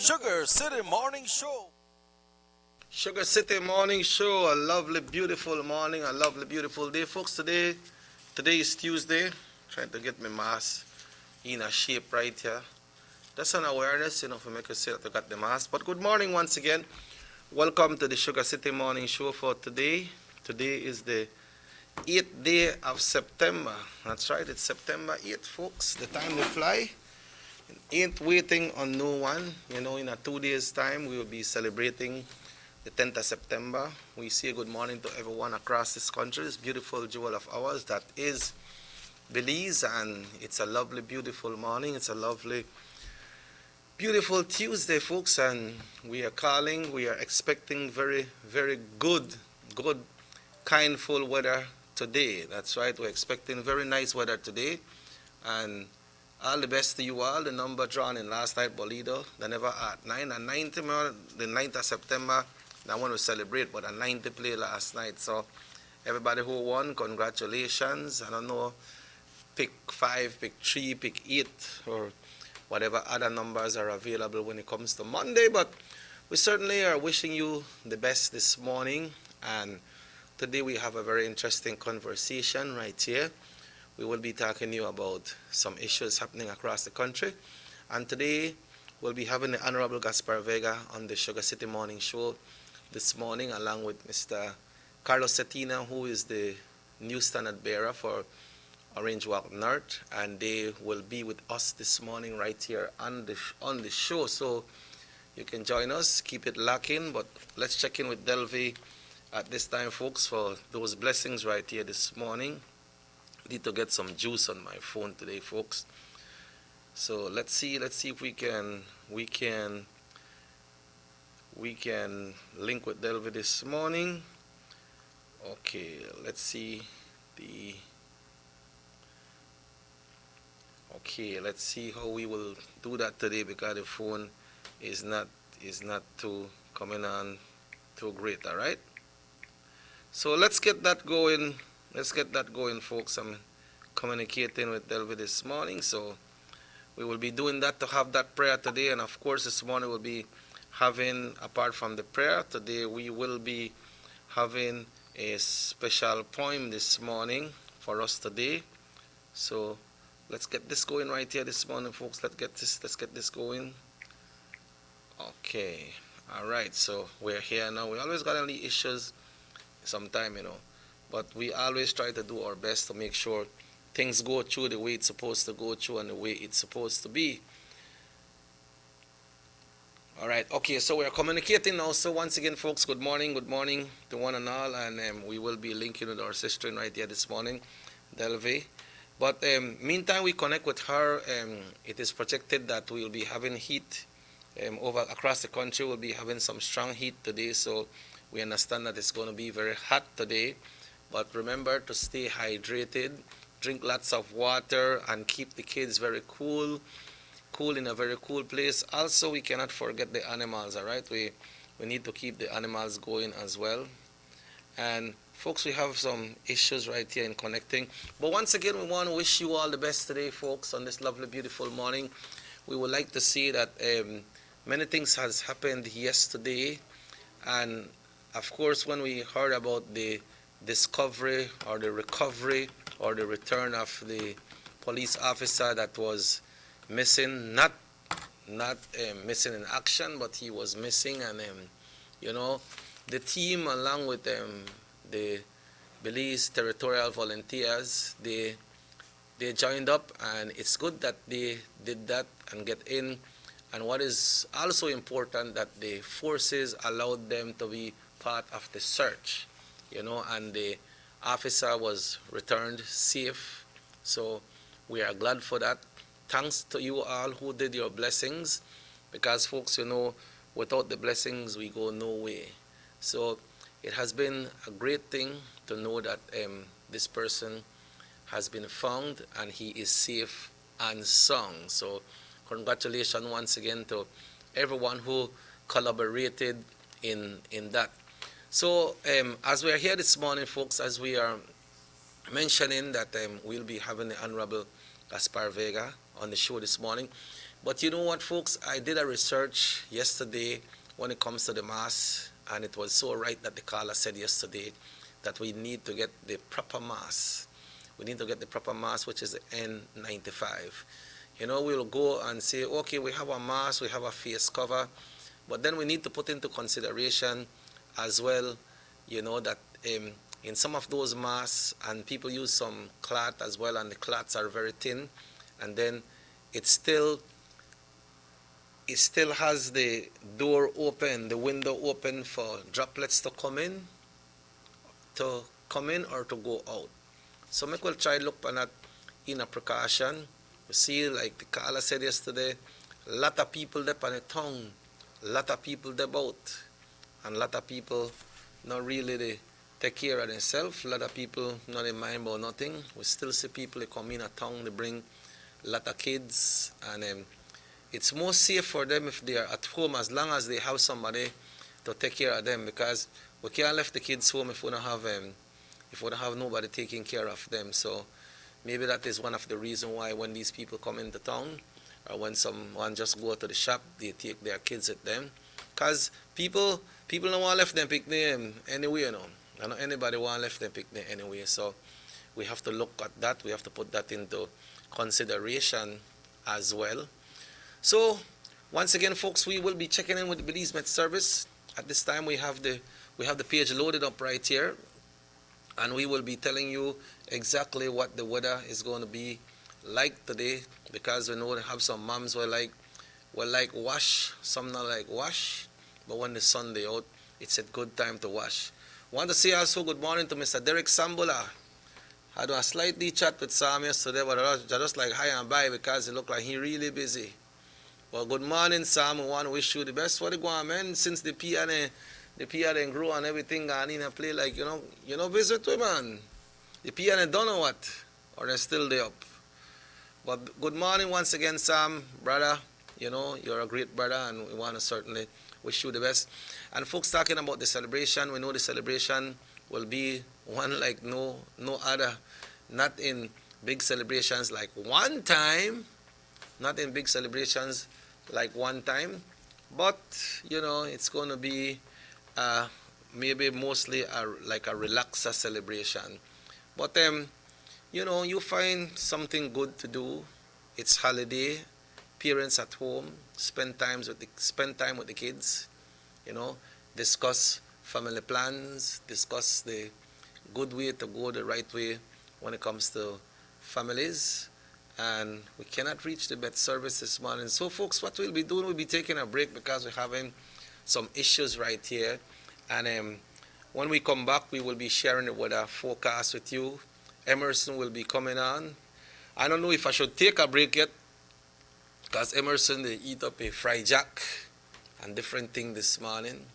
Sugar City Morning Show. Sugar City Morning Show, a lovely, beautiful morning, a lovely, beautiful day, folks. Today is Tuesday. Trying to get my mask in a shape right here. That's an awareness, for make us say that I got the mask. But good morning once again. Welcome to the Sugar City Morning Show for today. Today is the 8th day of September. That's right, it's September 8th, folks. The time will fly. Ain't waiting on no one. In a 2 days' time, we will be celebrating the 10th of September. We say good morning to everyone across this country, this beautiful jewel of ours that is Belize, and it's a lovely, beautiful morning. It's a lovely, beautiful Tuesday, folks, and we are expecting very, very good, kindful weather today. That's right, we're expecting very nice weather today, and all the best to you all. The number drawn in last night, Bolido, they never at 9 and 90, the 9th of September. I want to celebrate, but a 90 play last night. So everybody who won, congratulations. I don't know, pick 5, pick 3, pick 8, or whatever other numbers are available when it comes to Monday. But we certainly are wishing you the best this morning. And today we have a very interesting conversation right here. We will be talking to you about some issues happening across the country. And today we'll be having the Honorable Gaspar Vega on the Sugar City Morning Show this morning, along with Mr. Carlos Cetina, who is the new standard bearer for Orange Walk North, and they will be with us this morning right here on the show. So you can join us, keep it locking, but let's check in with Delvey at this time, folks, for those blessings right here this morning. Need to get some juice on my phone today, folks. So let's see if we can link with Delvey this morning. Okay, let's see how we will do that today, because the phone is not too coming on too great. All right, so let's get that going. Folks. I'm communicating with Delvey this morning, so we will be doing that to have that prayer today. And of course, this morning we'll be having, apart from the prayer today, we will be having a special poem this morning for us today. So let's get this going right here this morning, folks. Let's get this going. Okay, all right. So we're here now. We always got any issues sometime, but we always try to do our best to make sure things go through the way it's supposed to go through and the way it's supposed to be. All right, okay, so we're communicating now. So once again, folks, good morning to one and all, and we will be linking with our sister right here this morning, Delvey. But meantime, we connect with her. It is projected that we will be having heat over across the country. We'll be having some strong heat today, so we understand that it's going to be very hot today. But remember to stay hydrated, drink lots of water, and keep the kids very cool in a very cool place. Also, we cannot forget the animals, all right? We need to keep the animals going as well. And folks, we have some issues right here in connecting. But once again, we want to wish you all the best today, folks, on this lovely, beautiful morning. We would like to say that many things has happened yesterday. And of course, when we heard about the discovery or the recovery or the return of the police officer that was missing, not missing in action, but he was missing, and the team, along with the Belize Territorial Volunteers, they joined up, and it's good that they did that and get in. And what is also important, that the forces allowed them to be part of the search, and the officer was returned safe. So we are glad for that. Thanks to you all who did your blessings, because folks, without the blessings we go no way. So it has been a great thing to know that this person has been found and he is safe and sound. So congratulations once again to everyone who collaborated in that. So as we are here this morning, folks, as we are mentioning that we'll be having the Honorable Gaspar Vega on the show this morning, But you know what, folks? I did a research yesterday when it comes to the mask, and it was so right that the caller said yesterday that we need to get the proper mask. We need to get the proper mask, which is the N95. You know, we'll go and say, okay, we have a mask, we have a face cover, but then we need to put into consideration as well, you know, that in some of those masks, and people use some cloth as well, and the cloths are very thin, and then it still has the door open, the window open for droplets to come in or to go out. So make will try look on that in a precaution. You see, like the caller said yesterday, a lot of people there on the tongue, a lot of people there about, and a lot of people not really they take care of themselves. A lot of people not in mind about nothing. We still see people they come in a tongue, they bring a lot of kids, and it's more safe for them if they are at home as long as they have somebody to take care of them, because we can't leave the kids home if we don't have nobody taking care of them. So maybe that is one of the reasons why when these people come into town, or when someone just go to the shop, they take their kids with them, because people don't want to left them picnic anyway, you know. I know anybody want to left them picnic anyway. So we have to look at that. We have to put that into consideration as well. So once again, folks, we will be checking in with the Belize Met Service. At this time, we have the page loaded up right here, and we will be telling you exactly what the weather is going to be like today, because we know we have some moms will like wash, some not like wash, but when the sun day out, it's a good time to wash. Want to say also good morning to Mr. Derek Sambola. I had a slightly chat with Sam yesterday, but I just like hi and bye because it looked like he really busy. Well, good morning, Sam. We want to wish you the best for the government since the piano grow and everything gone in and play like, you know, visit with man. The piano don't know what, or they're still there up. But good morning once again, Sam, brother. You know, you're a great brother, and we want to certainly wish you the best. And folks, talking about the celebration, we know the celebration will be one like no other. Not in big celebrations like one time, but you know, it's going to be maybe mostly like a relaxer celebration. But you know, you find something good to do. It's holiday, parents at home, spend time with the kids, you know, discuss family plans, discuss the good way to go, the right way when it comes to families. And we cannot reach the Met Service this morning. So folks, what we'll be doing, we'll be taking a break because we're having some issues right here. And when we come back, we will be sharing the weather forecast with you. Emerson will be coming on. I don't know if I should take a break yet, because Emerson, they eat up a fried jack and different thing this morning.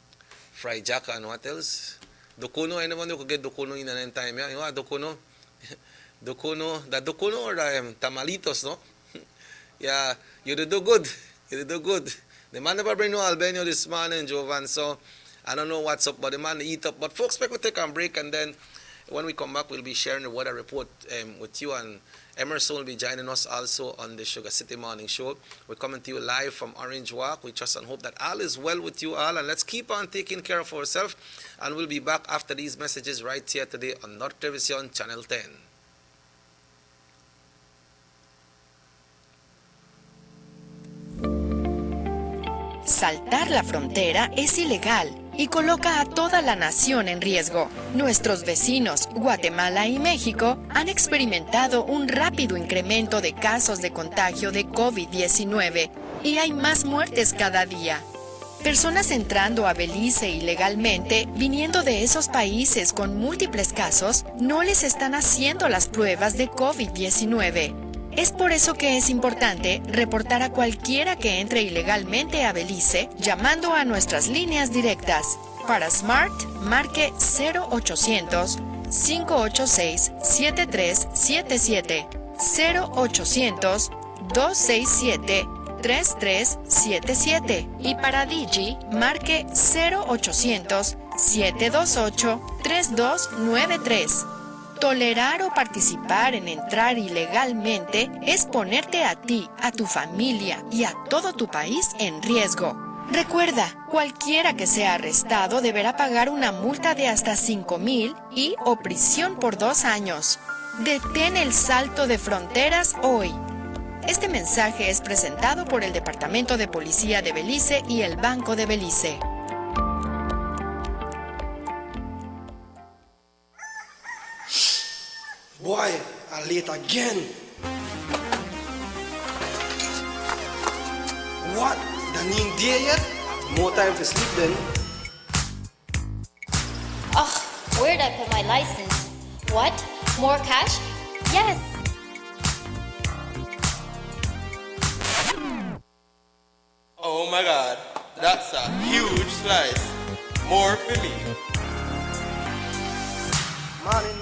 Fried jack and what else? Dokono, anyone who could get dokono in an time, yeah? You know what dokono? Dokono or the tamalitos, no? Yeah, you did do good. The man never bring no Albania this morning, Jovan, so I don't know what's up, but the man eat up. But folks, we'll take a break, and then when we come back, we'll be sharing the weather report with you, and Emerson will be joining us also on the Sugar City Morning Show. We're coming to you live from Orange Walk. We trust and hope that all is well with you all, and let's keep on taking care of ourselves, and we'll be back after these messages right here today on North Television Channel 10. Saltar la frontera es ilegal y coloca a toda la nación en riesgo. Nuestros vecinos, Guatemala y México, han experimentado un rápido incremento de casos de contagio de COVID-19 y hay más muertes cada día. Personas entrando a Belice ilegalmente, viniendo de esos países con múltiples casos, no les están haciendo las pruebas de COVID-19. Es por eso que es importante reportar a cualquiera que entre ilegalmente a Belice llamando a nuestras líneas directas. Para Smart, marque 0800-586-7377, 0800-267-3377 y para Digi, marque 0800-728-3293. Tolerar o participar en entrar ilegalmente es ponerte a ti, a tu familia y a todo tu país en riesgo. Recuerda, cualquiera que sea arrestado deberá pagar una multa de hasta 5,000 y o prisión por 2 años. Detén el salto de fronteras hoy. Este mensaje es presentado por el Departamento de Policía de Belice y el Banco de Belice. Boy, I'm late again. What? Done ain't there yet? More time to sleep then. Ugh, where'd I put my license? What? More cash? Yes. Oh my god, that's a huge slice. More for me. Morning.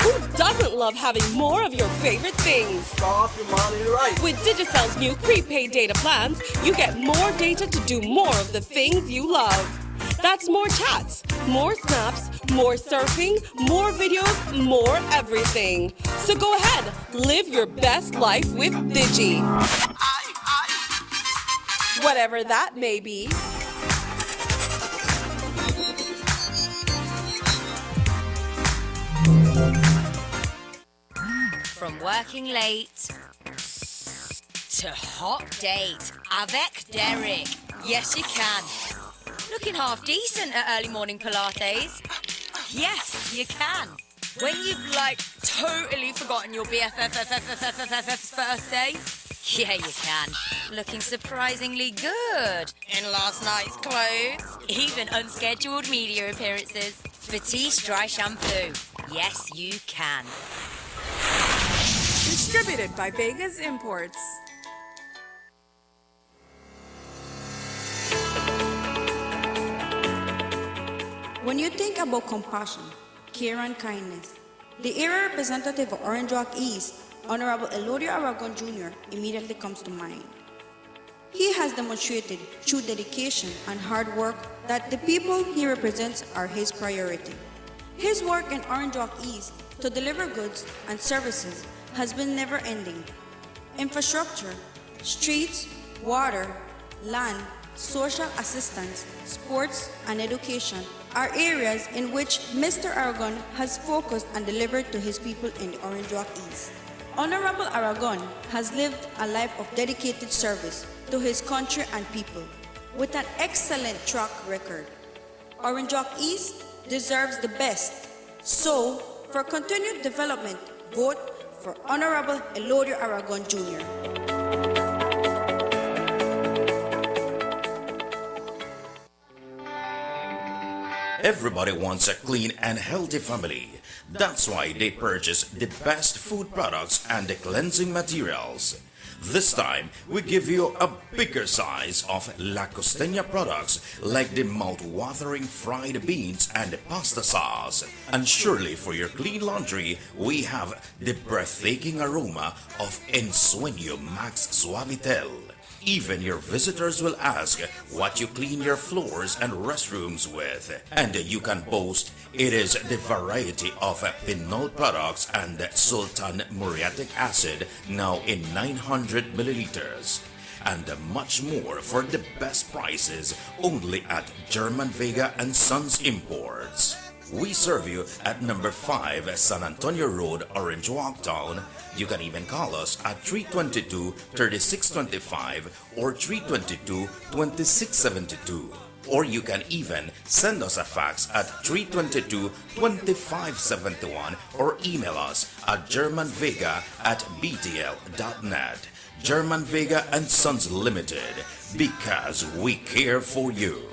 Who doesn't love having more of your favorite things? Start your morning right. With Digicel's new prepaid data plans, you get more data to do more of the things you love. That's more chats, more snaps, more surfing, more videos, more everything. So go ahead, live your best life with Digi. Whatever that may be. From working late to hot date avec Derek. Yes, you can. Looking half decent at early morning Pilates. Yes, you can. When you've totally forgotten your BFF's birthday. Yeah, you can. Looking surprisingly good in last night's clothes. Even unscheduled media appearances. Batiste Dry Shampoo. Yes, you can. Distributed by Vegas Imports. When you think about compassion, care and kindness, the area representative of Orange Walk East, Honorable Elodio Aragon Jr., immediately comes to mind. He has demonstrated through dedication and hard work that the people he represents are his priority. His work in Orange Walk East to deliver goods and services has been never-ending. Infrastructure, streets, water, land, social assistance, sports, and education are areas in which Mr. Aragon has focused and delivered to his people in the Orange Walk East. Honorable Aragon has lived a life of dedicated service to his country and people with an excellent track record. Orange Walk East deserves the best. So, for continued development, vote for Honorable Elodio Aragon Jr. Everybody wants a clean and healthy family. That's why they purchase the best food products and the cleansing materials. This time, we give you a bigger size of La Costeña products like the mouth-watering fried beans and the pasta sauce. And surely for your clean laundry, we have the breathtaking aroma of Ensueño Max Suavitel. Even your visitors will ask what you clean your floors and restrooms with. And you can boast it is the variety of Pinol products and Sultan muriatic acid now in 900 milliliters. And much more for the best prices only at German Vega and Sons Imports. We serve you at number 5 San Antonio Road, Orange Walk Town. You can even call us at 322-3625 or 322-2672. Or you can even send us a fax at 322-2571 or email us at germanvega@btl.net. German Vega and Sons Limited, because we care for you.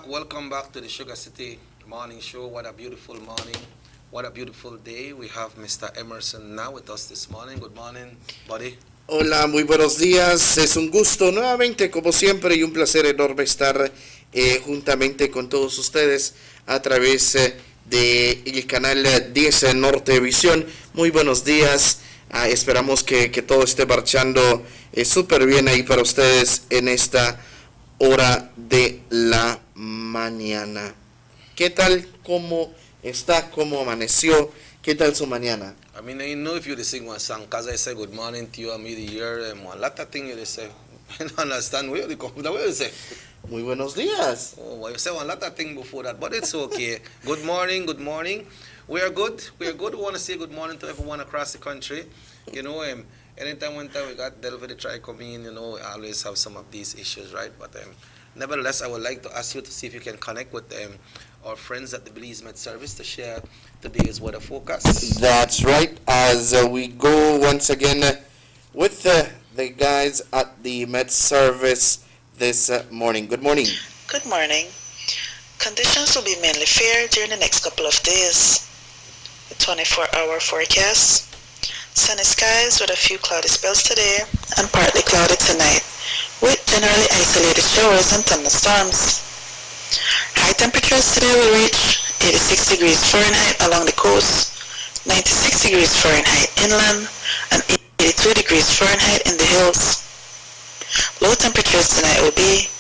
Welcome back to the Sugar City Morning Show. What a beautiful morning. What a beautiful day. We have Mr. Emerson now with us this morning. Good morning, buddy. Hola, muy buenos días. Es un gusto nuevamente, como siempre, y un placer enorme estar juntamente con todos ustedes a través del canal 10 Nortevisión. Muy buenos días. Esperamos que todo esté marchando súper bien ahí para ustedes en esta hora de la mañana. ¿Qué tal? ¿Cómo está? ¿Cómo amaneció? ¿Qué tal su mañana? I mean, I know if you sing one song, because I say good morning to you, and me the year, one lot of things you say. I don't understand where you come from, what you say. Muy buenos días. Oh, well, you say one lot of things before that, but it's okay. Good morning, good morning. We are good. We are good. We want to say good morning to everyone across the country. You know, anytime when we got Delver to try come in, you know, we always have some of these issues, right? But nevertheless, I would like to ask you to see if you can connect with our friends at the Belize Med Service to share today's weather forecast. That's right. As we go once again with the guys at the Met Service this morning. Good morning. Good morning. Conditions will be mainly fair during the next couple of days. The 24-hour forecast. Sunny skies with a few cloudy spells today and partly cloudy tonight, with generally isolated showers and thunderstorms. High temperatures today will reach 86 degrees Fahrenheit along the coast, 96 degrees Fahrenheit inland, and 82 degrees Fahrenheit in the hills. Low temperatures tonight will be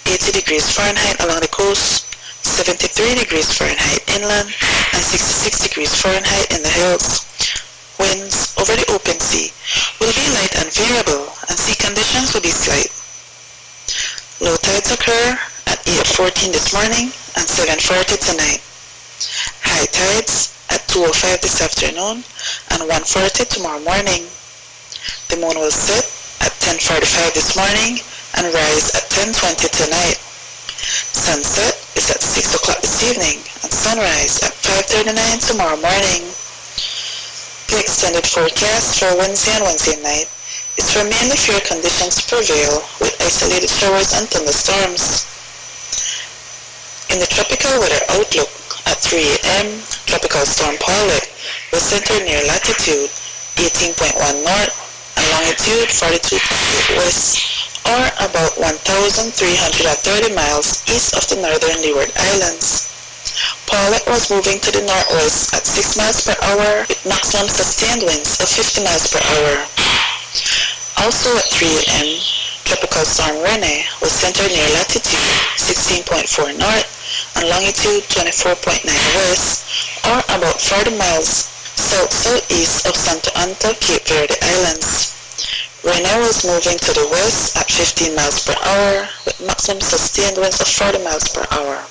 80 degrees Fahrenheit along the coast, 73 degrees Fahrenheit inland, and 66 degrees Fahrenheit in the hills. Winds over the open sea will be light and variable, and sea conditions will be slight. Low tides occur at 8:14 this morning and 7:40 tonight. High tides at 2:05 this afternoon and 1:40 tomorrow morning. The moon will set at 10:45 this morning and rise at 10:20 tonight. Sunset is at 6 o'clock this evening and sunrise at 5:39 tomorrow morning. The extended forecast for Wednesday and Wednesday night is for mainly fair conditions to prevail with isolated showers and thunderstorms. In the tropical weather outlook at 3 a.m., Tropical Storm Paulette will center near latitude 18.1 north and longitude 42.8 west, or about 1,330 miles east of the northern Leeward Islands. Paulette was moving to the northwest at 6 miles per hour with maximum sustained winds of 50 miles per hour. Also at 3 a.m., Tropical Storm Rene will center near latitude 16.4 north and longitude 24.9 west, or about 40 miles south-southeast of Santa Ana, Cape Verde Islands. Rene was moving to the west at 15 miles per hour with maximum sustained winds of 40 miles per hour.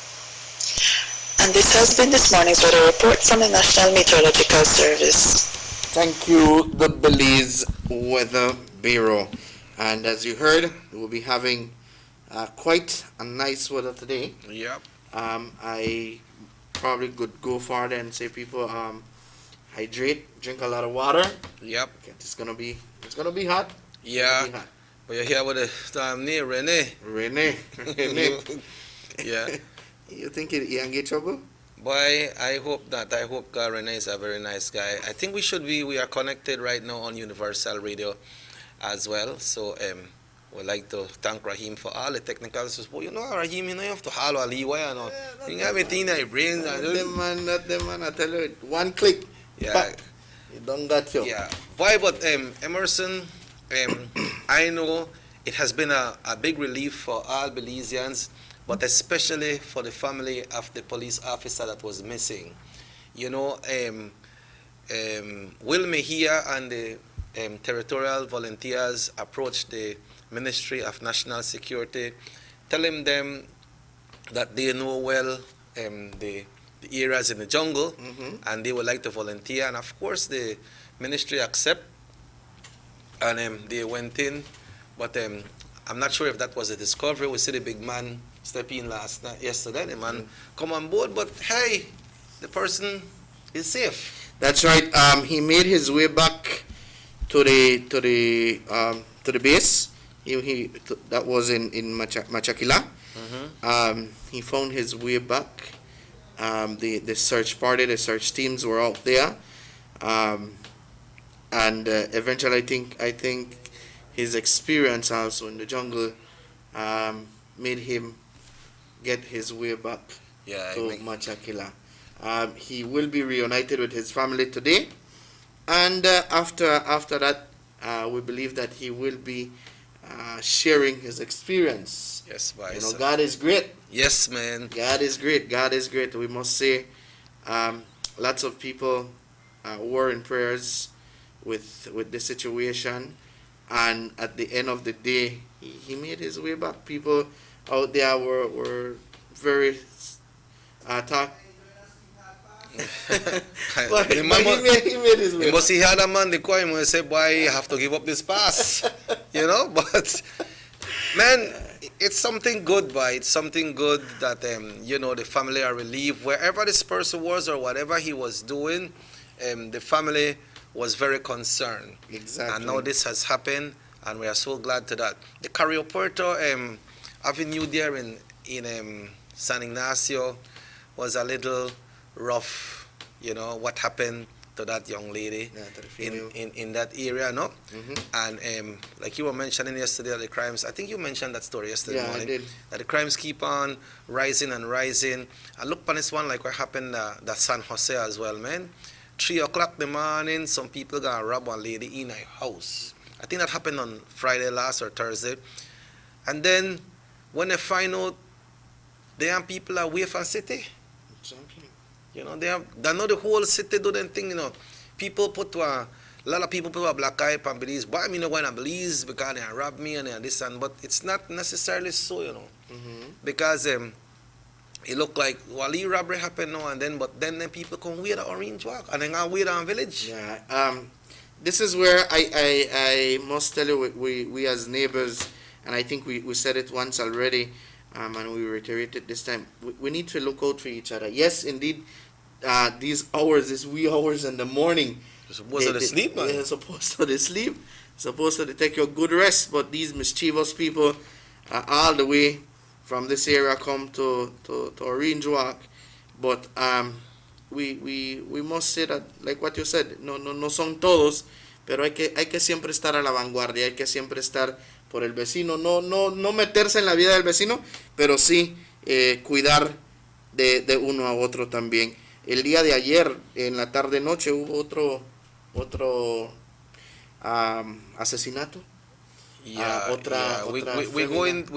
And this has been this morning's weather report from the National Meteorological Service. Thank you, the Belize Weather Bureau. And as you heard, we'll be having quite a nice weather today. Yep. I probably could go farther and say people hydrate, drink a lot of water. Yep. It's gonna be hot. Yeah. Be hot. But you're here with the time near Rene. Rene. Yeah. You think he can get trouble? Boy, I hope not. I hope Rene is a very nice guy. I think we are connected right now on Universal Radio as well. So we'd like to thank Raheem for all the technical support. You know, Raheem, you have to holler Ali, why you know? You have everything in your brain. Not them man, I tell you, one click. Yeah. Back. You don't got you. Yeah. Why, but Emerson, I know it has been a big relief for all Belizeans, but especially for the family of the police officer that was missing. You know, Will Mejia and the territorial volunteers approached the Ministry of National Security, telling them that they know well the areas in the jungle, and they would like to volunteer. And of course, the ministry accept, and they went in. But I'm not sure if that was a discovery. We see the big man step in yesterday. The man come on board, but hey, the person is safe. That's right. He made his way back to the base. That was in Machakila. He found his way back. The search party, the search teams were out there, and eventually I think his experience also in the jungle made him get his way back to Machakila. He will be reunited with his family today, and after that, we believe that he will be sharing his experience. Yes, boy. You know, God is great. Yes, man. God is great. God is great. We must say, lots of people were in prayers with the situation, and at the end of the day, he made his way back. People out there were very talk. But he made his way. He must have had a man the coin and say, "Boy, you have to give up this pass," you know. But man, it's something good, boy. It's something good that you know, the family are relieved wherever this person was or whatever he was doing. The family was very concerned. Exactly. And now this has happened, and we are so glad to that. The Carrillo Puerto Avenue there in San Ignacio was a little rough, you know, what happened to that young lady in that area, no? And like you were mentioning yesterday, the crimes, I think you mentioned that story yesterday morning. I did. That the crimes keep on rising and rising. And look on this one, like what happened that San Jose as well, man. 3 o'clock in the morning, some people got robbed one lady in a house. I think that happened on Friday last or Thursday. And then when they find out, there people are away from city. Exactly. You know, they know the whole city do them thing, you know. People put a lot of people put a black eye on Belize. Why me not going to Belize because they rob me and this and but it's not necessarily so, you know. Because it look like Wali robbery happened now and then, but then people come wait at Orange Walk and then go wait on Village. Yeah. This is where I must tell you, we as neighbors, and I think we said it once already, and we reiterate it this time. We need to look out for each other. Yes, indeed, these wee hours in the morning. You're supposed to sleep, man. You're supposed to sleep. Supposed to take your good rest, but these mischievous people all the way from this area come to Orange Walk. But we must say that, like what you said, no son todos, pero hay que siempre estar a la vanguardia, hay que siempre estar por el vecino, no meterse en la vida del vecino, pero sí cuidar de uno a otro también. El día de ayer, en la tarde-noche, hubo otro asesinato. We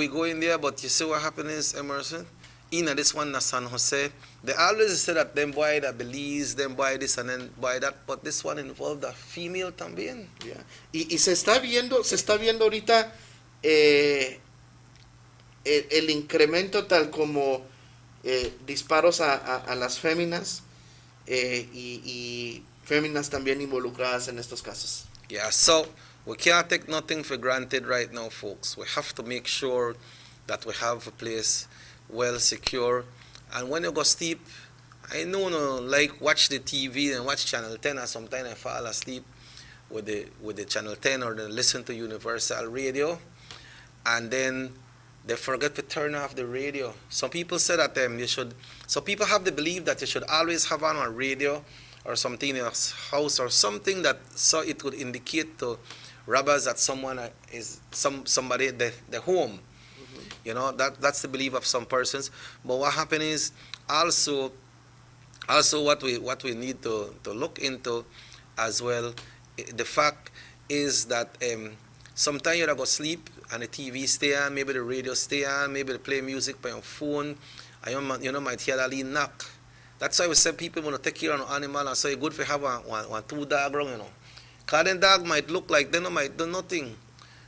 go in there, but you see what happened is, Emerson, in this one, San Jose, they always say that them boy that Belize, them boy this and then boy that, but this one involved a female también. Yeah. Y se está viendo ahorita el incremento tal como disparos a las féminas y féminas también involucradas en estos casos. Yeah, so we can't take nothing for granted right now, folks. We have to make sure that we have a place well secure. And when you go sleep, I know like watch the TV and watch Channel 10, and sometimes I fall asleep with the Channel 10 or then listen to Universal Radio, and then they forget to turn off the radio. Some people say that some people have the belief that you should always have on a radio or something in your house or something that so it could indicate to robbers that someone is somebody at the home. You know, that's the belief of some persons. But what happens is also what we need to look into as well. The fact is that sometimes you go sleep and the TV stay on, maybe the radio stay on, maybe they play music by your phone, and you might hear that little knock. That's why we say people want to take care of an animal, and so it's good to have one 2 dog around, you know. Because then dog might look like they might do nothing.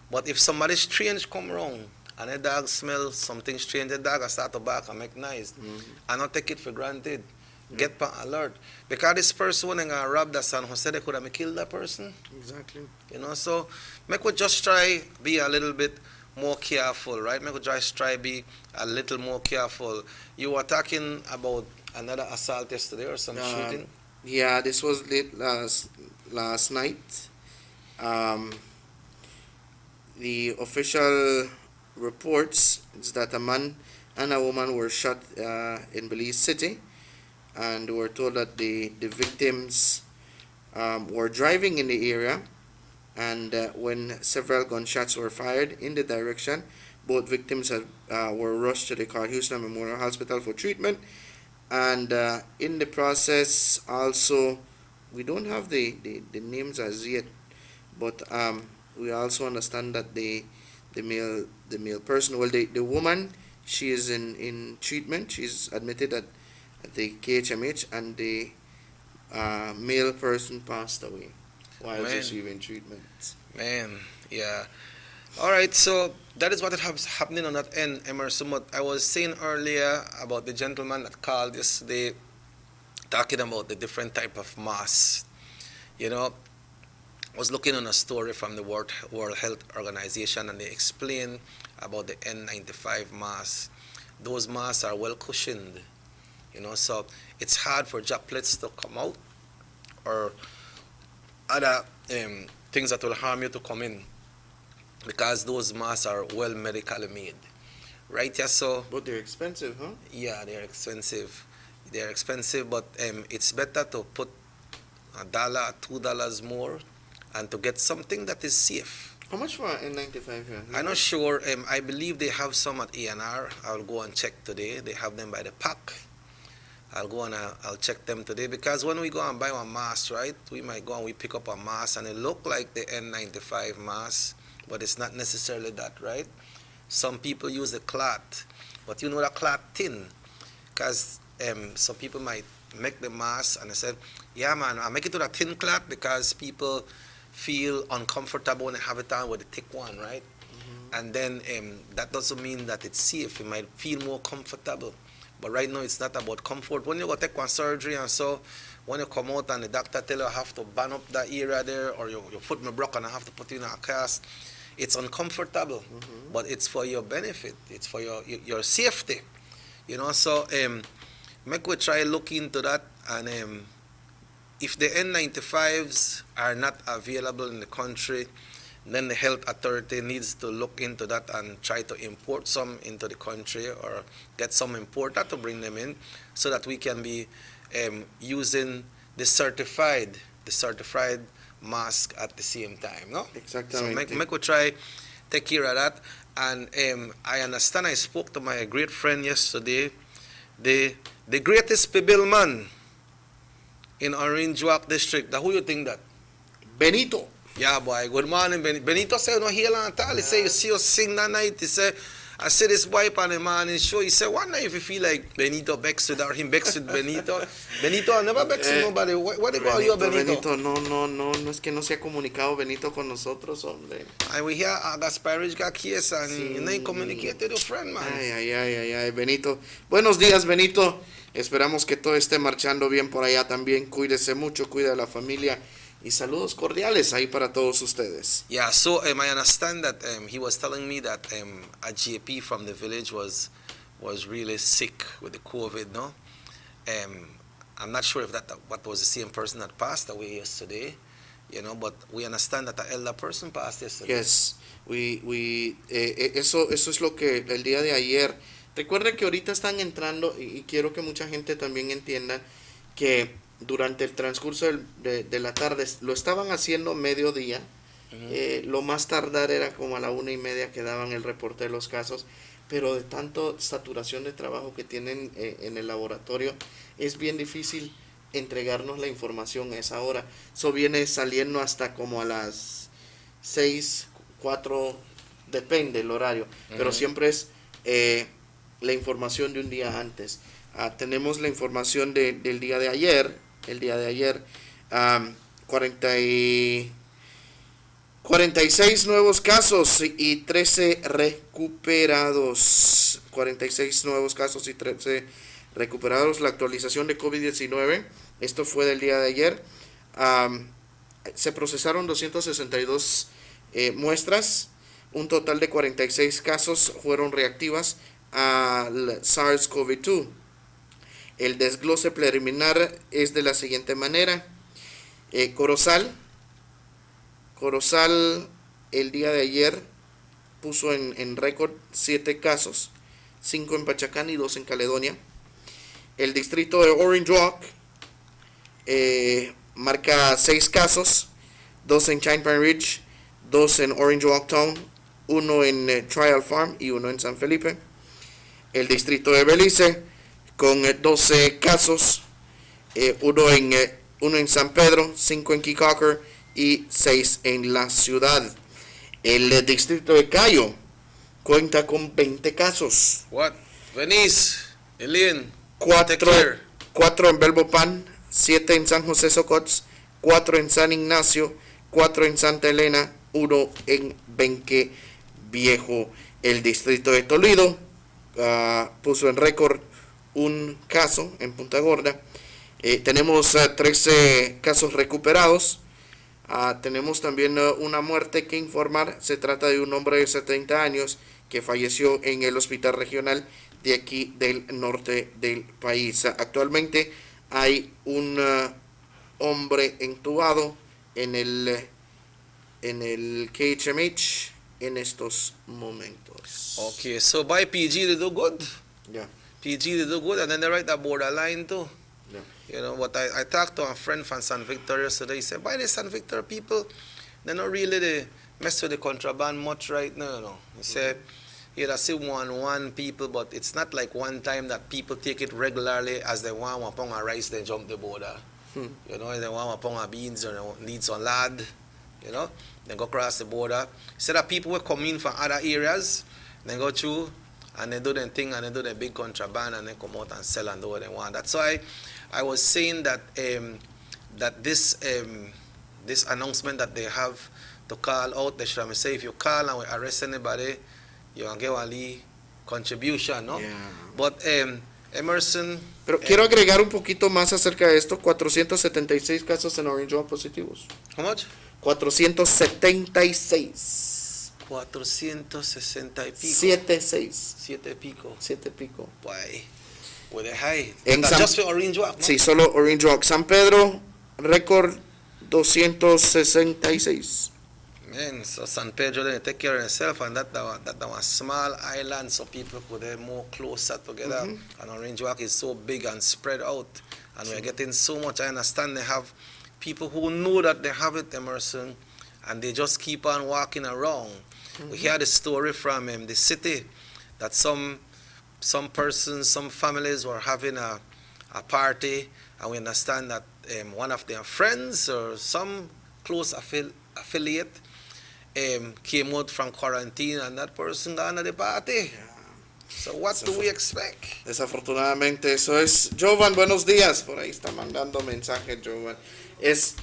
But if somebody strange come around and a dog smells something strange, the dog will start to bark and make noise. And not take it for granted. Get on alert. Because this person when they rob that San Jose, they could have killed that person. Exactly. You know, so make we just try be a little bit more careful, right? Make we just try be a little more careful. You were talking about another assault yesterday or some shooting? Yeah, this was late last night. The official reports is that a man and a woman were shot in Belize City, and we're told that the victims were driving in the area, and when several gunshots were fired in the direction, both victims were rushed to the Carl Houston Memorial Hospital for treatment. And in the process, also, we don't have the names as yet, but we also understand that the male person, well, the woman, she is in treatment. She's admitted at the KHMH, and the male person passed away while receiving treatment. Man, yeah. All right, so that is what is happening on that end, Emerson. What I was saying earlier about the gentleman that called yesterday, talking about the different type of masks. You know, I was looking on a story from the World Health Organization, and they explain about the N95 masks. Those masks are well cushioned, you know, so it's hard for droplets to come out or other things that will harm you to come in, because those masks are well medically made, right? Yeah, so. But they're expensive, huh? Yeah, they're expensive. They're expensive, but it's better to put $1, $2 more, and to get something that is safe. How much for an N95 here? I'm not sure. I believe they have some at A&R. I'll go and check today. They have them by the pack. I'll go and I'll check them today, because when we go and buy one mask, right, we might go and we pick up a mask and it look like the N95 mask, but it's not necessarily that, right? Some people use the cloth, but you know the cloth thin, because some people might make the mask and they said, yeah man, I make it to the thin cloth because people feel uncomfortable when they have it on with the thick one, right? Mm-hmm. And then that doesn't mean that it's safe. You might feel more comfortable. But right now, it's not about comfort. When you go take one surgery and so, when you come out and the doctor tell you I have to band up that area there, or your foot may broke and I have to put you in a cast, it's uncomfortable. Mm-hmm. But it's for your benefit. It's for your safety. You know, so make we try look into that. And if the N95s are not available in the country, then the health authority needs to look into that and try to import some into the country, or get some importer to bring them in, so that we can be using the certified mask at the same time, no? Exactly. So make we try take care of that. And I understand, I spoke to my great friend yesterday, the greatest Pibil man in Orange Walk District. Who you think that? Benito. Yeah, boy. Good morning, Benito. Benito said, no, heal and all. He said, you see us sing that night. He said, I see this boy on the morning show. He said, one night if you feel like Benito begs with, or him begs with Benito. Benito, I never begs with nobody. What do you call you, Benito? No es que no se ha comunicado Benito con nosotros, hombre. And we hear Gaspar Rich got case, and you ain't communicated with your friend, man. Ay, Benito. Buenos días, Benito. Esperamos que todo esté marchando bien por allá también. Cuídese mucho, cuida de la familia. Y saludos cordiales ahí para todos ustedes. Yeah, so I understand that he was telling me that a GP from the village was really sick with the COVID, no? I'm not sure if that was the same person that passed away yesterday, you know, but we understand that an elder person passed yesterday. Yes, eso es lo que el día de ayer. Recuerden que ahorita están entrando, y quiero que mucha gente también entienda que durante el transcurso de la tarde lo estaban haciendo mediodía. Uh-huh. Lo más tardar era como a la 1:30 que daban el reporte de los casos, pero de tanto saturación de trabajo que tienen en el laboratorio, es bien difícil entregarnos la información a esa hora. Eso viene saliendo hasta como a las 6, 4, depende el horario, uh-huh. Pero siempre es la información de un día antes. Tenemos la información del día de ayer. El día de ayer, 46 nuevos casos y 13 recuperados. 46 nuevos casos y 13 recuperados. La actualización de COVID-19, esto fue del día de ayer. Se procesaron 262 muestras. Un total de 46 casos fueron reactivas al SARS-CoV-2. El desglose preliminar es de la siguiente manera. Corozal el día de ayer puso en récord 7 casos, 5 en Pachacán y 2 en Caledonia. El distrito de Orange Walk marca 6 casos, 2 en Chine Pine Ridge 2 en Orange Walk Town, 1 en Trial Farm y 1 en San Felipe. El distrito de Belice con 12 casos, 1 en San Pedro, 5 en Kickocker y 6 en la ciudad. El distrito de Cayo cuenta con 20 casos. What? Venice, Elaine, 4 en Belmopan, 7 en San José Socots, 4 en San Ignacio, 4 en Santa Elena, 1 en Benque Viejo. El distrito de Toledo puso en récord un caso en Punta Gorda. Tenemos 13 casos recuperados. Tenemos también una muerte que informar. Se trata de un hombre de 70 años que falleció en el hospital regional de aquí del norte del país. Actualmente hay un hombre entubado en el KHMH en estos momentos. Okay, so by PG they do good. Yeah. PG they do good, and then they write that borderline too. Yeah. You know, but I talked to a friend from San Victor yesterday. He said, by the San Victor people, they're not really they mess with the contraband much right now. You know. He said, I see one people, but it's not like one time that people take it regularly as they want one pound of rice, they jump the border. You know, they want one pound of beans or they need some lard, you know, then go across the border. He said that people will come in from other areas, then go through and they do their thing and they do their big contraband and then come out and sell and do what they want. That's why I was saying that that this announcement that they have to call out, they should say if you call and we arrest anybody, you can get a contribution, no? Yeah. But Emerson. Pero quiero agregar un poquito más acerca de esto. 476 casos en Orange Walk positivos. How much? 476. 460 y pico. 76. 7 y pico. 7 y pico. Boy, with a high. En That's San, just for Orange Walk, ¿no? Sí, solo Orange Walk. San Pedro, récord 266. Man, so San Pedro they take care of themselves, and that was a small island, so people could be more closer together. And Orange Walk is so big and spread out, and we're getting so much. I understand they have people who know that they have it, Emerson, and they just keep on walking around. We hear the story from the city that some persons, some families were having a party, and we understand that one of their friends or some close affiliate came out from quarantine and that person gone to the party. So what do we expect? Desafortunadamente eso es. Jovan, buenos días. Por ahí está mandando mensaje, Jovan. Es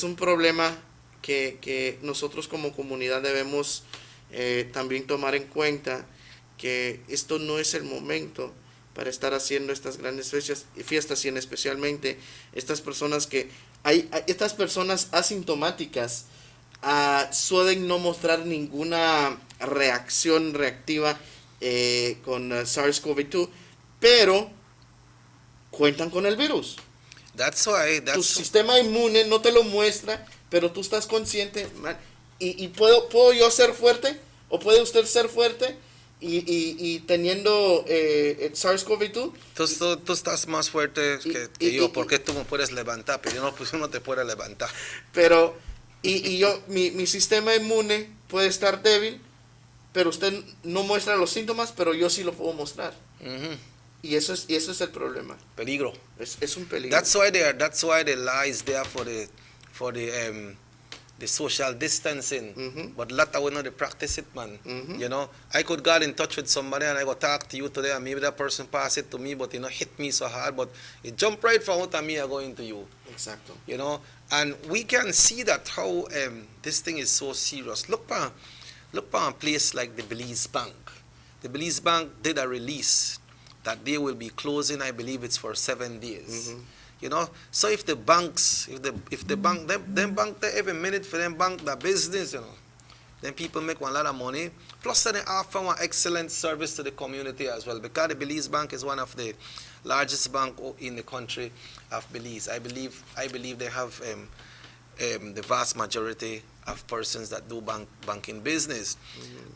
un problema que nosotros como comunidad debemos también tomar en cuenta, que esto no es el momento para estar haciendo estas grandes fiestas y en especialmente estas personas estas personas asintomáticas suelen no mostrar ninguna reacción reactiva con SARS-CoV-2, pero cuentan con el virus. Tu sistema inmune no te lo muestra, pero tú estás consciente, man, y puedo yo ser fuerte, o puede usted ser fuerte y teniendo SARS-CoV-2. Tú estás más fuerte que yo, porque tú me puedes levantar, pero yo no te puedo levantar. Pero, mi sistema inmune puede estar débil, pero usted no muestra los síntomas, pero yo sí lo puedo mostrar. Y eso es el problema. Peligro. Es un peligro. That's why the law is there for the social distancing, but lot of we know they practice it, man. You know, I could get in touch with somebody and I go talk to you today, and maybe that person pass it to me, but hit me so hard, but it jump right from out of me and go into you. Exacto. You know, and we can see that how this thing is so serious. Look for a place like the Belize Bank. The Belize Bank did a release that they will be closing. I believe it's for 7 days. You know, so if the banks, if the bank, them bank there every minute for them bank their business, you know, then people make one lot of money. Plus, they offer one excellent service to the community as well, because the Belize Bank is one of the largest bank in the country of Belize. I believe they have the vast majority of persons that do banking business,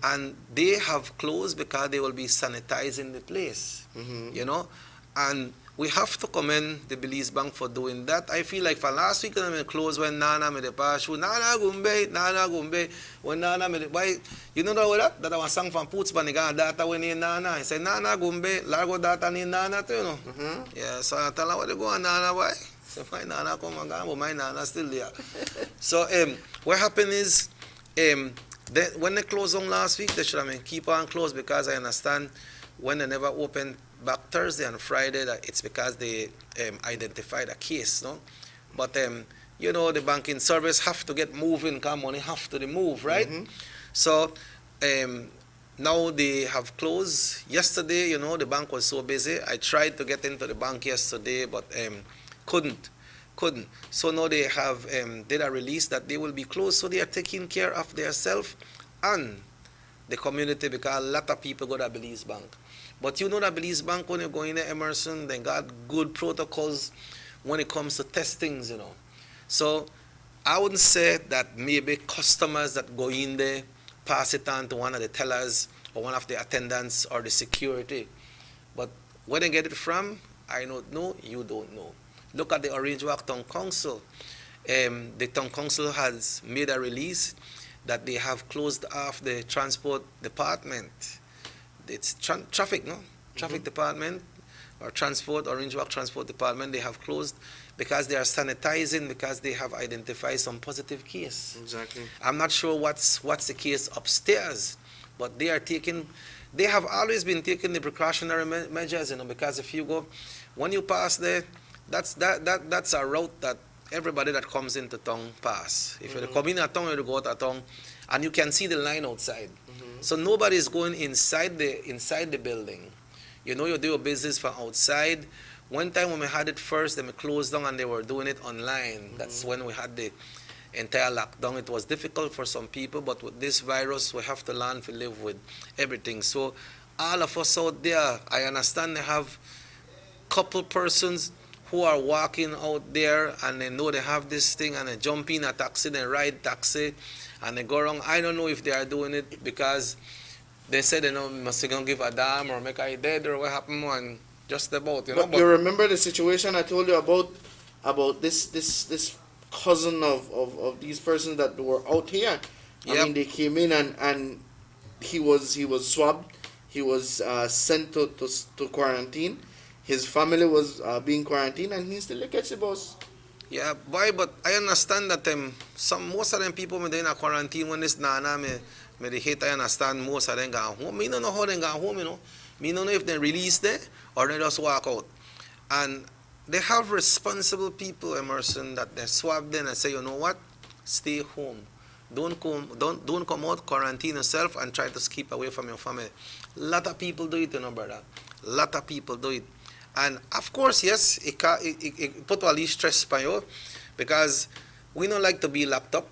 and they have closed because they will be sanitizing the place. You know, and we have to commend the Belize Bank for doing that. I feel like for last week when I closed when Nana made the pass through, Nana Gumbe, when Nana made it, why, you know that? That I was sung from Poots Baniga, data when in Nana. I said, Nana Gumbe, Largo data in Nana too, you know. Yeah, so I tell her what they go on Nana, why? So my Nana come and go, but my Nana still there. So what happened is, when they closed on last week, they should have keep on closed because I understand when they never opened back Thursday and Friday, that it's because they identified a case, no? But you know, the banking service have to get moving, come money have to move, right? So now they have closed. Yesterday, you know, the bank was so busy. I tried to get into the bank yesterday, but couldn't. So now they have did a release that they will be closed. So they are taking care of themselves and the community because a lot of people go to Belize Bank. But you know that Belize Bank, when you go in there, Emerson, they got good protocols when it comes to testings, you know. So I wouldn't say that maybe customers that go in there pass it on to one of the tellers or one of the attendants or the security. But where they get it from, I don't know, you don't know. Look at the Orange Walk Town Council. The Town Council has made a release that they have closed off the transport department. It's traffic, no? Traffic department or transport, Orange Walk Transport Department, they have closed because they are sanitizing because they have identified some positive case. Exactly. I'm not sure what's the case upstairs, but they have always been taking the precautionary measures, you know, because if you go, when you pass there, that's a route that everybody that comes into town pass. If you come in a town, you go out of town, and you can see the line outside. So nobody is going inside the building. You know, you do your business from outside. One time when we had it first, then we closed down and they were doing it online. That's when we had the entire lockdown. It was difficult for some people, but with this virus, we have to learn to live with everything. So all of us out there, I understand they have couple persons who are walking out there and they know they have this thing and they jump in a taxi, they ride taxi, and they go around. I don't know if they are doing it because they said they know must gonna give a damn or make a dead or what happened and just about, you know. But you remember the situation I told you about this cousin of these persons that were out here. I mean, they came in and he was swabbed. He was sent to quarantine. His family was being quarantined, and he still catch the bus. Yeah, boy, but I understand that most of them people when they in a quarantine when this nana me the hate, I understand most of them go home. Me don't know how they go home, you know. Me don't know if they release there or they just walk out. And they have responsible people, Emerson, that they swab them and say, you know what, stay home. Don't come out, quarantine yourself and try to keep away from your family. A lot of people do it, you know, brother. A lot of people do it. And of course, yes, it put all these stress on you because we don't like to be locked up,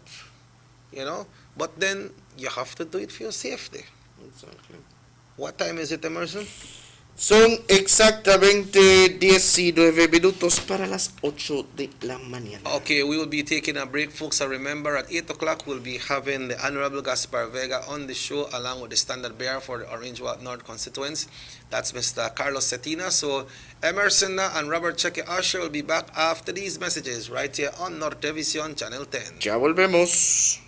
you know, but then you have to do it for your safety. Exactly. What time is it, Emerson? Son exactamente 19 minutos para las 8 de la mañana. Okay, we will be taking a break, folks. And remember, at 8 o'clock, we'll be having the Honorable Gaspar Vega on the show, along with the standard bearer for the Orange Walk North constituents. That's Mr. Carlos Cetina. So, Emerson and Robert Cheque Usher will be back after these messages right here on Nortevisión Channel 10. Ya volvemos.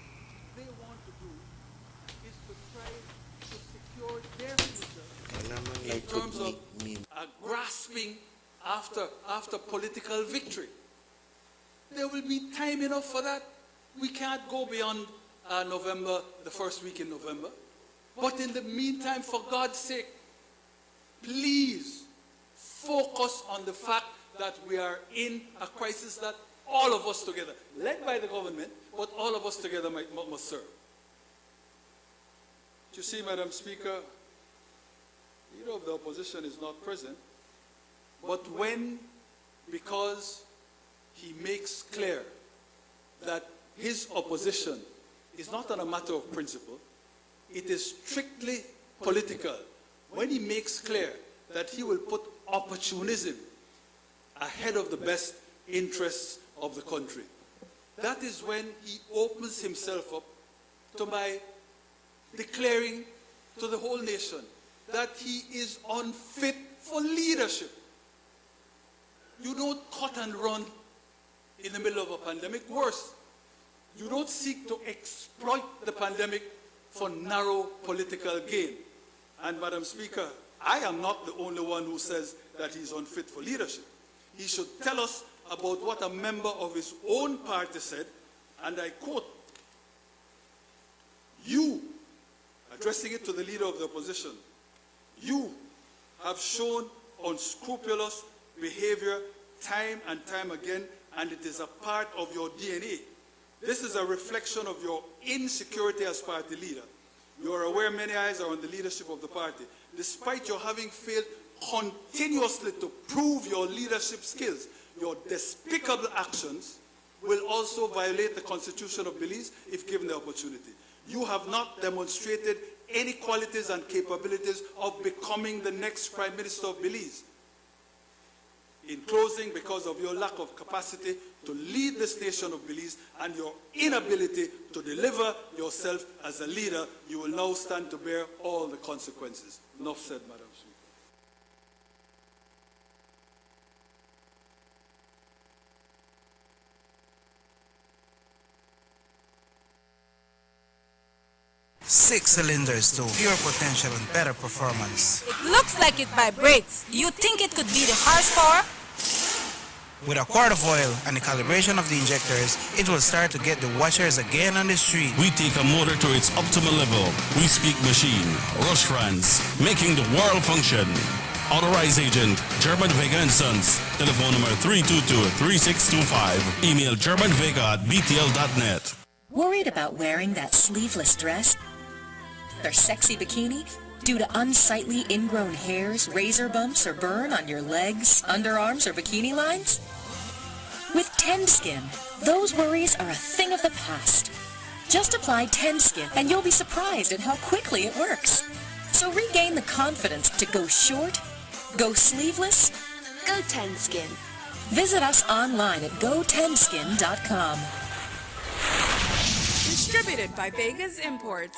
In terms of grasping after political victory. There will be time enough for that. We can't go beyond November, the first week in November. But in the meantime, for God's sake, please focus on the fact that we are in a crisis that all of us together, led by the government, but all of us together must serve. You see, Madam Speaker, leader of the opposition is not present, but because he makes clear that his opposition is not on a matter of principle, it is strictly political. When he makes clear that he will put opportunism ahead of the best interests of the country, that is when he opens himself up to my declaring to the whole nation that he is unfit for leadership. You don't cut and run in the middle of a pandemic. Worse, you don't seek to exploit the pandemic for narrow political gain. And Madam Speaker, I am not the only one who says that he's unfit for leadership. He should tell us about what a member of his own party said, and I quote, "You," addressing it to the leader of the opposition, "you have shown unscrupulous behavior time and time again, and it is a part of your DNA. This is a reflection of your insecurity as party leader. You are aware many eyes are on the leadership of the party. Despite your having failed continuously to prove your leadership skills, your despicable actions will also violate the Constitution of Belize if given the opportunity. You have not demonstrated any qualities and capabilities of becoming the next Prime Minister of Belize. In closing, because of your lack of capacity to lead this nation of Belize and your inability to deliver yourself as a leader, you will now stand to bear all the consequences." Enough said, Madam Speaker. Six cylinders to pure potential and better performance. It looks like it vibrates. You think it could be the horsepower? With a quart of oil and the calibration of the injectors, it will start to get the watchers again on the street. We take a motor to its optimal level. We speak machine. Rush France, making the world function. Authorized agent, German Vega and Sons. Telephone number 322-3625. Email germanvega@btl.net. Worried about wearing that sleeveless dress or sexy bikini due to unsightly ingrown hairs, razor bumps, or burn on your legs, underarms, or bikini lines? With TendSkin, those worries are a thing of the past. Just apply TendSkin and you'll be surprised at how quickly it works. So regain the confidence to go short, go sleeveless, go TendSkin. Visit us online at gotendskin.com. Distributed by Vegas Imports.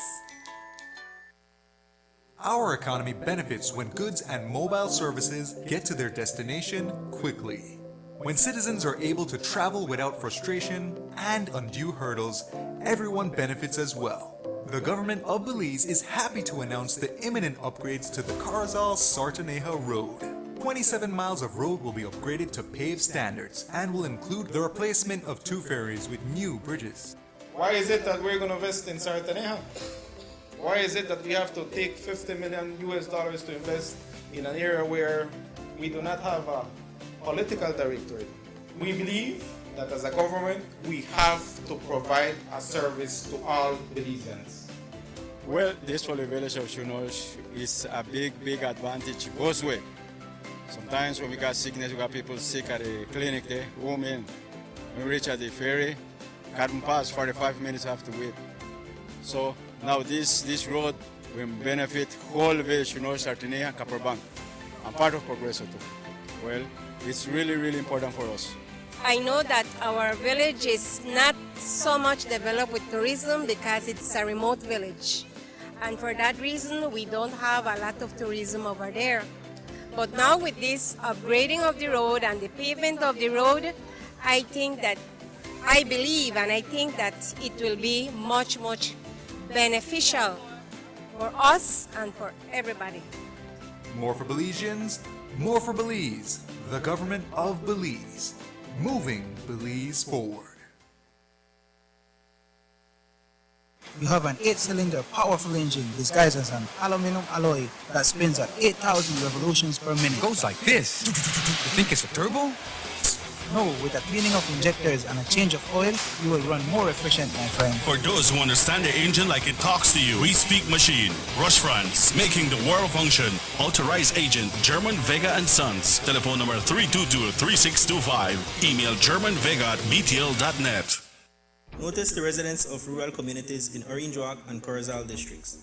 Our economy benefits when goods and mobile services get to their destination quickly. When citizens are able to travel without frustration and undue hurdles, everyone benefits as well. The government of Belize is happy to announce the imminent upgrades to the Carzal-Sartaneja Road. 27 miles of road will be upgraded to paved standards and will include the replacement of 2 ferries with new bridges. Why is it that we're going to invest in Sartaneja? Why is it that we have to take $50 million to invest in an area where we do not have a political directorate? We believe that as a government, we have to provide a service to all Belizeans. Well, this for the village of Chunosh is a big advantage both ways. Sometimes when we got sickness, we got people sick at the clinic there, women. When we reach at the ferry, can't pass 45 minutes, have to wait. So now this road will benefit whole village, Sartaneja, Copperbank. I'm part of Progreso too. Well, it's really important for us. I know that our village is not so much developed with tourism because it's a remote village. And for that reason, we don't have a lot of tourism over there. But now with this upgrading of the road and the pavement of the road, I believe and I think that it will be much beneficial for us and for everybody. More for Belizeans, more for Belize. The government of Belize, moving Belize forward. You have an 8-cylinder powerful engine disguised as an aluminum alloy that spins at 8,000 revolutions per minute. Goes like this. You think it's a turbo? No, with a cleaning of injectors and a change of oil, you will run more efficient, my friend. For those who understand the engine like it talks to you, we speak machine. Rush France, making the world function. Authorized agent, German Vega and Sons. Telephone number 322-3625. Email germanvega@btl.net. Notice the residents of rural communities in Orange Walk and Corozal districts.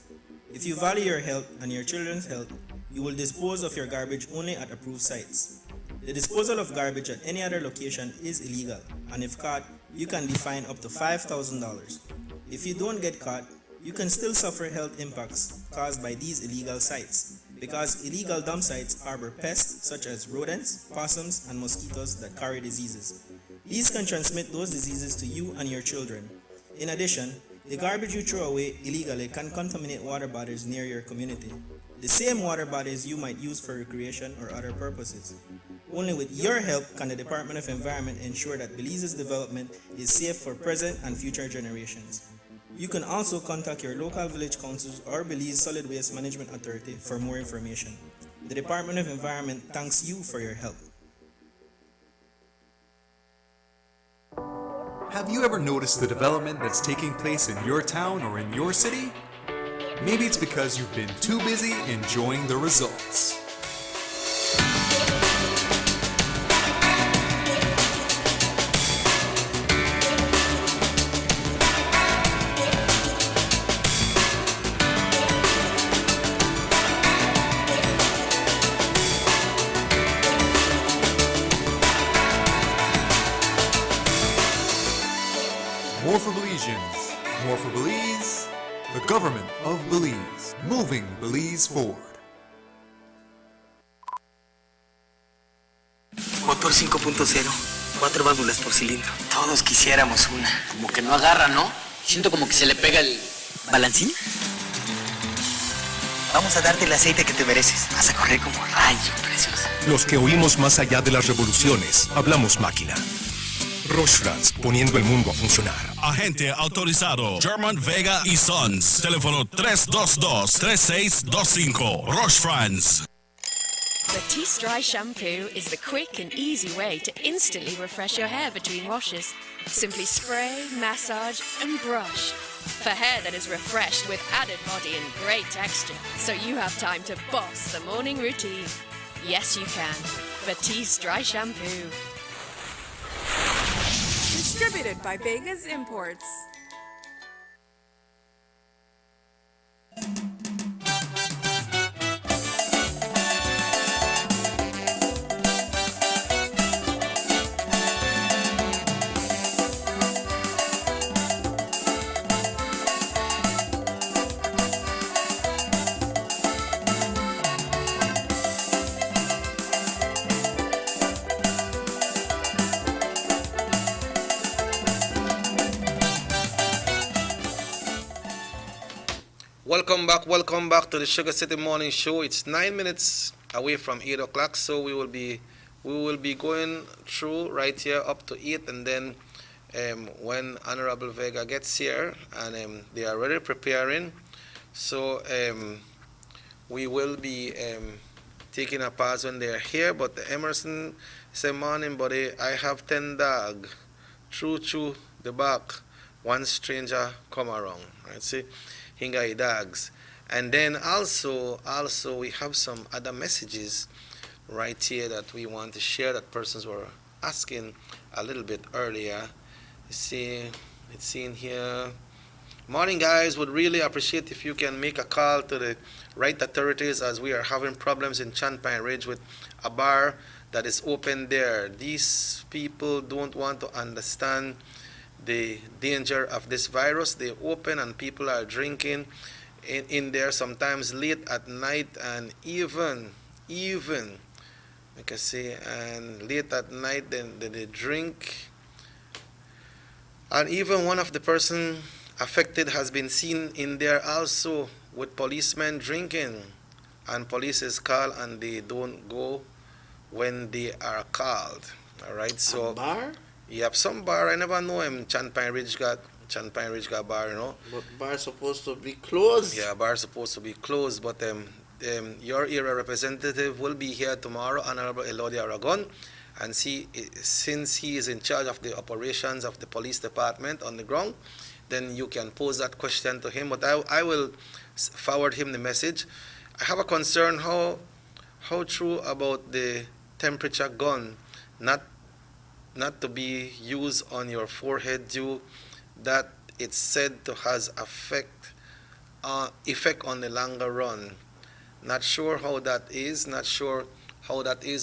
If you value your health and your children's health, you will dispose of your garbage only at approved sites. The disposal of garbage at any other location is illegal, and if caught, you can be fined up to $5,000. If you don't get caught, you can still suffer health impacts caused by these illegal sites. because illegal dump sites harbor pests such as rodents, possums, and mosquitoes that carry diseases. These can transmit those diseases to you and your children. In addition, the garbage you throw away illegally can contaminate water bodies near your community, the same water bodies you might use for recreation or other purposes. Only with your help can the Department of Environment ensure that Belize's development is safe for present and future generations. You can also contact your local village councils or Belize Solid Waste Management Authority for more information. The Department of Environment thanks you for your help. Have you ever noticed the development that's taking place in your town or in your city? Maybe it's because you've been too busy enjoying the results. More for Belizeans, more for Belize, the government of Belize, moving Belize forward. Motor 5.0, 4 válvulas por cilindro. Todos quisiéramos una. Como que no agarra, ¿no? Siento como que se le pega el... ¿Balancín? Vamos a darte el aceite que te mereces. Vas a correr como rayo, preciosa. Los que oímos más allá de las revoluciones, hablamos máquina. Roche France, poniendo el mundo a funcionar. Agente autorizado German Vega y Sons. Teléfono 322-3625. Roche France. Batiste Dry Shampoo is the quick and easy way to instantly refresh your hair between washes. Simply spray, massage, and brush. For hair that is refreshed with added body and great texture, so you have time to boss the morning routine. Yes, you can. Batiste Dry Shampoo. Distributed by Vegas Imports. Welcome back to the Sugar City Morning Show. It's 9 minutes away from 8 o'clock, so we will be going through right here up to 8, and then when Honorable Vega gets here and they are already preparing, so we will be taking a pause when they are here. But Emerson said, "Morning, buddy. I have 10 dog. Through the back. One stranger come around." Right? See, Hingai dogs. And then also we have some other messages right here that we want to share that persons were asking a little bit earlier. You see, it's seen here. Morning, guys. Would really appreciate if you can make a call to the right authorities, as we are having problems in Champagne Ridge with a bar that is open there. These people don't want to understand the danger of this virus. They open and people are drinking in there sometimes late at night, and even like I say, and late at night then they drink, and even one of the person affected has been seen in there also with policemen drinking, and police is called and they don't go when they are called. All right, so bar? Yep, some bar. I never know him. Champagne Ridge got bar, you know. But bar supposed to be closed. Yeah, bar supposed to be closed. But your area representative will be here tomorrow, Honorable Elodie Aragon, and see, since he is in charge of the operations of the police department on the ground, then you can pose that question to him. But I will forward him the message. I have a concern how true about the temperature gun, not to be used on your forehead, due that it's said to has effect on the longer run. Not sure how that is,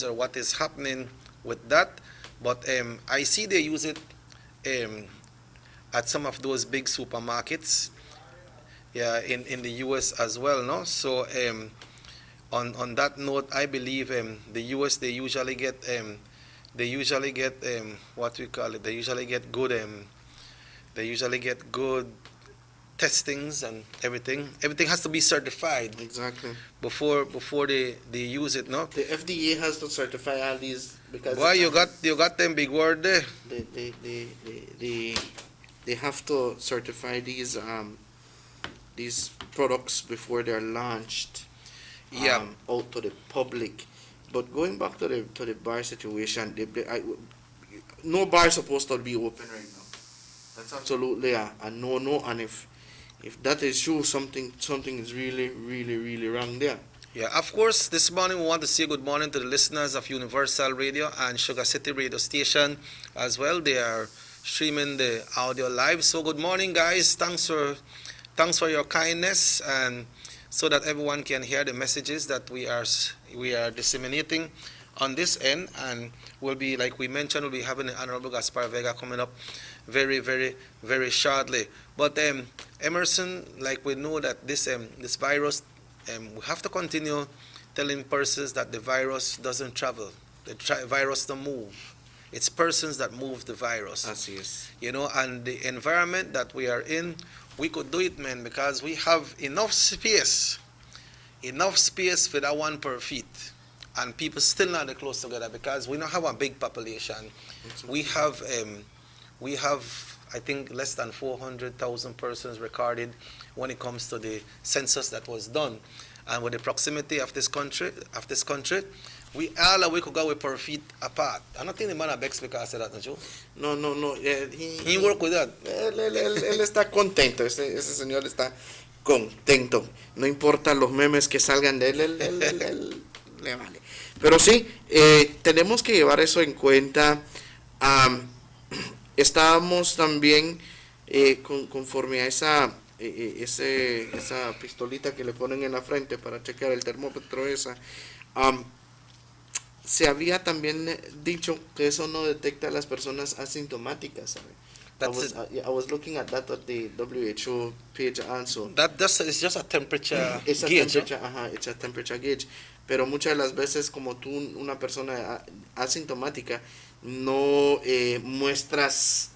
or what is happening with that, but I see they use it at some of those big supermarkets, yeah, in the US as well, no? So on that note, I believe the U.S. They usually get what we call it. They usually get good testings and everything. Everything has to be certified Exactly. before they use it. No. The FDA has to certify all these because Why you got them big word there? They have to certify these products before they're launched. Yeah. Out to the public. But going back to the bar situation, no bar is supposed to be open right now. That's absolutely a no. And if that is true, something is really wrong there. Yeah, of course, this morning we want to say good morning to the listeners of Universal Radio and Sugar City Radio Station as well. They are streaming the audio live. So good morning, guys. Thanks for your kindness, and so that everyone can hear the messages that we are disseminating on this end. And we'll be, like we mentioned, we'll be having the Honorable Gaspar Vega coming up very shortly. But Emerson, like we know that this virus, we have to continue telling persons that the virus doesn't travel, the virus don't move. It's persons that move the virus. As is. You know, and the environment that we are in, we could do it, man, because we have enough space for that one per feet, and people still not that close together because we don't have a big population. We have I think less than 400,000 persons recorded when it comes to the census that was done, and with the proximity of this country, we could go with per feet apart. I don't think the man Bex because I said that, Joe. No. He work with that. Él está contento. Ese señor está contento. No importa los memes que salgan de él le vale. Pero sí, tenemos que llevar eso en cuenta. Estábamos también conforme a esa pistolita que le ponen en la frente para chequear el termómetro esa. Se había también dicho que eso no detecta a las personas asintomáticas, ¿sabe? I was looking at that at the WHO page also. It's just a temperature it's a gauge. It's a temperature gauge. Pero muchas de las veces, como tú, una persona asintomática, no muestras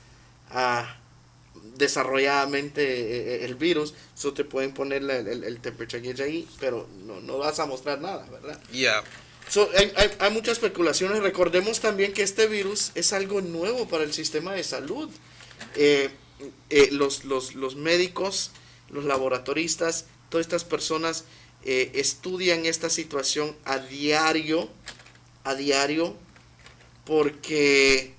desarrolladamente el virus, so te pueden poner el temperature gauge ahí, pero no vas a mostrar nada, ¿verdad? Yeah. So, hay muchas especulaciones. Recordemos también que este virus es algo nuevo para el sistema de salud. Los médicos, los laboratoristas, todas estas personas estudian esta situación a diario, porque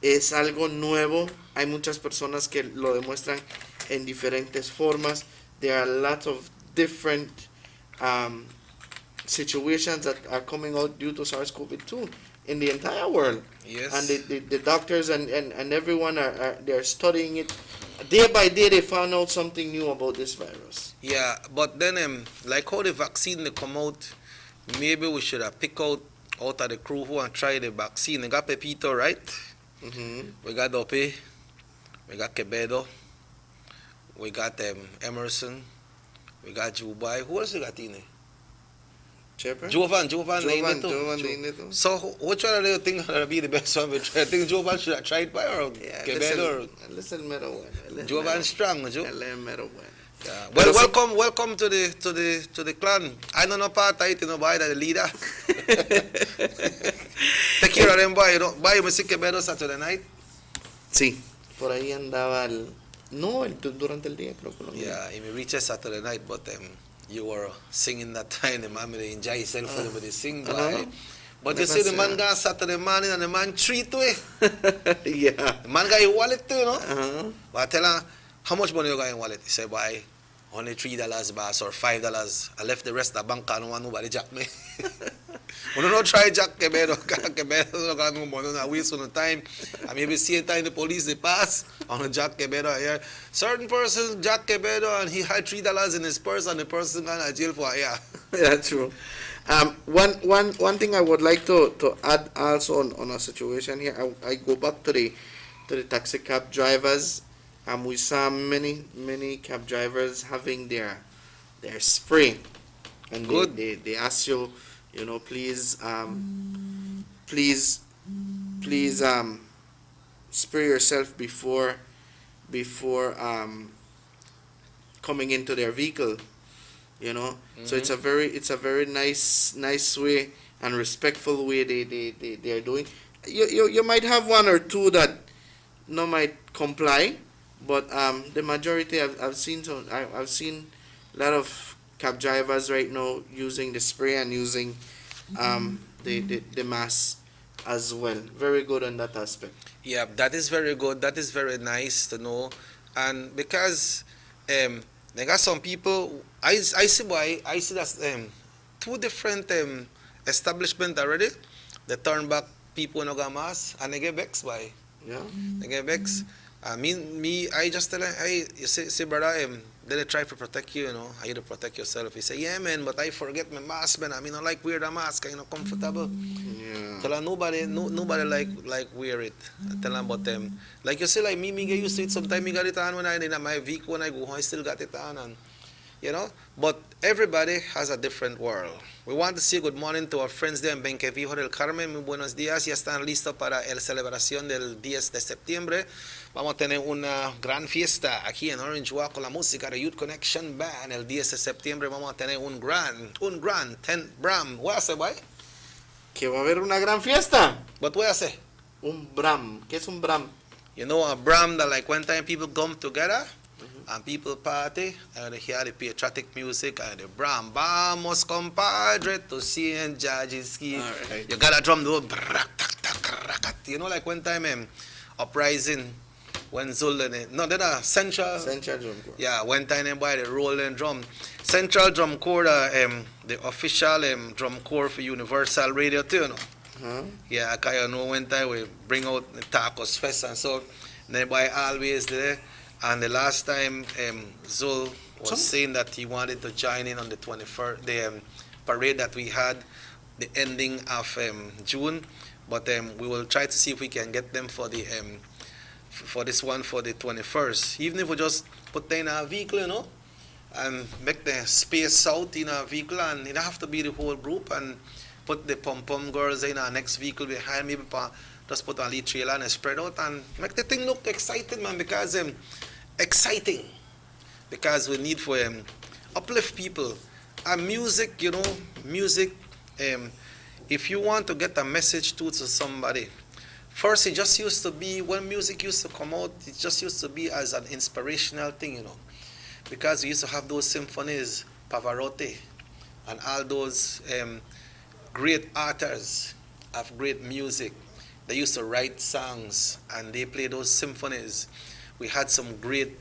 es algo nuevo. Hay muchas personas que lo demuestran en diferentes formas. There are a lot of different situations that are coming out due to SARS-CoV-2 in the entire world. Yes. And the doctors and everyone they're studying it. Day by day they found out something new about this virus. Yeah, but then like how the vaccine they come out, maybe we should have picked out of the crew who and try the vaccine. We got Pepito, right? Mm-hmm. We got Dope, we got Quevedo, we got Emerson, we got Jubai. Who else we got in there? Jovan. So which one do you think will be the best one? I think Jovan should have tried by or Quevedo. Listen, Jovan strong, Joe. Yeah. Well, welcome to the clan. I don't know part of it, by the leader. Take care of them, boy. Boy, you see Quevedo Saturday night. Sí, por ahí andaba durante el día creo que lo vi. Yeah, he reached Saturday night, but you were singing that time. The man may enjoy himself when they sing, boy. But you see the man got Saturday morning and the man treat to it. Yeah. The man got a wallet too, no? But I tell him, how much money you got in wallet? He said, boy, only $3 boss or $5. I left the rest of the bank. I don't want nobody jack me. We don't try jack Quevedo. Quevedo got no money. I waste on time. I maybe see a time the police they pass on jack Quevedo here. Certain person jack Quevedo and he had $3 in his purse and the person got in jail for a year. That's true. One thing I would like to add also on a situation here. I go back to the taxi cab drivers. We saw many cab drivers having their spray and Good. they ask you, please, please, please, spray yourself before coming into their vehicle. So it's a very nice way and respectful way they are doing. You might have one or two that no might comply, but the majority I've seen a lot of cab drivers right now using the spray and using the mask as well. Very good on that aspect. Yeah, that is very good. That is very nice to know. And because there are some people, I see that two different establishments already. They turn back people in a mask and they get vexed by. Yeah. They get vexed. I just tell them, hey, you see brother, they try to protect you, how you to protect yourself. He say, yeah, man, but I forget my mask, man. I mean, I like wear the mask, comfortable. Yeah. Tell them nobody like wear it. I tell them about them. Like you say, like me get used to it. Sometimes me got it on when I in my vehicle when I go home, I still got it on, and But everybody has a different world. We want to say good morning to our friends there en Benquevijo del Carmen. Muy buenos días. Ya están listos para la celebración del 10 de septiembre. Vamos a tener una gran fiesta aquí en Orange Walk con la música de Youth Connection Band. El 10 de septiembre vamos a tener un gran 10 Bram. ¿Qué hace, boy? Que va a haber una gran fiesta. What voy a hacer? Un Bram. ¿Qué es un Bram? You know a Bram that like when time people come together and people party and they hear the patriotic music and the Bram. Vamos, compadre, to see and judges. Right. You got a drum, like when time uprising. When Zul, no, they're the Central Drum Corps. Yeah, when time by the rolling drum. Central Drum Corps, the official drum corps for Universal Radio too, Yeah, I know when time we bring out the Tacos Fest and so, nearby always there. And the last time Zul was saying that he wanted to join in on the 21st, the parade that we had, the ending of June. But we will try to see if we can get them for the for this one for the 21st. Even if we just put them in a vehicle, and make the space out in a vehicle, and it have to be the whole group, and put the pom-pom girls in our next vehicle behind me, just put a little trailer and spread out and make the thing look exciting, man, because exciting. Because we need for uplift people. And music, music, if you want to get a message to somebody, first, it just used to be, when music used to come out, it just used to be as an inspirational thing, Because we used to have those symphonies, Pavarotti, and all those great artists of great music. They used to write songs, and they play those symphonies. We had some great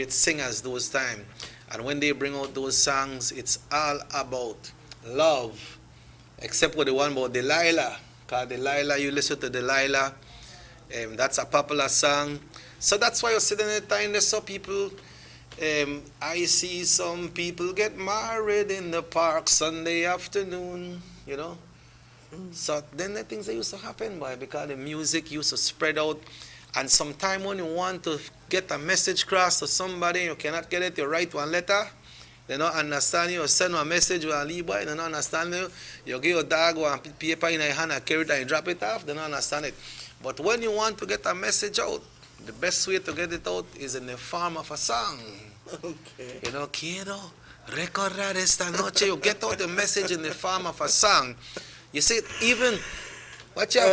singers those times. And when they bring out those songs, it's all about love, except for the one about Delilah. Because Delilah, you listen to Delilah, that's a popular song. So that's why you sit in the time there's some people, I see some people get married in the park Sunday afternoon, So then the things that used to happen, boy, because the music used to spread out. And sometime when you want to get a message across to somebody, you cannot get it, you write one letter. They don't understand you, send a message to a lead boy, they don't understand you. You give your dog one paper in your hand and carry it and drop it off, they don't understand it. But when you want to get a message out, the best way to get it out is in the form of a song. Okay. Quiero recordar esta noche. You get out the message in the form of a song. You see, even, watch out,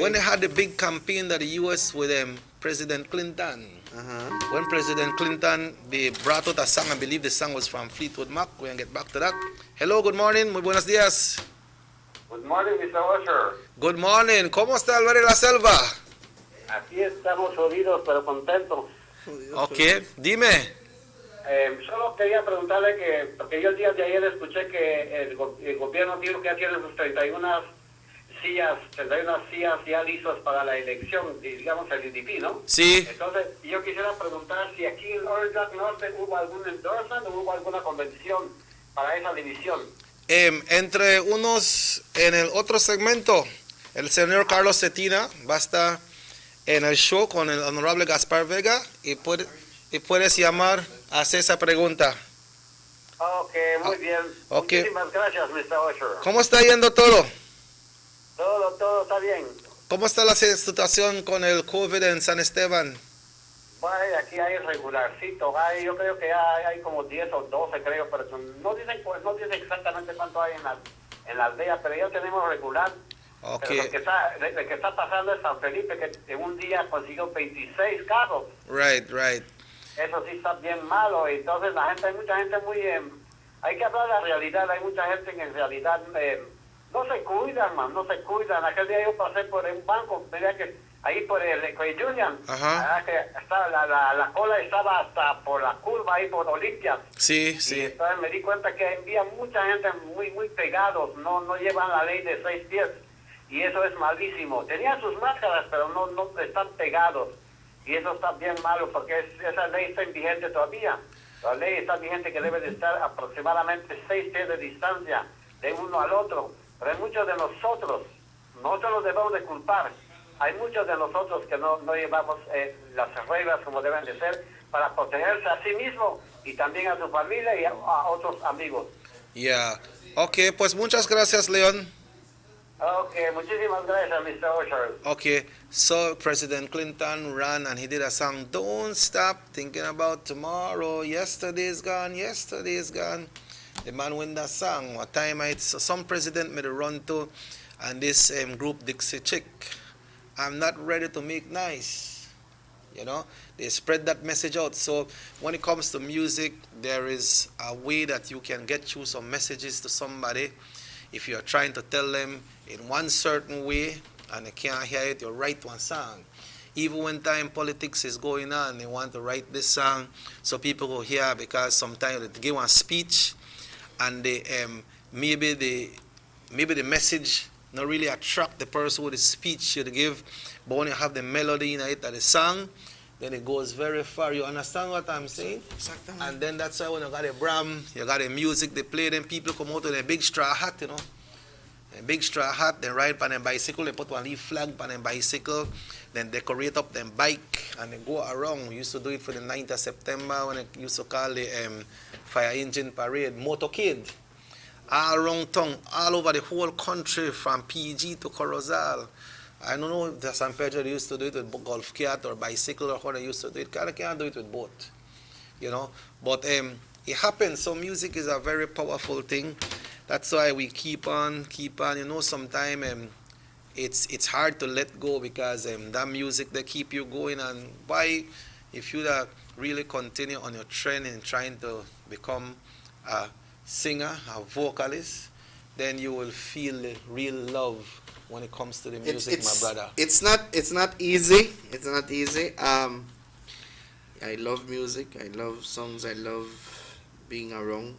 when they had the big campaign that the U.S. with President Clinton, when President Clinton, they brought out a song, I believe the song was from Fleetwood Mac. We're going to get back to that. Hello, good morning, muy buenos días. Good morning, Mr. Usher. Good morning, ¿cómo está Álvaro de la Selva? Aquí estamos jodidos, pero contentos. Ok, dime. Solo quería preguntarle porque yo el día de ayer escuché que el gobierno dijo que ya tiene sus 31 sillas ya listas para la elección, digamos el IDP, ¿no? Sí. Entonces, yo quisiera preguntar si aquí en Orange Norte hubo algún endorsement o hubo alguna convención para esa división. Entre unos, en el otro segmento, el señor Carlos Cetina va a estar en el show con el honorable Gaspar Vega y puedes llamar a hacer esa pregunta. Ok, muy bien. Ok. Muchísimas gracias, Mr. Usher. ¿Cómo está yendo todo? Todo está bien. ¿Cómo está la situación con el COVID en San Esteban? Vaya, aquí hay regularcito. Yo creo que hay como 10 o 12, creo, pero no dicen, pues, no dicen exactamente cuánto hay en la aldea, pero ya tenemos regular. Ok. Pero lo que está pasando es San Felipe, que en un día consiguió 26 casos. Right. Eso sí está bien malo. Entonces hay mucha gente muy... hay que hablar de la realidad. Hay mucha gente que en realidad no se cuidan, man, no se cuidan. Aquel día yo pasé por un banco, veía que ahí por el Credit Union, que estaba, la cola estaba hasta por la curva ahí por Olimpia. Sí. Y entonces me di cuenta que había mucha gente muy pegados, no llevan la ley de 6 pies. Y eso es malísimo. Tenían sus máscaras, pero no están pegados. Y eso está bien malo porque esa ley está vigente todavía. La ley está vigente que debe de estar aproximadamente 6 pies de distancia de uno al otro. Pero hay muchos de nosotros nos debemos de culpar. Hay muchos de nosotros que no llevamos las reglas como deben de ser para protegerse a sí mismo y también a su familia y a otros amigos. Ok, pues muchas gracias, Leon. Okay, muchísimas gracias, Mr. Usher. Okay, so President Clinton ran and he did a song, "Don't Stop Thinking About Tomorrow, Yesterday's Gone, Yesterday's Gone." The man win that song. What time some president made a run to, and this group Dixie Chick, "I'm not ready to make nice." You know, they spread that message out. So when it comes to music, there is a way that you can get through some messages to somebody. If you're trying to tell them in one certain way and they can't hear it, you write one song. Even when time politics is going on, they want to write this song so people will hear, because sometimes they give one speech and they maybe the message not really attract the person with the speech should give, but when you have the melody in it of the song, then it goes very far. You understand what I'm saying? Exactly. And then that's why when you got a Bram, you got a music, they play, then people come out with a big straw hat, you know. A big straw hat, they ride on a bicycle, they put one leaf flag on a bicycle, then decorate up them bike, and they go around. We used to do it for the 9th of September when it used to call the fire engine parade, motorcade. All around town, all over the whole country, from PG to Corozal. I don't know if the San Pedro used to do it with golf cart or bicycle or how they used to do it. They can't do it with both, you know. But it happens. So music is a very powerful thing. That's why we keep on. You know, sometimes it's hard to let go because that music they keep you going. And why, if you really continue on your trend and trying to become a singer, a vocalist, then you will feel the real love when it comes to the music, my brother. It's not easy. It's not easy. I love music. I love songs. I love being around.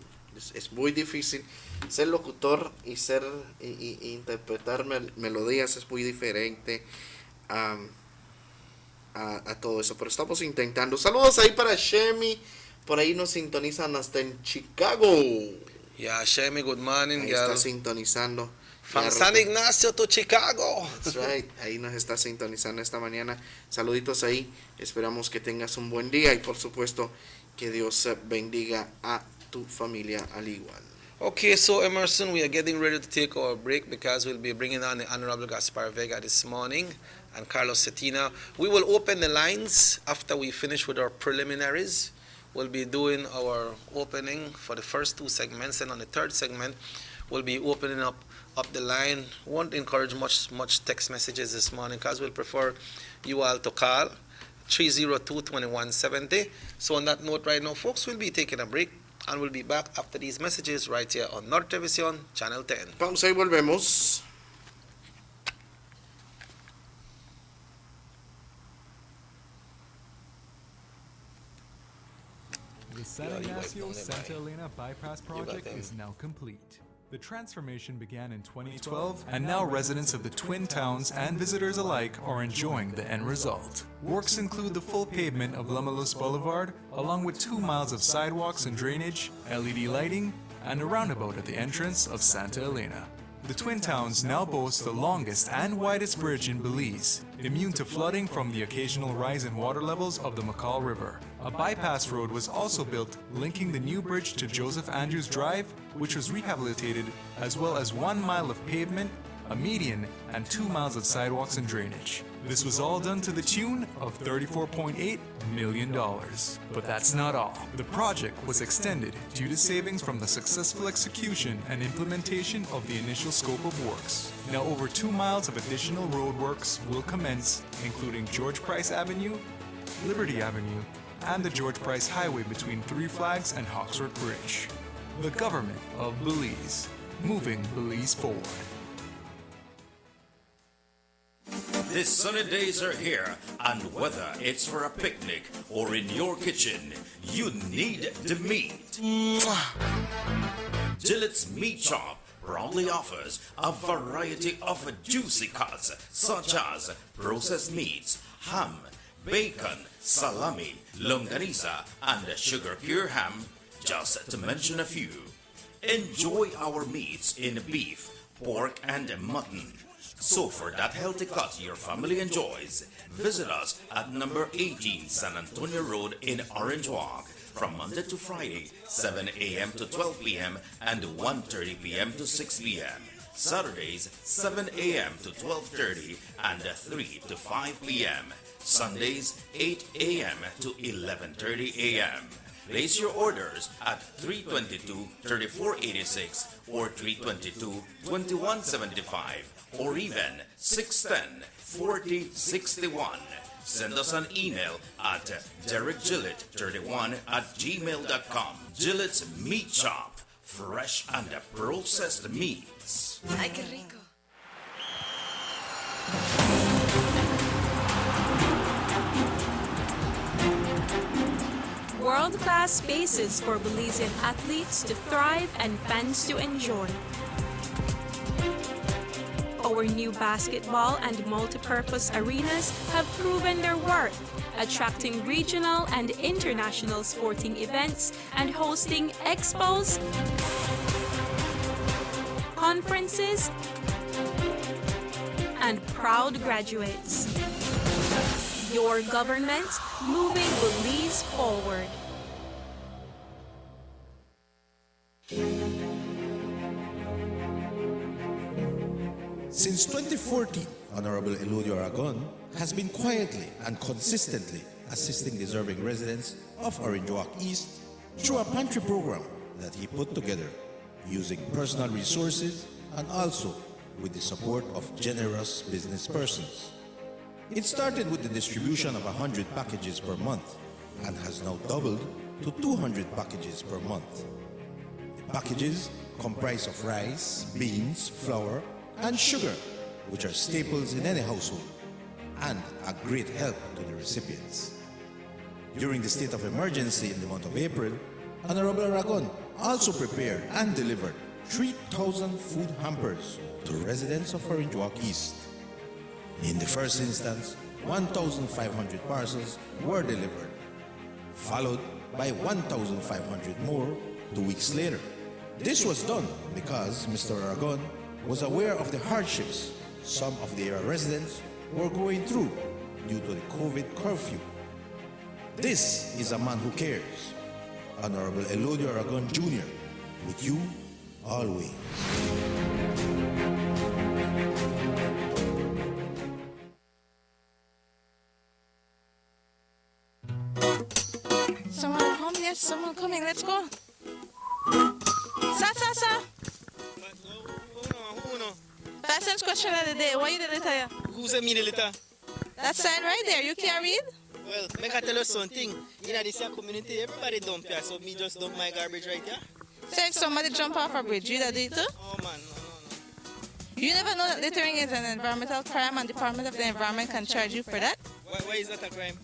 Es muy difícil ser locutor y interpretar melodías es muy diferente a todo eso, pero estamos intentando. Saludos ahí para Shemi, por ahí nos sintonizan hasta en Chicago. Yeah, Shemi, good morning, ahí girl. Está sintonizando. From San Ignacio to Chicago. That's right. Ahí nos está sintonizando esta mañana. Saluditos ahí. Esperamos que tengas un buen día y por supuesto que Dios bendiga a tu familia al igual. Okay, so Emerson, we are getting ready to take our break because we'll be bringing on the Honorable Gaspar Vega this morning and Carlos Cetina. We will open the lines after we finish with our preliminaries. We'll be doing our opening for the first 2 segments, and on the 3rd segment, we'll be opening up the line. Won't encourage much text messages this morning because we'll prefer you all to call 302-2170. So on that note right now, folks, we'll be taking a break. And we'll be back after these messages right here on North Television, Channel 10. Pausa y volvemos. The San Ignacio Santa Elena Bypass Project is now complete. The transformation began in 2012, and now residents of the Twin Towns and visitors alike are enjoying the end result. Works include the full pavement of Lamalos Boulevard, along with 2 miles of sidewalks and drainage, LED lighting, and a roundabout at the entrance of Santa Elena. The Twin Towns now boast the longest and widest bridge in Belize, immune to flooding from the occasional rise in water levels of the McCall River. A bypass road was also built, linking the new bridge to Joseph Andrews Drive, which was rehabilitated, as well as 1 mile of pavement, a median, and 2 miles of sidewalks and drainage. This was all done to the tune of $34.8 million. But that's not all. The project was extended due to savings from the successful execution and implementation of the initial scope of works. Now over 2 miles of additional roadworks will commence, including George Price Avenue, Liberty Avenue, and the George Price Highway between Three Flags and Hawksworth Bridge. The government of Belize, moving Belize forward. The sunny days are here, and whether it's for a picnic or in your kitchen, you need the meat. Gillette's Meat Shop proudly offers a variety of juicy cuts such as processed meats, ham, bacon, salami, longaniza, and sugar cure ham, just to mention a few. Enjoy our meats in beef, pork, and mutton. So for that healthy cut your family enjoys, visit us at number 18 San Antonio Road in Orange Walk from Monday to Friday, 7 a.m. to 12 p.m. and 1:30 p.m. to 6 p.m. Saturdays, 7 a.m. to 12:30 and 3 to 5 p.m. Sundays, 8 a.m. to 11:30 a.m. Place your orders at 322-3486 or 322-2175 or even 610-4061. Send us an email at derekgillett31@gmail.com. Gillette's Meat Shop, fresh and processed meats. Ay, qué rico. World-class spaces for Belizean athletes to thrive and fans to enjoy. Our new basketball and multi-purpose arenas have proven their worth, attracting regional and international sporting events and hosting expos, conferences, and proud graduates. Your government moving Belize forward. Since 2014, Honorable Eludio Aragon has been quietly and consistently assisting deserving residents of Orange Walk East through a pantry program that he put together using personal resources and also with the support of generous business persons. It started with the distribution of 100 packages per month and has now doubled to 200 packages per month. The packages comprise of rice, beans, flour, and sugar, which are staples in any household and a great help to the recipients. During the state of emergency in the month of April, Honorable Aragon also prepared and delivered 3,000 food hampers to residents of Orange Walk East. In the first instance, 1,500 parcels were delivered, followed by 1,500 more 2 weeks later. This was done because Mr. Aragon was aware of the hardships some of the area residents were going through due to the COVID curfew. This is a man who cares. Honorable Eludio Aragon Jr., with you always. Someone coming, yes, someone coming, let's go. Sa. First question of the day, what you the letter? Who's a me the letter? That sign right there, you can't read? Well, make I tell you something. In this community, everybody dump here, so me just dump my garbage right here. So if somebody jump off a bridge, you that do it too? Oh man, no. You never know that littering is an environmental crime and Department of the Environment can charge you for that? Why is that a crime?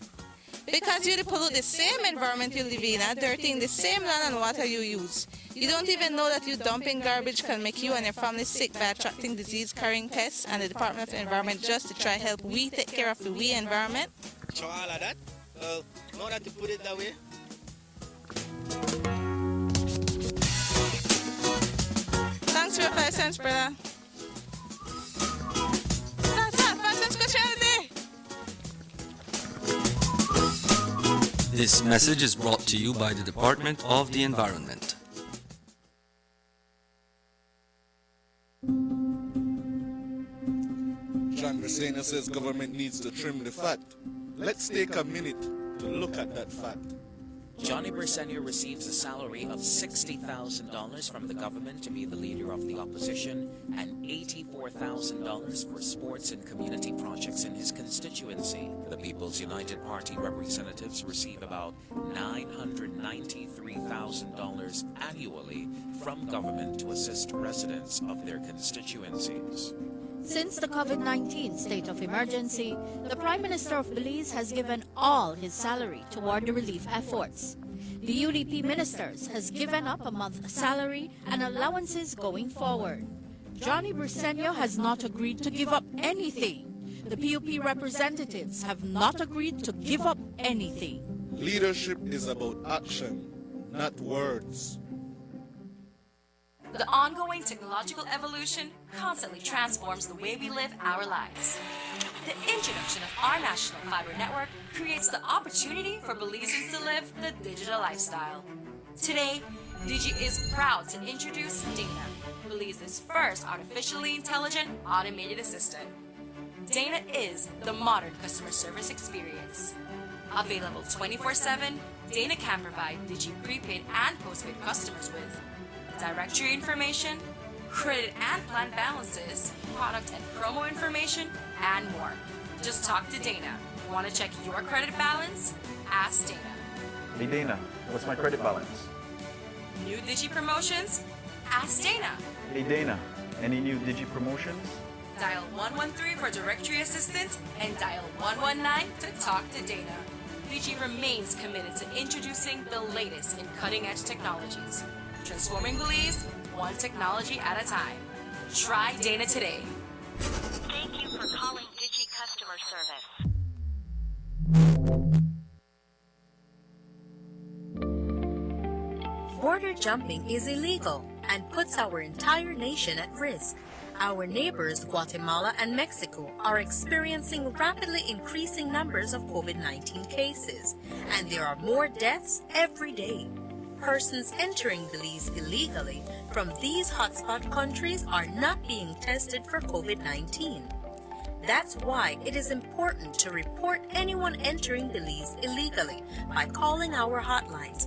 Because you pollute the same environment you live in, dirtying the same land and water you use. You don't even know that you dumping garbage can make you and your family sick by attracting disease-carrying pests, and the Department of the Environment just to try help we take care of the we environment. So all of that? Well, now that you put it that way. Thanks for your 5 cents, brother. This message is brought to you by the Department of the Environment. John Brisena says government needs to trim the fat. Let's take a minute to look at that fat. Johnny Brisena receives a salary of $60,000 from the government to be the leader of the opposition and $84,000 for sports and community projects in his constituency. The People's United Party representatives receive about $993,000 annually from government to assist residents of their constituencies. Since the COVID-19 state of emergency, the Prime Minister of Belize has given all his salary toward the relief efforts. The UDP ministers has given up a month's salary and allowances going forward. Johnny Brisena has not agreed to give up anything. The PUP representatives have not agreed to give up anything. Leadership is about action, not words. The ongoing technological evolution constantly transforms the way we live our lives. The introduction of our national fiber network creates the opportunity for Belizeans to live the digital lifestyle. Today, Digi is proud to introduce Dana, Belize's first artificially intelligent automated assistant. Dana is the modern customer service experience. Available 24/7, Dana can provide Digi prepaid and postpaid customers with directory information, credit and plan balances, product and promo information, and more. Just talk to Dana. Want to check your credit balance? Ask Dana. Hey Dana, what's my credit balance? New Digi promotions? Ask Dana. Hey Dana, any new Digi promotions? Dial 113 for directory assistance and dial 119 to talk to Dana. Digi remains committed to introducing the latest in cutting-edge technologies. Transforming Belize, one technology at a time. Try Dana today. Thank you for calling Digi Customer Service. Border jumping is illegal and puts our entire nation at risk. Our neighbors, Guatemala and Mexico, are experiencing rapidly increasing numbers of COVID-19 cases, and there are more deaths every day. Persons entering Belize illegally from these hotspot countries are not being tested for COVID-19. That's why it is important to report anyone entering Belize illegally by calling our hotlines.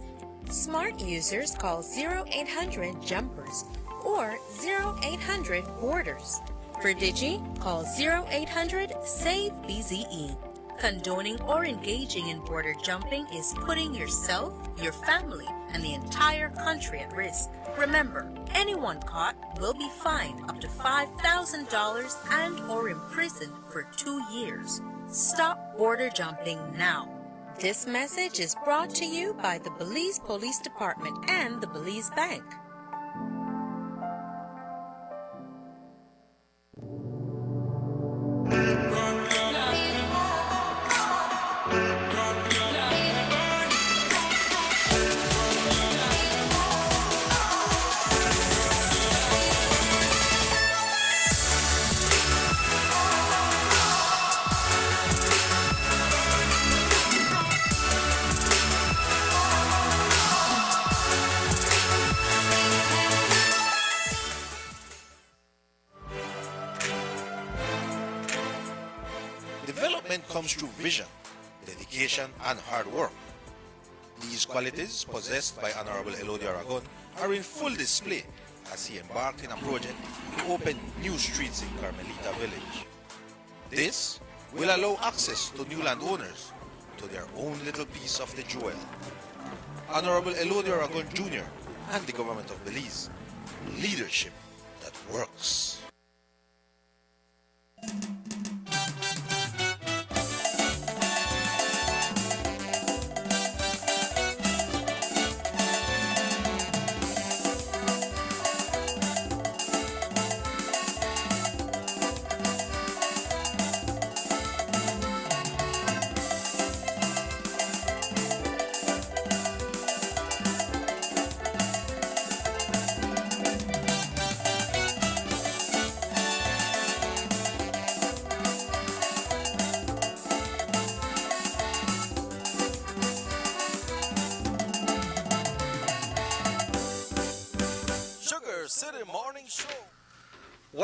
Smart users call 0800-JUMPERS or 0800-BORDERS. For Digi, call 0800-SAVE-BZE. Condoning or engaging in border jumping is putting yourself, your family, and the entire country at risk. Remember, anyone caught will be fined up to $5,000 and or imprisoned for 2 years. Stop border jumping now. This message is brought to you by the Belize Police Department and the Belize Bank. Development comes through vision, dedication, and hard work. These qualities, possessed by Honorable Elodie Aragon, are in full display as he embarked in a project to open new streets in Carmelita Village. This will allow access to new landowners to their own little piece of the jewel. Honorable Elodie Aragon Jr. and the government of Belize, leadership that works.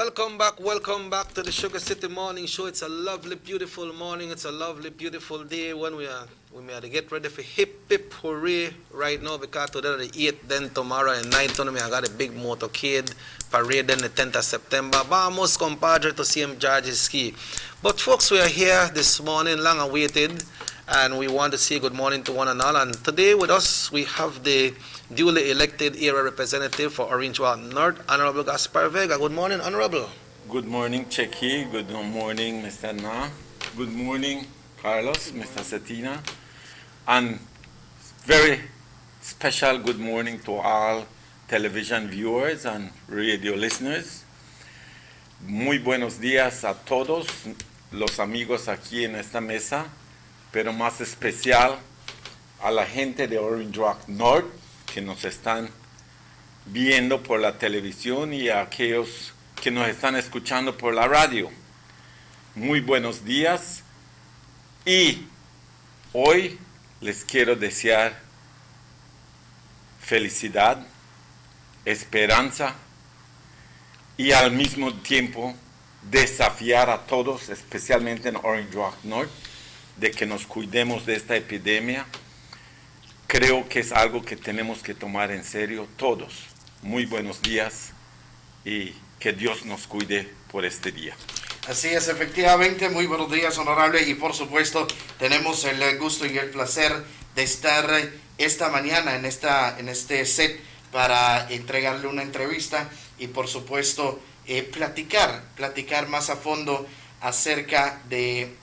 Welcome back to the Sugar City Morning Show. It's a lovely, beautiful morning. It's a lovely, beautiful day when we may have to get ready for hip, hip, hooray right now because today the 8th, then tomorrow and 9th, I got a big motorcade parade then the 10th of September. Vamos, compadre, to St. George's Ski. But folks, we are here this morning, long awaited, and we want to say good morning to one and all. And today with us, we have the duly elected area representative for Orange Walk North, Honorable Gaspar Vega. Good morning, Honorable. Good morning, Checky. Good morning, Mr. Na. Good morning, Carlos, Mr. Cetina. And very special good morning to all television viewers and radio listeners. Muy buenos días a todos los amigos aquí en esta mesa, pero más especial a la gente de Orange Walk North que nos están viendo por la televisión y a aquellos que nos están escuchando por la radio. Muy buenos días y hoy les quiero desear felicidad, esperanza y al mismo tiempo desafiar a todos, especialmente en Orange Walk North, de que nos cuidemos de esta epidemia. Creo que es algo que tenemos que tomar en serio todos. Muy buenos días y que Dios nos cuide por este día. Así es, efectivamente, muy buenos días, honorable, y por supuesto tenemos el gusto y el placer de estar esta mañana en este set para entregarle una entrevista y por supuesto platicar más a fondo acerca de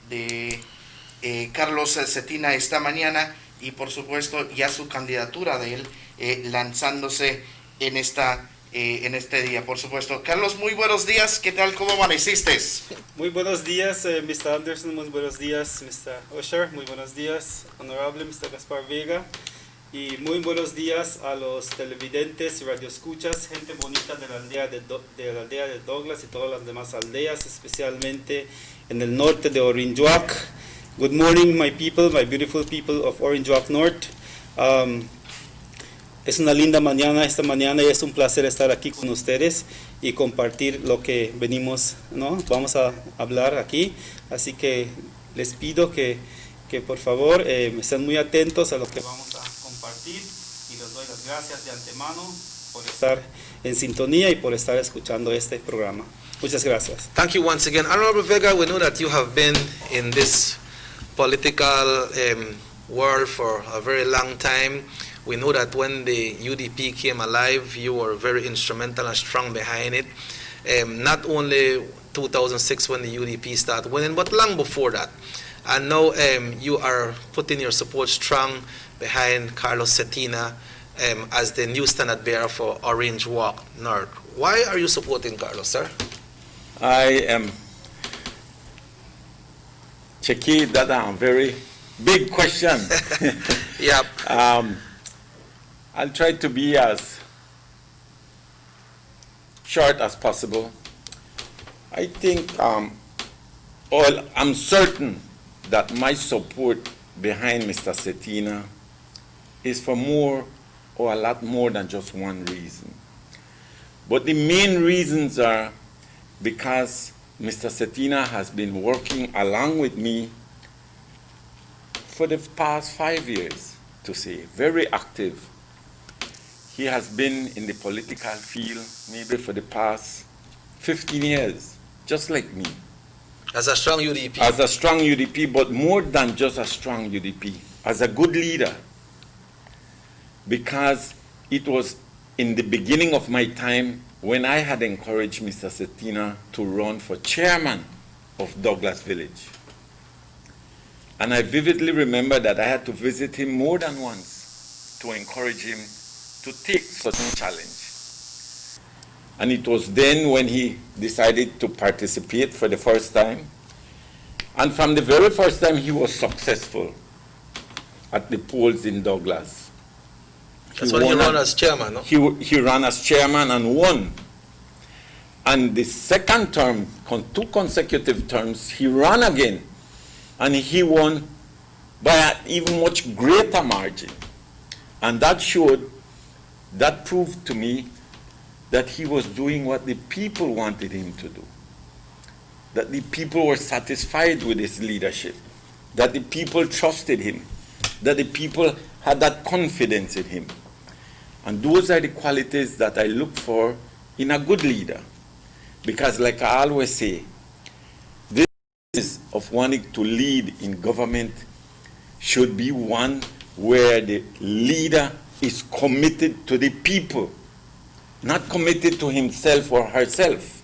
Carlos Cetina esta mañana y por supuesto ya su candidatura de él lanzándose en este día, por supuesto. Carlos, muy buenos días, ¿qué tal? ¿Cómo amaneciste? Muy buenos días, Mr. Anderson, muy buenos días, Mr. Usher, muy buenos días, honorable Mr. Gaspar Vega, y muy buenos días a los televidentes y radioescuchas, gente bonita de la aldea de Douglas y todas las demás aldeas, especialmente en el norte de Orange Walk. Good morning, my people, my beautiful people of Orange Walk North. Es una linda mañana esta mañana y es un placer estar aquí con ustedes y compartir lo que venimos, ¿no? Vamos a hablar aquí, así que les pido que por favor estén muy atentos a lo que vamos a compartir y les doy las gracias de antemano por estar en sintonía y por estar escuchando este programa. Muchas gracias. Thank you once again. Honorable Vega, we know that you have been in this political world for a very long time. We know that when the UDP came alive, you were very instrumental and strong behind it. Not only 2006 when the UDP started winning, but long before that. And now you are putting your support strong behind Carlos Cetina as the new standard bearer for Orange Walk North. Why are you supporting Carlos, sir? I am Checky, that's a very big question. Yep. I'll try to be as short as possible. I think, I'm certain that my support behind Mr. Cetina is for a lot more than just one reason. But the main reasons are because Mr. Cetina has been working along with me for the past 5 years, to say, very active. He has been in the political field maybe for the past 15 years, just like me. As a strong UDP? As a strong UDP, but more than just a strong UDP, as a good leader. Because it was in the beginning of my time when I had encouraged Mr. Cetina to run for chairman of Douglas Village. And I vividly remember that I had to visit him more than once to encourage him to take such a challenge. And it was then when he decided to participate for the first time. And from the very first time, he was successful at the polls in Douglas. That's when he ran as chairman, no? He ran as chairman and won. And the second term, 2 consecutive terms, he ran again. And he won by an even much greater margin. And that proved to me that he was doing what the people wanted him to do, that the people were satisfied with his leadership, that the people trusted him, that the people had that confidence in him. And those are the qualities that I look for in a good leader. Because like I always say, this is of wanting to lead in government should be one where the leader is committed to the people, not committed to himself or herself,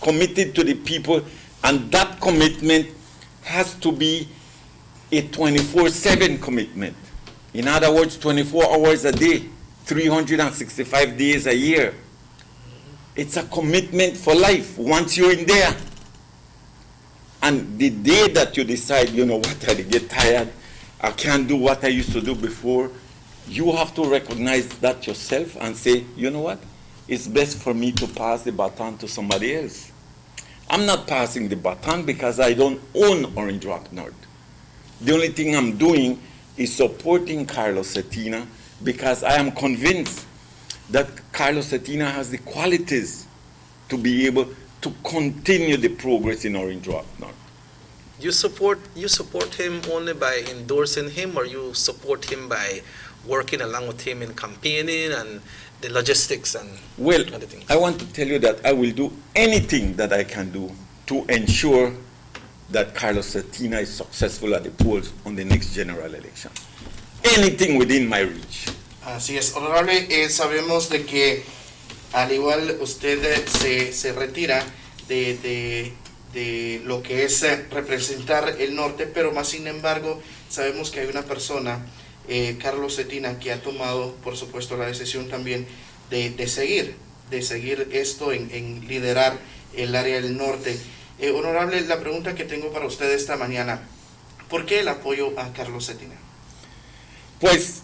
committed to the people, and that commitment has to be a 24/7 commitment. In other words, 24 hours a day, 365 days a year. It's a commitment for life once you're in there. And the day that you decide, you know what, I get tired, I can't do what I used to do before, you have to recognize that yourself and say, you know what, it's best for me to pass the baton to somebody else. I'm not passing the baton because I don't own Orange Rock North. The only thing I'm doing is supporting Carlos Cetina because I am convinced that Carlos Cetina has the qualities to be able to continue the progress in Orange Rock North. You support him only by endorsing him, or you support him by working along with him in campaigning and the logistics and well, other things? I want to tell you that I will do anything that I can do to ensure that Carlos Cetina is successful at the polls on the next general election. Anything within my reach. Así es, honorable, sabemos de que al igual usted se retira de lo que es representar el norte, pero más sin embargo sabemos que hay una persona, Carlos Cetina, que ha tomado por supuesto la decisión también de seguir esto en liderar el área del norte. Honorable, la pregunta que tengo para usted esta mañana, ¿por qué el apoyo a Carlos Cetina? Pues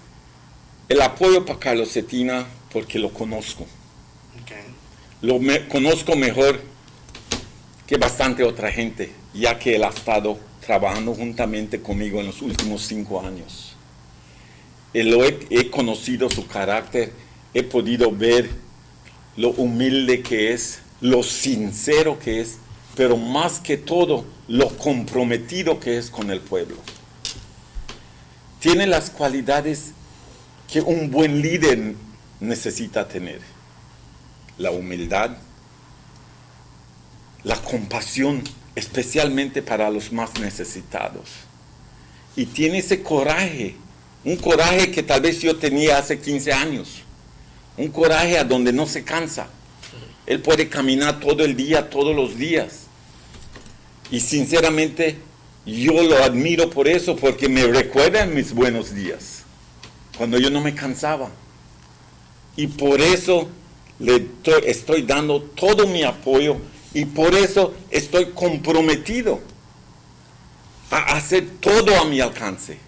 el apoyo para Carlos Cetina porque lo conozco. Conozco mejor que bastante otra gente, ya que él ha estado trabajando juntamente conmigo en los últimos 5 años. He conocido su carácter, he podido ver lo humilde que es, lo sincero que es, pero más que todo, lo comprometido que es con el pueblo. Tiene las cualidades que un buen líder necesita tener: la humildad, la compasión, especialmente para los más necesitados. Y tiene ese coraje, un coraje que tal vez yo tenía hace 15 años, un coraje a donde no se cansa. Él puede caminar todo el día, todos los días. Y sinceramente, yo lo admiro por eso, porque me recuerda mis buenos días, cuando yo no me cansaba. Y por eso le estoy dando todo mi apoyo, y por eso estoy comprometido a hacer todo a mi alcance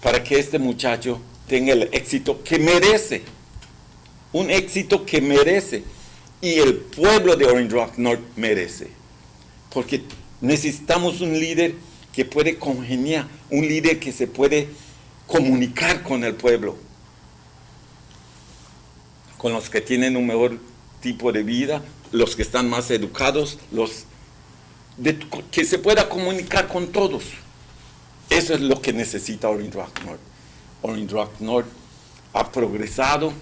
para que este muchacho tenga el éxito que merece, un éxito que merece, y el pueblo de Orange Rock North merece, porque necesitamos un líder que puede congeniar, un líder que se puede comunicar con el pueblo, con los que tienen un mejor tipo de vida, los que están más educados, que se pueda comunicar con todos. Eso es lo que necesita Orange Rock North. Orange Rock North ha progresado,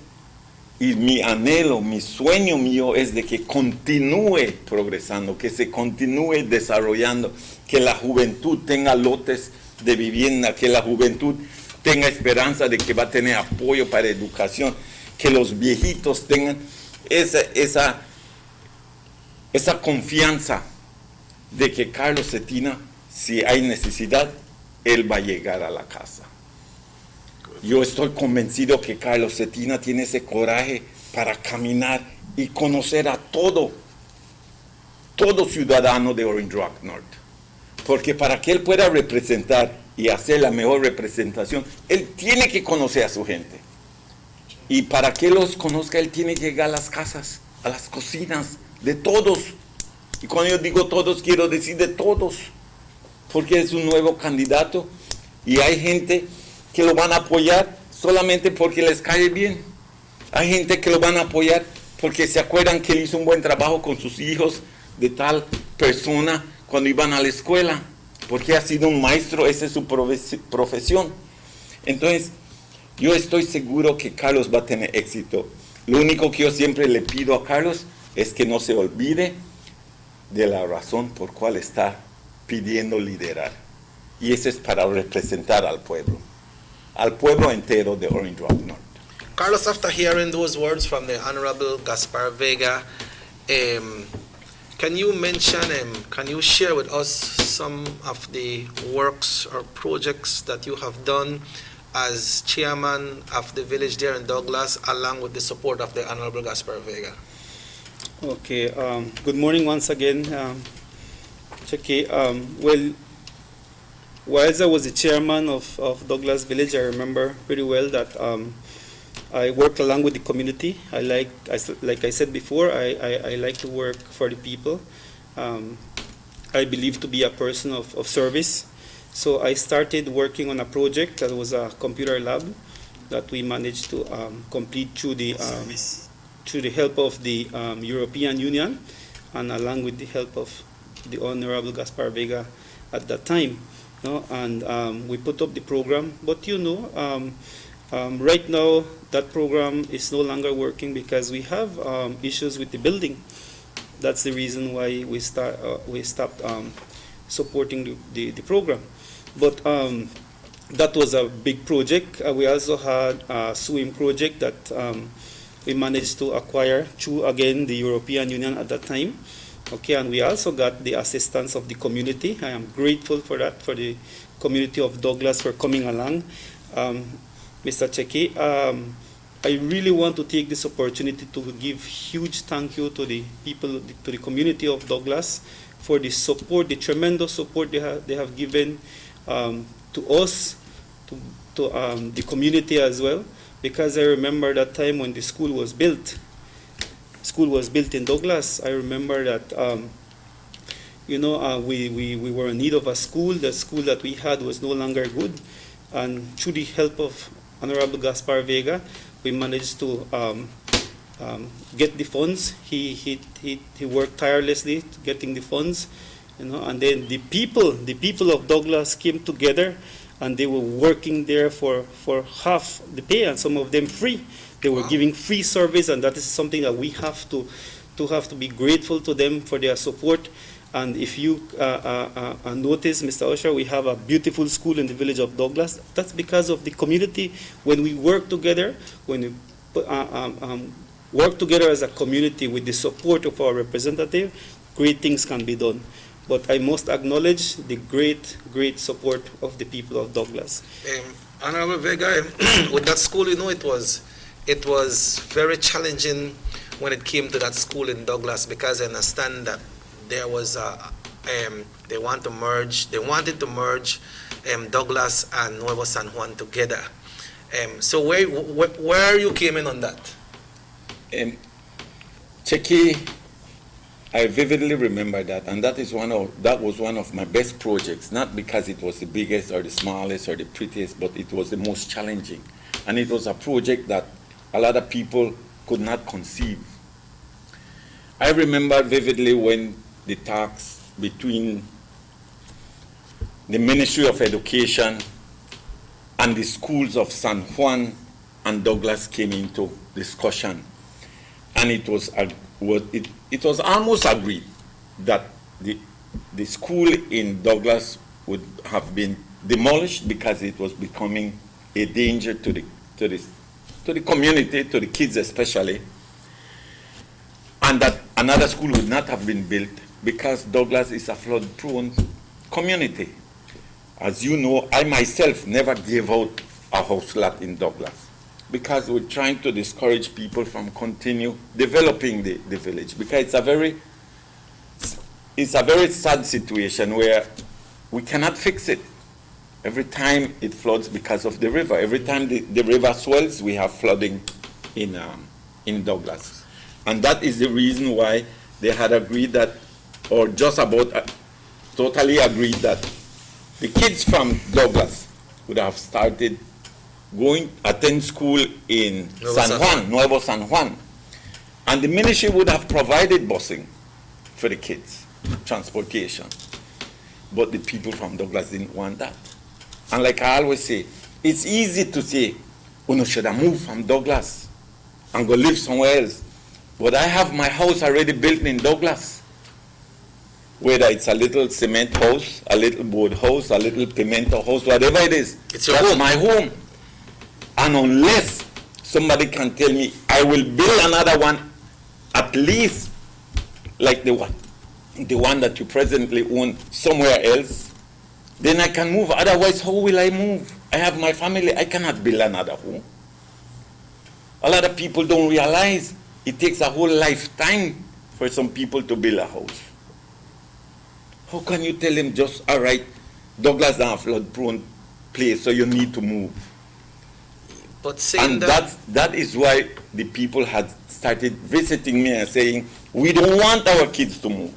y mi anhelo, mi sueño mío es de que continúe progresando, que se continúe desarrollando, que la juventud tenga lotes de vivienda, que la juventud tenga esperanza de que va a tener apoyo para educación, que los viejitos tengan esa confianza de que Carlos Cetina, si hay necesidad, él va a llegar a la casa. Yo estoy convencido que Carlos Cetina tiene ese coraje para caminar y conocer a todo ciudadano de Orange Rock North. Porque para que él pueda representar y hacer la mejor representación, él tiene que conocer a su gente. Y para que los conozca, él tiene que llegar a las casas, a las cocinas de todos. Y cuando yo digo todos, quiero decir de todos, porque es un nuevo candidato y hay gente que lo van a apoyar solamente porque les cae bien. Hay gente que lo van a apoyar porque se acuerdan que él hizo un buen trabajo con sus hijos de tal persona cuando iban a la escuela, porque ha sido un maestro, esa es su profesión. Entonces, yo estoy seguro que Carlos va a tener éxito. Lo único que yo siempre le pido a Carlos es que no se olvide de la razón por cual está pidiendo liderar. Y eso es para representar al pueblo entero de Orange Walk North. Carlos, after hearing those words from the Honorable Gaspar Vega, can you mention, can you share with us some of the works or projects that you have done as chairman of the village there in Douglas, along with the support of the Honorable Gaspar Vega? Okay, good morning once again. Cheke, well, whilst I was the chairman of Douglas Village, I remember pretty well that I worked along with the community. Like I said before, I like to work for the people. I believe to be a person of service. So I started working on a project that was a computer lab that we managed to complete through the help of the European Union and along with the help of the Honorable Gaspar Vega at that time. And we put up the program. But right now that program is no longer working because we have issues with the building. That's the reason why we stopped supporting the program. But that was a big project. We also had a sewing project that we managed to acquire through, again, the European Union at that time. Okay, and we also got the assistance of the community. I am grateful for that, for the community of Douglas for coming along. Mr. Cheke, I really want to take this opportunity to give huge thank you to the people, to the community of Douglas for the support, the tremendous support they have given to us, to the community as well, because I remember that time when the school was built. School was built in Douglas. I remember that we were in need of a school. The school that we had was no longer good, and through the help of Honorable Gaspar Vega, we managed to get the funds. He worked tirelessly to getting the funds, and then the people of Douglas came together, and they were working there for half the pay, and some of them free. They were giving free service, and that is something that we have to be grateful to them for their support. And if you notice, Mr. Usher, we have a beautiful school in the village of Douglas. That's because of the community. When we work together, when we work together as a community with the support of our representative, great things can be done. But I must acknowledge the great support of the people of Douglas. Honorable Vega, with that school, it was very challenging when it came to that school in Douglas, because I understand that there was they wanted to merge Douglas and Nuevo San Juan together. So where you came in on that? Cheke, I vividly remember that, and that was one of my best projects, not because it was the biggest or the smallest or the prettiest, but it was the most challenging. And it was a project that a lot of people could not conceive. I remember vividly when the talks between the Ministry of Education and the schools of San Juan and Douglas came into discussion, and it was almost agreed that the school in Douglas would have been demolished because it was becoming a danger to the community, to the kids especially, and that another school would not have been built because Douglas is a flood-prone community. As you know, I myself never gave out a house lot in Douglas because we're trying to discourage people from continue developing the village, because it's a very sad situation where we cannot fix it. Every time it floods because of the river. Every time the river swells, we have flooding in Douglas. And that is the reason why they had agreed that, or just about totally agreed that the kids from Douglas would have started attend school in Nuevo San Juan. And the ministry would have provided busing for the kids, transportation. But the people from Douglas didn't want that. And like I always say, it's easy to say, oh no, should I move from Douglas and go live somewhere else? But I have my house already built in Douglas. Whether it's a little cement house, a little board house, a little pimento house, whatever it is, it's your that's home. my home. And unless somebody can tell me I will build another one at least like the one that you presently own somewhere else, then I can move. Otherwise, how will I move? I have my family. I cannot build another home. A lot of people don't realize it takes a whole lifetime for some people to build a house. How can you tell them just, all right, Douglas is a flood-prone place, so you need to move? But saying and that is why the people had started visiting me and saying, we don't want our kids to move.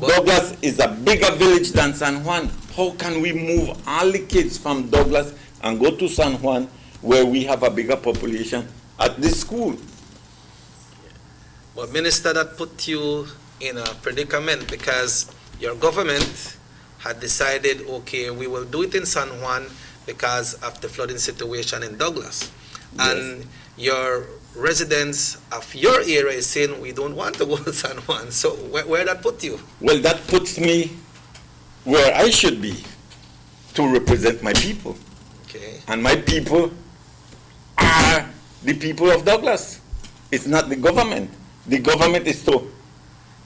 Douglas is a bigger village than San Juan. How can we move all the kids from Douglas and go to San Juan, where we have a bigger population, at this school? But Minister, that put you in a predicament because your government had decided, okay, we will do it in San Juan because of the flooding situation in Douglas. Yes. And your residents of your area is saying, we don't want to go to San Juan. So where that put you? Well, that puts me where I should be, to represent my people. Okay. And my people are the people of Douglas. It's not the government. The government is to,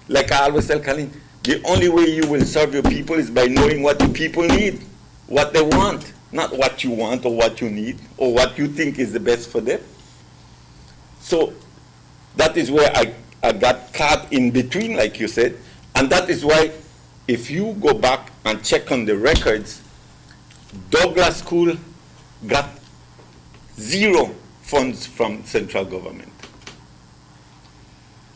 like I always tell Colleen, the only way you will serve your people is by knowing what the people need, what they want, not what you want or what you need or what you think is the best for them. So that is where I got caught in between, like you said, and that is why if you go back and check on the records, Douglas School got 0 funds from central government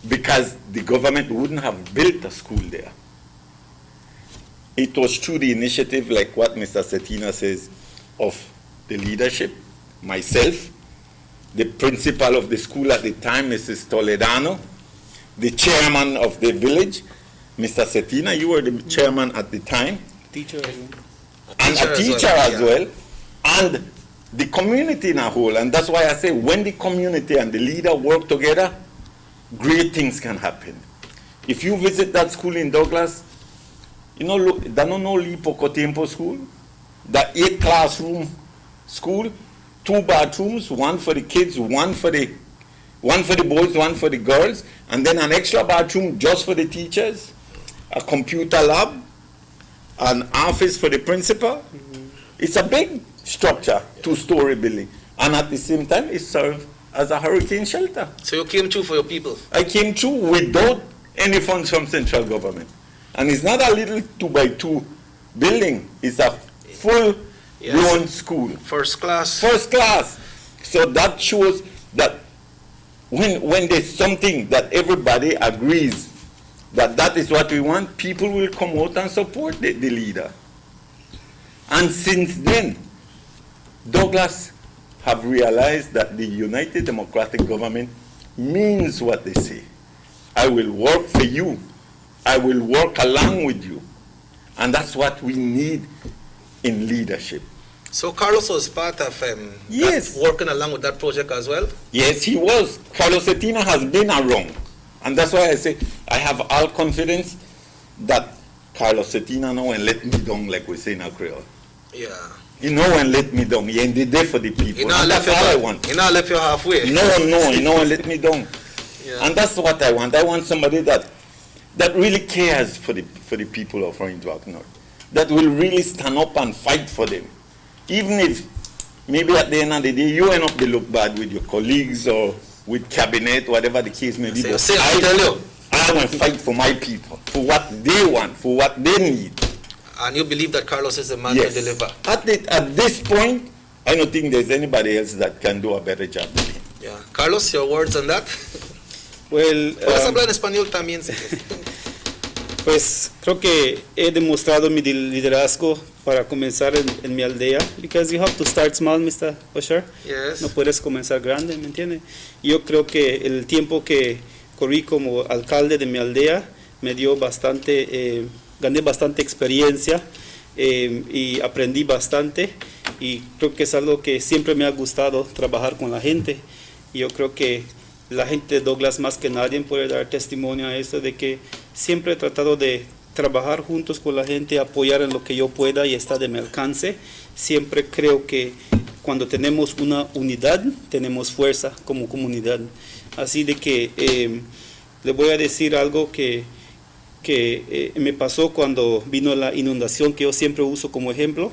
because the government wouldn't have built a school there. It was through the initiative, like what Mr. Cetina says, of the leadership, myself, the principal of the school at the time, Mrs. Toledano, the chairman of the village, Mr. Cetina, you were the chairman at the time. Teacher. And a teacher as well, and the community in a whole. And that's why I say when the community and the leader work together, great things can happen. If you visit that school in Douglas, you know, Lipo Cotempo School, the 8-classroom school, 2 bathrooms, 1 for the kids, one for the boys, 1 for the girls, and then an extra bathroom just for the teachers, a computer lab, an office for the principal. It's a big structure, 2-story building, and at the same time it serves as a hurricane shelter. So you came through for your people? I came through without any funds from central government. And it's not a little 2-by-2 building, it's a full-blown school. First class. First class. So that shows that when there's something that everybody agrees that is what we want, people will come out and support the leader. And since then, Douglas have realized that the United Democratic Government means what they say. I will work for you. I will work along with you. And that's what we need in leadership. So Carlos was part of yes, working along with that project as well? Yes, he was. Carlos Cetina has been around. And that's why I say I have all confidence that Carlos Cetina know and let me down, like we say in our Creole. Yeah. He know and let me down. He ended there for the people. And that's all I want. He not left you halfway. No, he know and let me down. Yeah. And that's what I want. I want somebody that really cares for the people of Orange Walk North. That will really stand up and fight for them. Even if maybe at the end of the day you end up to look bad with your colleagues or with cabinet, whatever the case may be. I want to fight for my people, for what they want, for what they need. And you believe that Carlos is the man to deliver? At this point, I don't think there's anybody else that can do a better job than him. Yeah. Carlos, your words on that? Well, ¿puedes hablar en español también? Pues creo que he demostrado mi liderazgo para comenzar en mi aldea, because you have to start small, Mr. Usher. Yes. No puedes comenzar grande, ¿me entiende? Yo creo que el tiempo que corrí como alcalde de mi aldea, me dio gané bastante experiencia y aprendí bastante, y creo que es algo que siempre me ha gustado, trabajar con la gente. Y yo creo que la gente de Douglas más que nadie puede dar testimonio a eso, de que siempre he tratado de trabajar juntos con la gente, apoyar en lo que yo pueda y está de mi alcance. Siempre creo que cuando tenemos una unidad, tenemos fuerza como comunidad. Así de que le voy a decir algo que me pasó cuando vino la inundación, que yo siempre uso como ejemplo.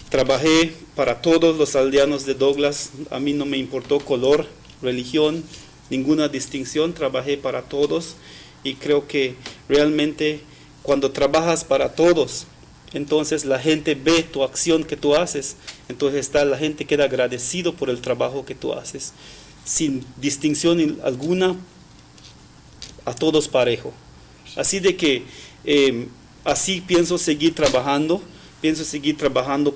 Trabajé para todos los aldeanos de Douglas, a mí no me importó color, religión, ninguna distinción, trabajé para todos, y creo que realmente cuando trabajas para todos, entonces la gente ve tu acción que tú haces, entonces la gente queda agradecido por el trabajo que tú haces, sin distinción alguna, a todos parejo. Así de que así pienso seguir trabajando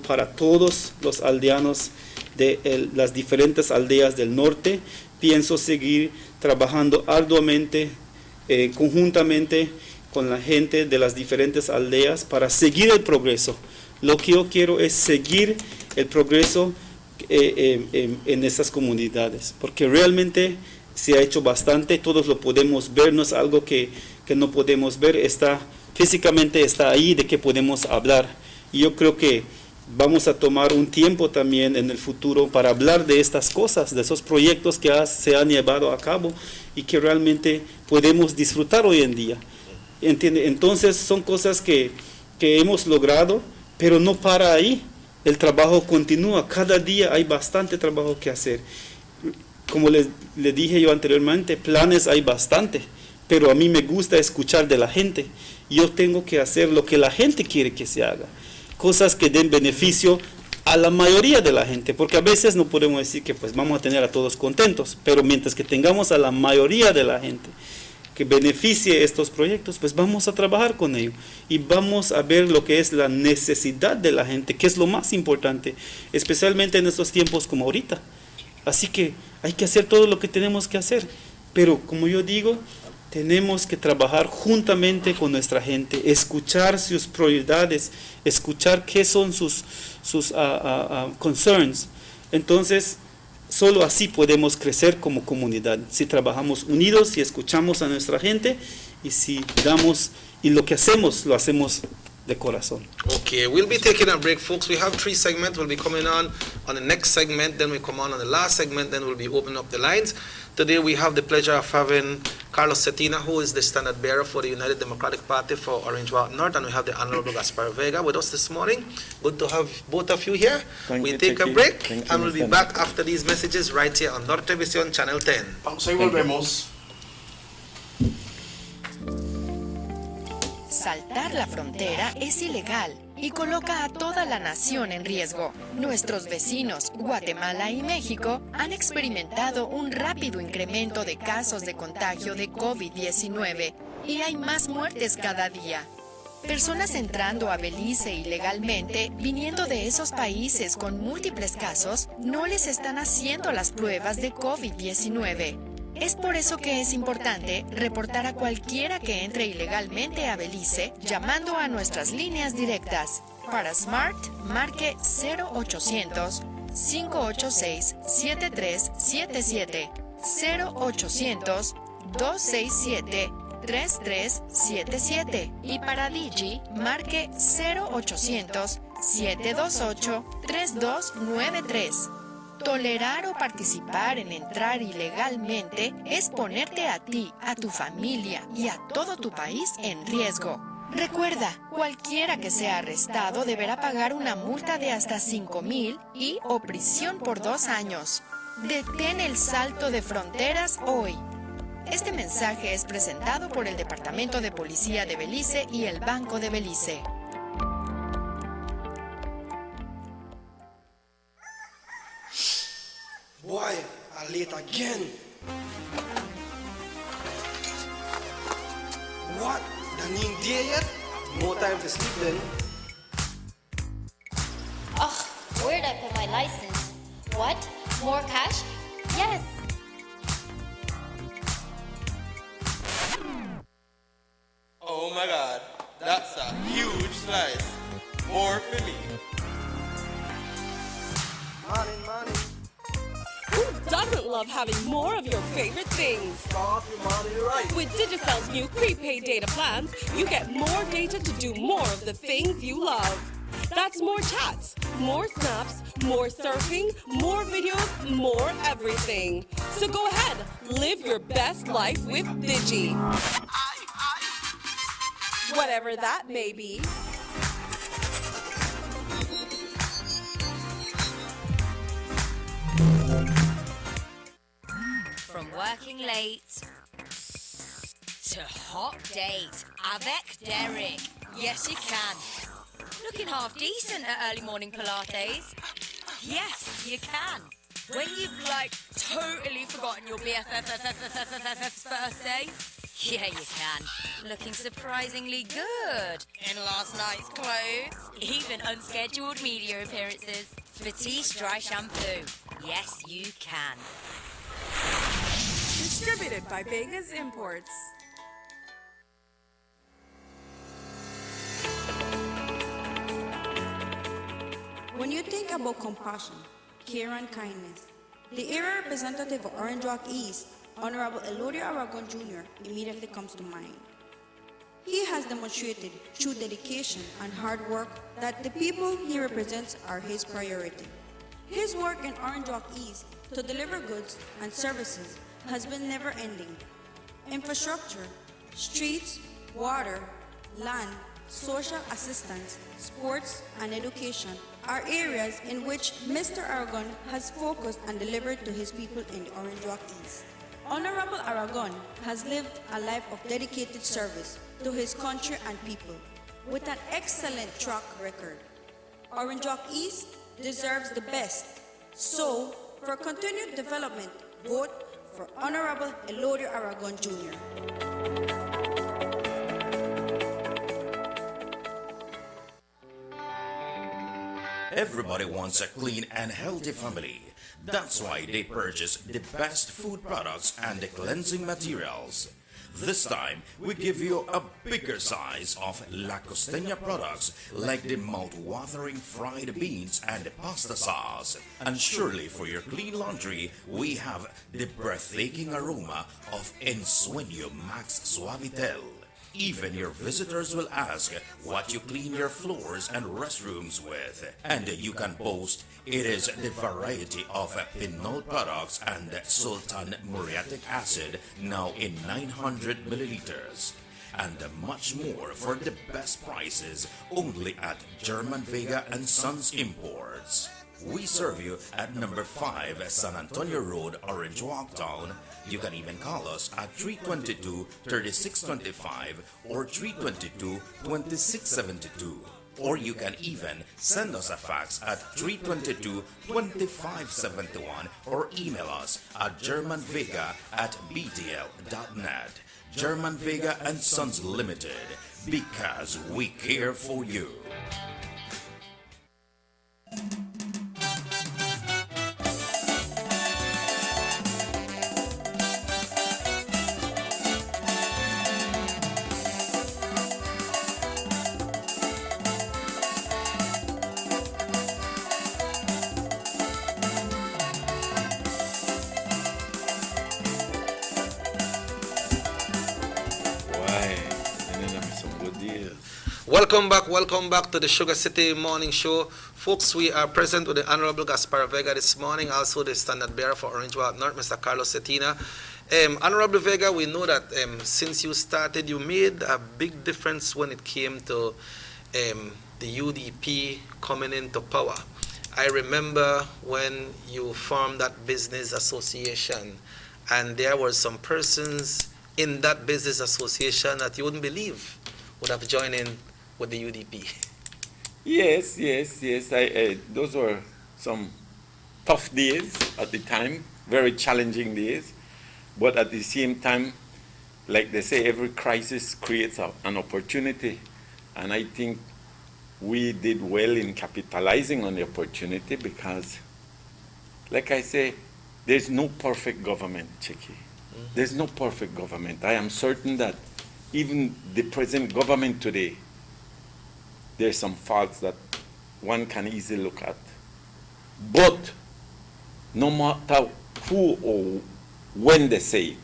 para todos los aldeanos de las diferentes aldeas del norte. Pienso seguir trabajando arduamente, conjuntamente con la gente de las diferentes aldeas para seguir el progreso. Lo que yo quiero es seguir el progreso en esas comunidades, porque realmente se ha hecho bastante, todos lo podemos ver, no es algo que no podemos ver, físicamente está ahí, de que podemos hablar. Y yo creo que vamos a tomar un tiempo también en el futuro para hablar de estas cosas, de esos proyectos que se han llevado a cabo y que realmente podemos disfrutar hoy en día. ¿Entiende? Entonces son cosas que hemos logrado, pero no para ahí. El trabajo continúa, cada día hay bastante trabajo que hacer. Como le dije yo anteriormente, planes hay bastante, pero a mí me gusta escuchar de la gente. Yo tengo que hacer lo que la gente quiere que se haga, cosas que den beneficio a la mayoría de la gente, porque a veces no podemos decir que pues vamos a tener a todos contentos, pero mientras que tengamos a la mayoría de la gente que beneficie estos proyectos, pues vamos a trabajar con ellos y vamos a ver lo que es la necesidad de la gente, que es lo más importante, especialmente en estos tiempos como ahorita. Así que hay que hacer todo lo que tenemos que hacer, pero como yo digo, tenemos que trabajar juntamente con nuestra gente, escuchar sus prioridades, escuchar qué son sus concerns. Entonces, solo así podemos crecer como comunidad, si trabajamos unidos, si escuchamos a nuestra gente y si damos, y lo que hacemos, lo hacemos de corazón. Okay, we'll be taking a break, folks. We have 3 segments. We'll be coming on the next segment, then we come on the last segment, then we'll be opening up the lines. Today we have the pleasure of having Carlos Cetina, who is the standard bearer for the United Democratic Party for Orange Walk North, and we have the Honorable Gaspar Vega with us this morning. Good to have both of you here. We take a break, and we'll be back after these messages right here on Norte Visión Channel 10. Pausa y volvemos. Saltar la frontera es ilegal y coloca a toda la nación en riesgo. Nuestros vecinos, Guatemala y México, han experimentado un rápido incremento de casos de contagio de COVID-19 y hay más muertes cada día. Personas entrando a Belice ilegalmente, viniendo de esos países con múltiples casos, no les están haciendo las pruebas de COVID-19. Es por eso que es importante reportar a cualquiera que entre ilegalmente a Belice llamando a nuestras líneas directas. Para Smart, marque 0800-586-7377, 0800-267-3377 y para Digi, marque 0800-728-3293. Tolerar o participar en entrar ilegalmente es ponerte a ti, a tu familia y a todo tu país en riesgo. Recuerda, cualquiera que sea arrestado deberá pagar una multa de hasta 5,000 y o prisión por 2 años. Detén el salto de fronteras hoy. Este mensaje es presentado por el Departamento de Policía de Belice y el Banco de Belice. Boy, I'm late again. What? Done ain't there yet? No time to sleep then. Ugh, where'd I put my license? What? More cash? Yes. slice. More for me. Who doesn't love having more of your favorite things? With Digicel's new prepaid data plans, you get more data to do more of the things you love. That's more chats, more snaps, more surfing, more videos, more everything. So go ahead, live your best life with Digi. Whatever that may be. From working late to hot date avec Derek. Yes, you can. Looking half decent at early morning Pilates. Yes, you can. When you've totally forgotten your BFF's birthday. Yeah, you can. Looking surprisingly good in last night's clothes. Even unscheduled media appearances. Batiste Dry Shampoo. Yes, you can. Distributed by Vegas Imports. When you think about compassion, care and kindness, the area representative of Orange Walk East, Honorable Elodio Aragon Jr., immediately comes to mind. He has demonstrated through dedication and hard work that the people he represents are his priority. His work in Orange Walk East to deliver goods and services has been never-ending. Infrastructure, streets, water, land, social assistance, sports, and education are areas in which Mr. Aragon has focused and delivered to his people in the Orange Walk East. Honorable Aragon has lived a life of dedicated service to his country and people with an excellent track record. Orange Walk East deserves the best. So, for continued development, vote for Honorable Elodio Aragon Jr. Everybody wants a clean and healthy family. That's why they purchase the best food products and the cleansing materials. This time, we give you a bigger size of La Costeña products like the mouth-watering fried beans and the pasta sauce. And surely for your clean laundry, we have the breathtaking aroma of Ensueño Max Suavitel. Even your visitors will ask what you clean your floors and restrooms with. And you can boast it is the variety of Pinol products and Sultan muriatic acid now in 900 milliliters. And much more for the best prices only at German Vega and Sons Imports. We serve you at number 5 San Antonio Road, Orange Walk Town. You can even call us at 322-3625 or 322-2672. Or you can even send us a fax at 322-2571 or email us at germanvega@btl.net. German Vega and Sons Limited, because we care for you. Welcome back to the Sugar City Morning Show. Folks, we are present with the Honorable Gaspar Vega this morning, also the Standard Bearer for Orange Walk North, Mr. Carlos Cetina. Honorable Vega, we know that since you started, you made a big difference when it came to the UDP coming into power. I remember when you formed that business association, and there were some persons in that business association that you wouldn't believe would have joined in with the UDP. Yes. Those were some tough days at the time, very challenging days. But at the same time, like they say, every crisis creates an opportunity. And I think we did well in capitalizing on the opportunity because, like I say, there's no perfect government, Chicky. There's no perfect government. I am certain that even the present government today, there's some faults that one can easily look at. But no matter who or when they say it,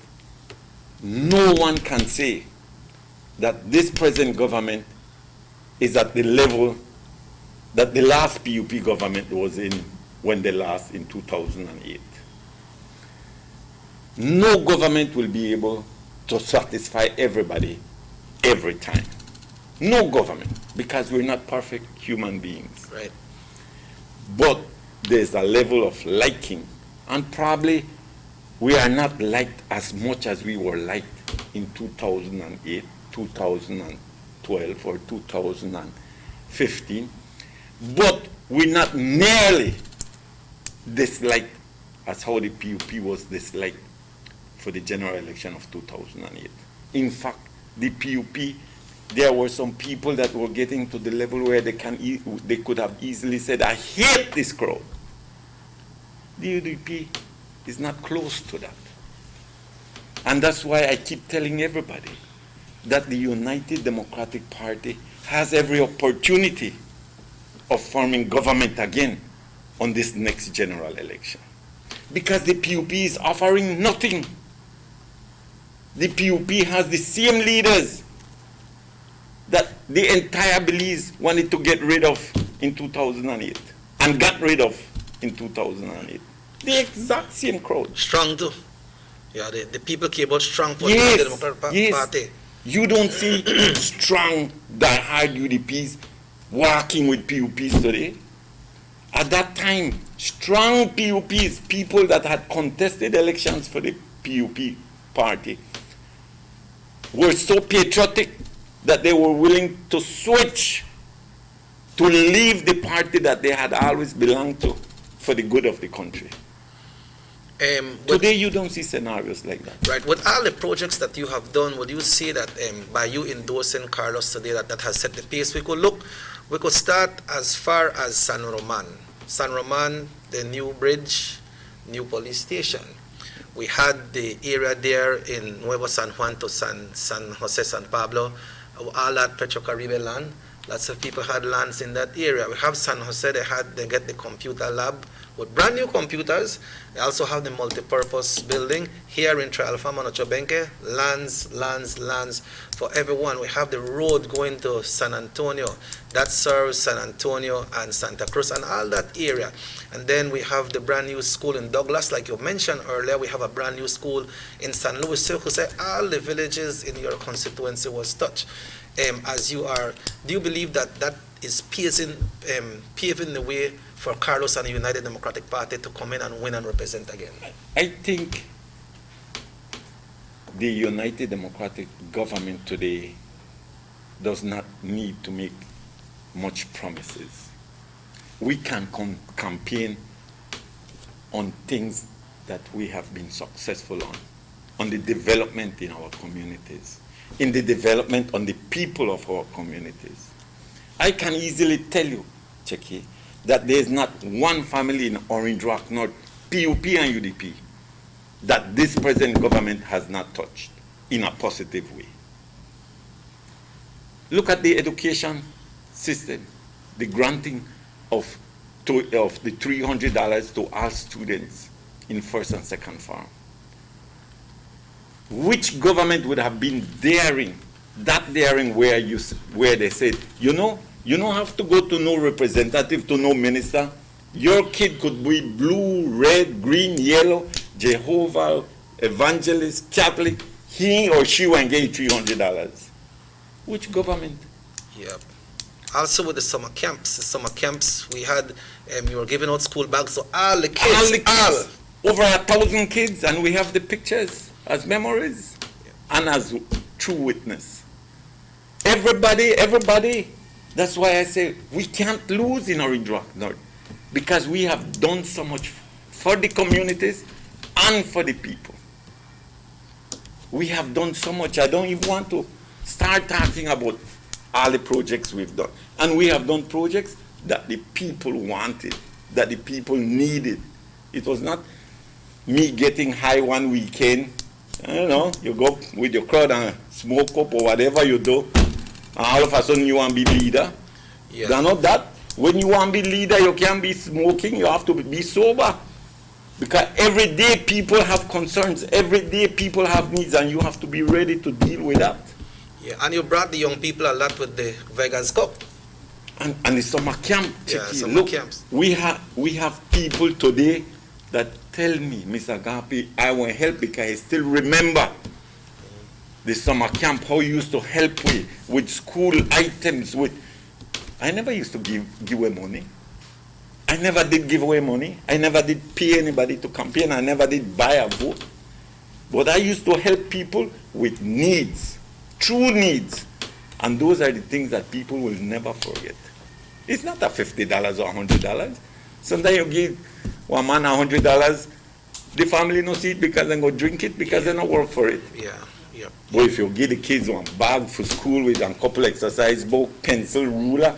no one can say that this present government is at the level that the last PUP government was in when they last in 2008. No government will be able to satisfy everybody every time. No government, because we're not perfect human beings. Right. But there's a level of liking, and probably we are not liked as much as we were liked in 2008, 2012, or 2015, but we're not nearly disliked as how the PUP was disliked for the general election of 2008. In fact, the PUP, there were some people that were getting to the level where they could have easily said, I hate this crowd. The UDP is not close to that. And that's why I keep telling everybody that the United Democratic Party has every opportunity of forming government again on this next general election. Because the PUP is offering nothing. The PUP has the same leaders that the entire Belize wanted to get rid of in 2008 and got rid of in 2008. The exact same crowd. Strong too. Yeah, the people came out strong for Yes, the Democratic Party. You don't see strong, die-hard UDPs working with PUPs today. At that time, strong PUPs, people that had contested elections for the PUP party, were so patriotic that they were willing to switch, to leave the party that they had always belonged to for the good of the country. Today you don't see scenarios like that. Right. With all the projects that you have done, would you say that by you endorsing Carlos today, that has set the pace? We could start as far as San Roman. San Roman, the new bridge, new police station. We had the area there in Nuevo San Juan to San Jose, San Pablo, all that Petro-Caribbean land. Lots of people had lands in that area. We have San Jose, they get the computer lab with brand new computers. They also have the multi-purpose building. Here in Trialfama, Nochobenke, lands for everyone. We have the road going to San Antonio. That serves San Antonio and Santa Cruz and all that area. And then we have the brand new school in Douglas, like you mentioned earlier. We have a brand new school in San Luis. So all the villages in your constituency was touched. As you are, do you believe that is paving the way for Carlos and the United Democratic Party to come in and win and represent again? I think the United Democratic government today does not need to make much promises. We can campaign on things that we have been successful on the development in our communities, in the development on the people of our communities. I can easily tell you, Checky, that there is not one family in Orange Rock North, PUP and UDP, that this present government has not touched in a positive way. Look at the education system, the granting of the $300 to all students in first and second farm. Which government would have been daring where they said, you don't have to go to no representative, to no minister. Your kid could be blue, red, green, yellow, Jehovah, evangelist, Catholic. He or she will get $300. Which government? Yep. Also with the summer camps, we had, you were giving out school bags, so all the kids. Over 1,000 kids, and we have the pictures as memories and as true witness. Everybody. That's why I say we can't lose in Orange Rock North, because we have done so much for the communities and for the people. We have done so much. I don't even want to start talking about all the projects we've done. And we have done projects that the people wanted, that the people needed. It was not me getting high one weekend. You go with your crowd and smoke up or whatever you do, and all of a sudden you want to be leader. Yeah. You know that? When you want to be leader, you can't be smoking, you have to be sober. Because every day people have concerns, every day people have needs, and you have to be ready to deal with that. Yeah, and you brought the young people a lot with the Vegas Cup. And the summer camp, Yeah, Chicky, summer look, camps. we have people today that tell me, Mr. Agapi, I want help because I still remember the summer camp, how you used to help with school items. I never used to give away money. I never did give away money. I never did pay anybody to campaign. I never did buy a vote. But I used to help people with needs, true needs. And those are the things that people will never forget. It's not a $50 or $100. Sometimes you give one man $100, the family no see it because they go drink it because they don't work for it. Yeah, yeah. But if you give the kids one bag for school with a couple exercise book, pencil, ruler,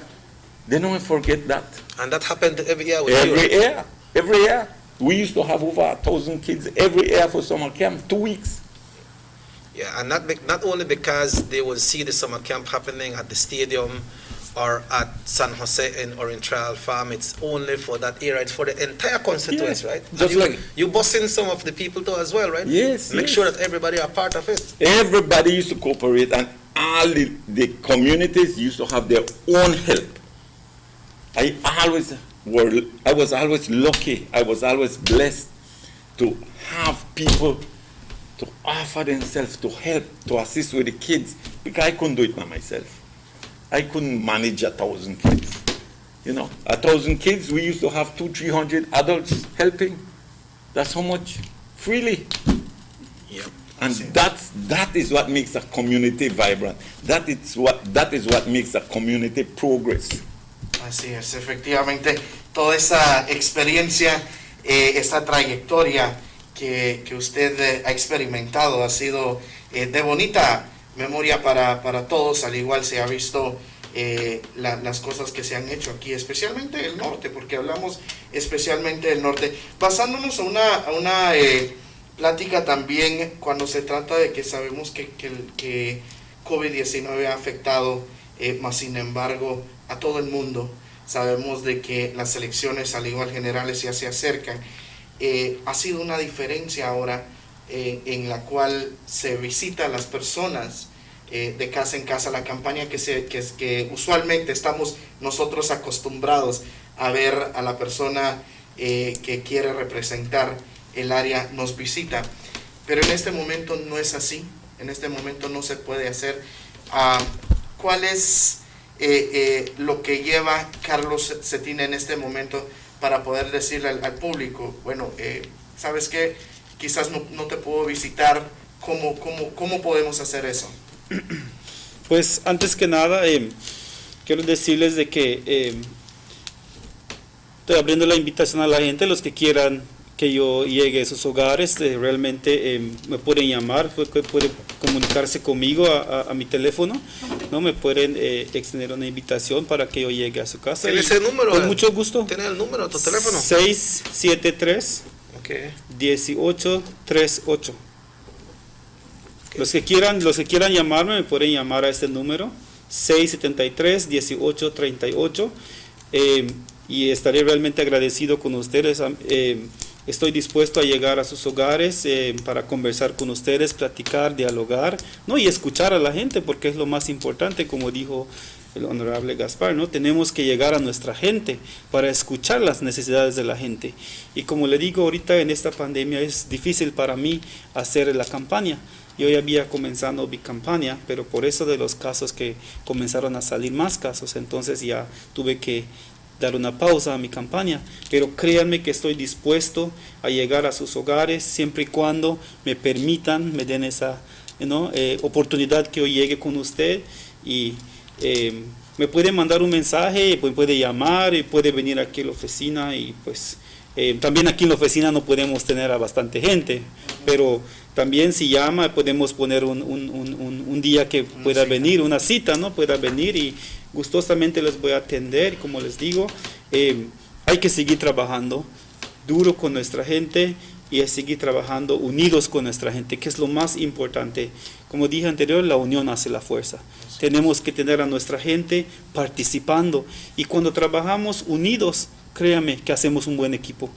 they don't forget that. And that happened every year with Every you? year, every year. We used to have over 1,000 kids every year for summer camp, 2 weeks. Yeah, and not only because they will see the summer camp happening at the stadium or at San Jose or in Trial Farm, it's only for that area, it's for the entire constituency, Yeah, right? just And you bus in some of the people too as well, right? Yes, Make yes. sure that everybody are part of it. Everybody used to cooperate, and all the communities used to have their own help. I was always lucky, I was always blessed to have people to offer themselves to help, to assist with the kids, because I couldn't do it by myself. I couldn't manage 1,000 kids. 1,000 kids, we used to have 200-300 adults helping. That's how much, freely. Yeah. And that is what makes a community vibrant. That is what makes a community progress. Así es, efectivamente, toda esa experiencia, esa trayectoria que usted ha experimentado ha sido de bonita memoria para todos, al igual se ha visto las cosas que se han hecho aquí, especialmente el norte, porque hablamos especialmente del norte. Basándonos a una plática también cuando se trata de que sabemos que COVID-19 ha afectado, más sin embargo, a todo el mundo. Sabemos de que las elecciones, al igual generales, ya se acercan. Ha sido una diferencia ahora en la cual se visita a las personas de casa en casa, la campaña que usualmente estamos nosotros acostumbrados a ver a la persona que quiere representar el área nos visita, pero en este momento no es así, en este momento no se puede hacer. ¿Cuál es lo que lleva Carlos Cetina en este momento para poder decirle al público, bueno, ¿sabes qué? Quizás no te puedo visitar, ¿cómo podemos hacer eso? Pues antes que nada, quiero decirles de que estoy abriendo la invitación a la gente, los que quieran que yo llegue a sus hogares, realmente me pueden llamar, pueden comunicarse conmigo a mi teléfono, ¿no? Me pueden extender una invitación para que yo llegue a su casa. ¿Tiene ese número? Con mucho gusto. ¿Tiene el número de tu teléfono? 673 1838. Los que quieran llamarme me pueden llamar a este número 673 1838 y estaré realmente agradecido con ustedes. Estoy dispuesto a llegar a sus hogares para conversar con ustedes, platicar, dialogar, ¿no? Y escuchar a la gente, porque es lo más importante, como dijo el honorable Gaspar, ¿no? Tenemos que llegar a nuestra gente para escuchar las necesidades de la gente. Y como le digo, ahorita en esta pandemia es difícil para mí hacer la campaña. Yo ya había comenzado mi campaña, pero por eso de los casos que comenzaron a salir más casos, entonces ya tuve que dar una pausa a mi campaña, pero créanme que estoy dispuesto a llegar a sus hogares siempre y cuando me permitan, me den esa oportunidad que yo llegue con usted y me puede mandar un mensaje, me puede llamar y puede venir aquí a la oficina y pues también aquí en la oficina no podemos tener a bastante gente, pero también si llama podemos poner un día que pueda venir, una cita, ¿no? Pueda venir y gustosamente les voy a atender. Como les digo, hay que seguir trabajando duro con nuestra gente y seguir trabajando unidos con nuestra gente, que es lo más importante. Como dije anterior, la unión hace la fuerza. Tenemos que tener a nuestra gente participando. Y cuando trabajamos unidos, créame que hacemos un buen equipo.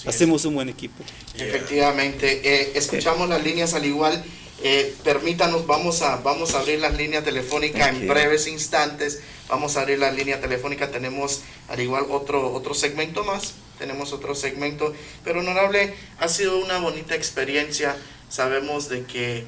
Hacemos un buen equipo. Efectivamente, escuchamos las líneas al igual. Permítanos, vamos a abrir las líneas telefónicas en breves instantes. Vamos a abrir la línea telefónica. Tenemos al igual otro segmento más. Tenemos otro segmento. Pero honorable, ha sido una bonita experiencia. Sabemos de que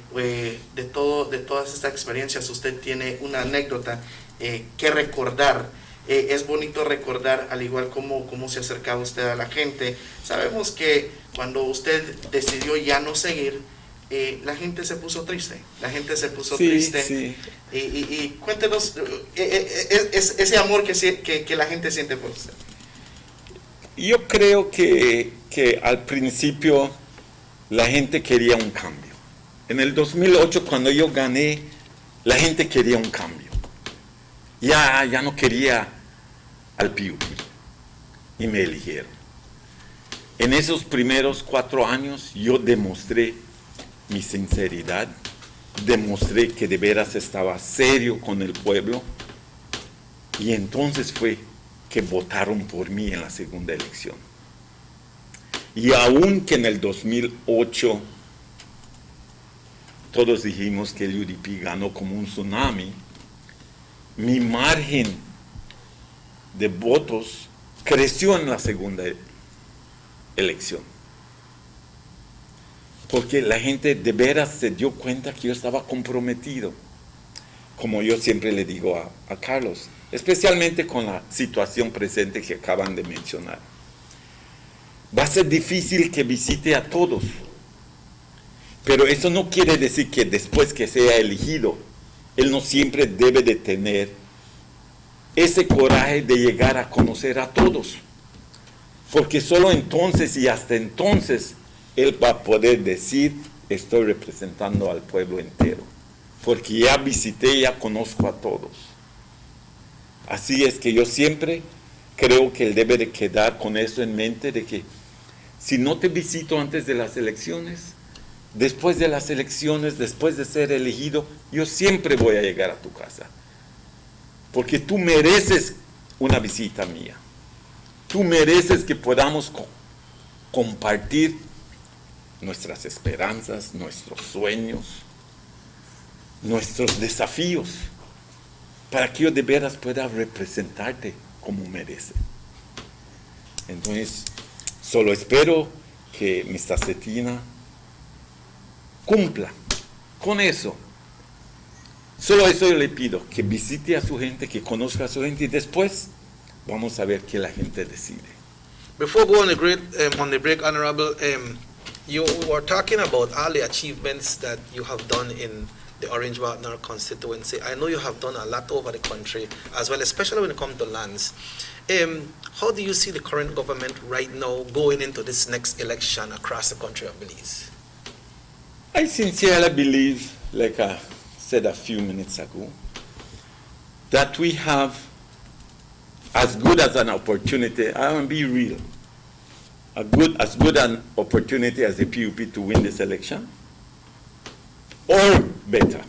de todas estas experiencias usted tiene una anécdota que recordar. Es bonito recordar al igual cómo se acercaba usted a la gente. Sabemos que cuando usted decidió ya no seguir, la gente se puso triste. Sí. Y cuéntenos ese amor que la gente siente por usted. Yo creo que al principio la gente quería un cambio. En el 2008, cuando yo gané, la gente quería un cambio. Ya no quería al PUP y me eligieron. En esos primeros 4 años yo demostré mi sinceridad, demostré que de veras estaba serio con el pueblo y entonces fue que votaron por mí en la segunda elección. Y aun que en el 2008 todos dijimos que el UDP ganó como un tsunami, mi margen de votos creció en la segunda elección. Porque la gente de veras se dio cuenta que yo estaba comprometido. Como yo siempre le digo a Carlos, especialmente con la situación presente que acaban de mencionar. Va a ser difícil que visite a todos, pero eso no quiere decir que después que sea elegido, él no siempre debe de tener ese coraje de llegar a conocer a todos, porque solo entonces y hasta entonces él va a poder decir, estoy representando al pueblo entero, porque ya visité, ya conozco a todos. Así es que yo siempre creo que él debe de quedar con eso en mente, de que si no te visito antes de las elecciones, después de las elecciones, después de ser elegido, yo siempre voy a llegar a tu casa. Porque tú mereces una visita mía. Tú mereces que podamos compartir nuestras esperanzas, nuestros sueños, nuestros desafíos, para que yo de veras pueda representarte como merece. Entonces, solo espero que Mr. Cetina cumpla con eso. Solo eso yo le pido, que visite a su gente, que conozca a su gente y después vamos a ver qué la gente decide. Before going on the break, Honorable, you were talking about all the achievements that you have done in the Orange Walk constituency. I know you have done a lot over the country as well, especially when it comes to lands. How do you see the current government right now going into this next election across the country of Belize? I sincerely believe, like I said a few minutes ago, that we have as good as an opportunity, I want to be real, as good an opportunity as the PUP to win this election, or better.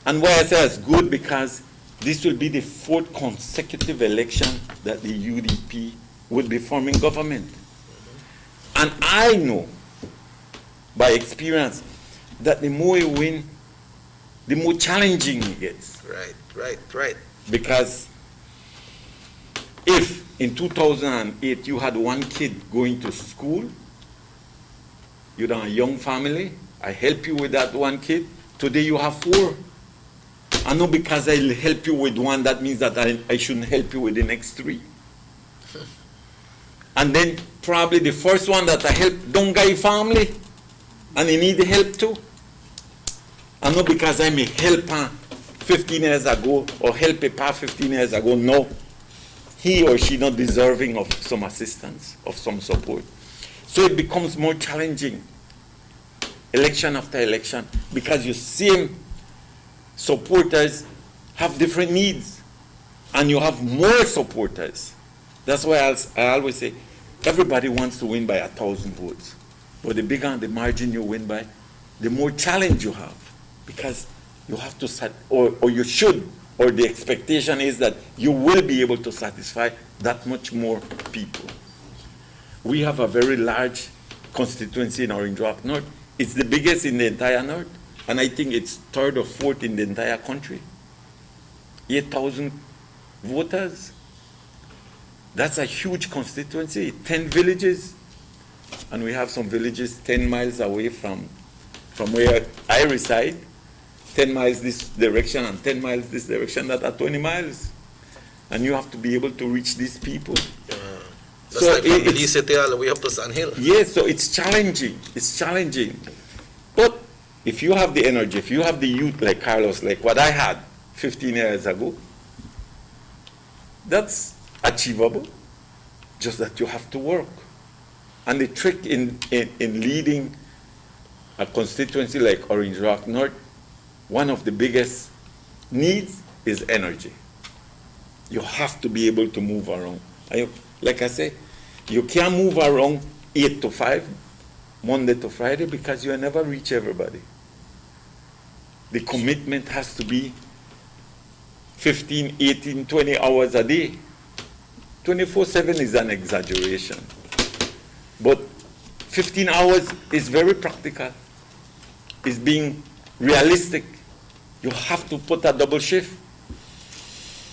And why I say as good, because this will be the 4th consecutive election that the UDP will be forming government. And I know by experience that the more you win, the more challenging it gets. Right. Because if in 2008 you had 1 kid going to school, you're a young family, I help you with that 1 kid, today you have 4. I know because I'll help you with 1, that means that I shouldn't help you with the next 3. And then probably the first one that I help don't got a family, and he need help too. I know because I'm a helper 15 years ago, or help a pa 15 years ago, no, he or she not deserving of some assistance, of some support. So it becomes more challenging, election after election, because you see supporters have different needs, and you have more supporters. That's why I always say, everybody wants to win by 1,000 votes. But the bigger the margin you win by, the more challenge you have. Because you have to or you should, or the expectation is that you will be able to satisfy that much more people. We have a very large constituency in Orange Rock North. It's the biggest in the entire North, and I think it's third or fourth in the entire country. 8,000 voters. That's a huge constituency, 10 villages. And we have some villages 10 miles away from where I reside, 10 miles this direction and 10 miles this direction, that are 20 miles. And you have to be able to reach these people. That's so like from Belize City all the way up to Sand Hill. Yes, so it's challenging. It's challenging. But if you have the energy, if you have the youth like Carlos, like what I had 15 years ago, that's achievable. Just that you have to work. And the trick in leading a constituency like Orange Rock North, one of the biggest needs is energy. You have to be able to move around. Like I say, you can't move around 8 to 5, Monday to Friday, because you never reach everybody. The commitment has to be 15, 18, 20 hours a day. 24/7 is an exaggeration. But 15 hours is very practical. It's being realistic. You have to put a double shift.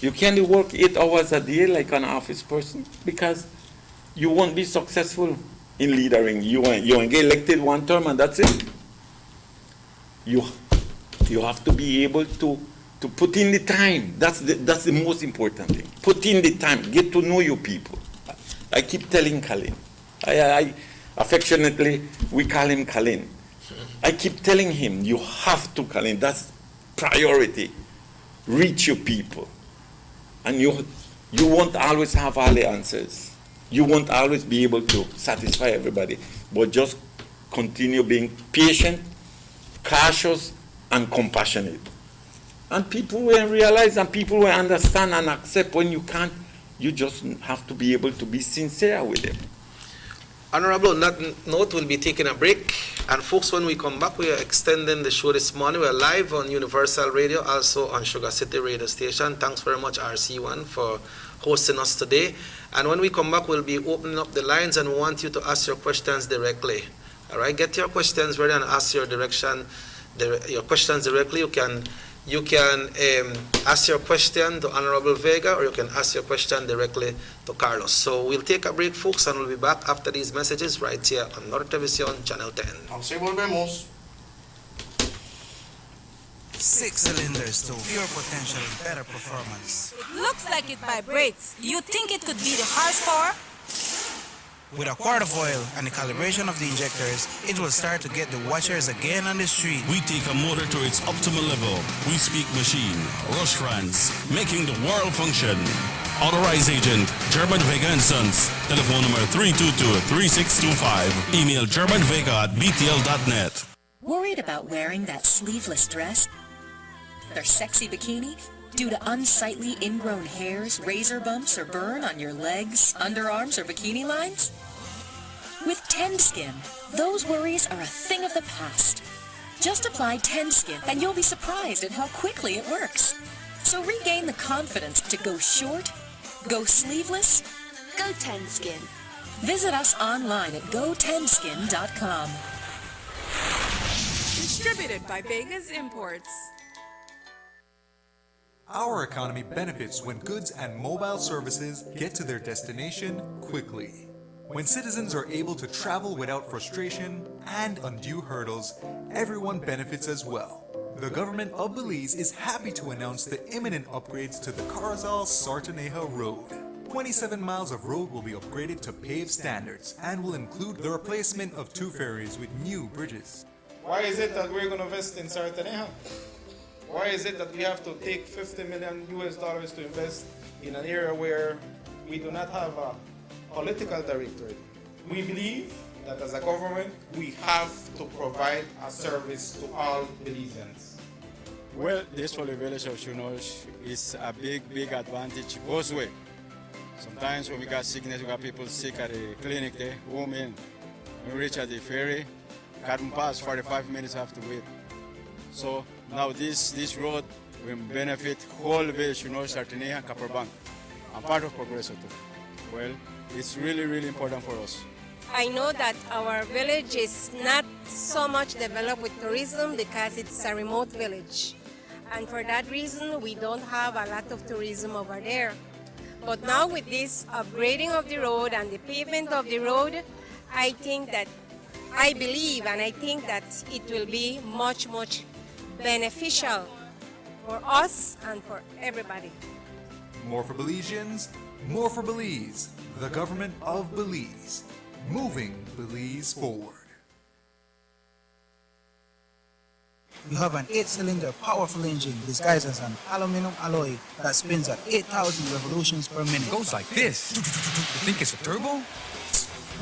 You can't work 8 hours a day like an office person, because you won't be successful in leadering. You won't get elected one term and that's it. You have to be able to put in the time. That's the most important thing. Put in the time. Get to know your people. I keep telling Colin. I affectionately, we call him Colin. I keep telling him, you have to, Colin. That's priority. Reach your people. And you won't always have all the answers. You won't always be able to satisfy everybody. But just continue being patient, cautious, and compassionate. And people will realize and people will understand and accept when you can't. You just have to be able to be sincere with them. Honorable, on that note, we'll be taking a break. And folks, when we come back, we are extending the show this morning. We're live on Universal Radio, also on Sugar City Radio Station. Thanks very much, RC1, for hosting us today. And when we come back, we'll be opening up the lines and we want you to ask your questions directly. All right, get your questions ready and ask your questions directly. You can ask your question to Honorable Vega, or you can ask your question directly to Carlos. So we'll take a break, folks, and we'll be back after these messages right here on North Television, Channel 10. Así volvemos. 6 cylinders to pure potential and better performance. Looks like it vibrates. You think it could be the horsepower? With a quart of oil and the calibration of the injectors, it will start to get the watchers again on the street. We take a motor to its optimal level. We speak machine, Rush France, making the world function. Authorized agent, German Vega & Sons. Telephone number 322-3625. Email germanvega@btl.net. Worried about wearing that sleeveless dress or sexy bikini due to unsightly ingrown hairs, razor bumps, or burn on your legs, underarms, or bikini lines? With TendSkin, those worries are a thing of the past. Just apply TendSkin and you'll be surprised at how quickly it works. So regain the confidence to go short, go sleeveless, go TendSkin. Visit us online at gotenskin.com. Distributed by Vegas Imports. Our economy benefits when goods and mobile services get to their destination quickly. When citizens are able to travel without frustration and undue hurdles, everyone benefits as well. The government of Belize is happy to announce the imminent upgrades to the Carazal-Sartaneja Road. 27 miles of road will be upgraded to paved standards and will include the replacement of 2 ferries with new bridges. Why is it that we're going to invest in Sartaneja? Why is it that we have to take $50 million to invest in an area where we do not have a political directorate? We believe that as a government, we have to provide a service to all Belizeans. Well, this for the village of Chunosh is a big advantage both ways. Sometimes when we got sickness, we got people sick at the clinic there, home in. When we reach at the ferry, can't pass 45 minutes, have to wait. So Now this road will benefit whole village, Sartinea and Copperbank. I'm part of Progreso too. Well, it's really important for us. I know that our village is not so much developed with tourism because it's a remote village. And for that reason, we don't have a lot of tourism over there. But now with this upgrading of the road and the pavement of the road, I believe and I think that it will be much beneficial for us and for everybody. More for Belizeans, more for Belize, the government of Belize, moving Belize forward. You have an 8-cylinder powerful engine disguised as an aluminum alloy that spins at 8,000 revolutions per minute. Goes like this. You think it's a turbo?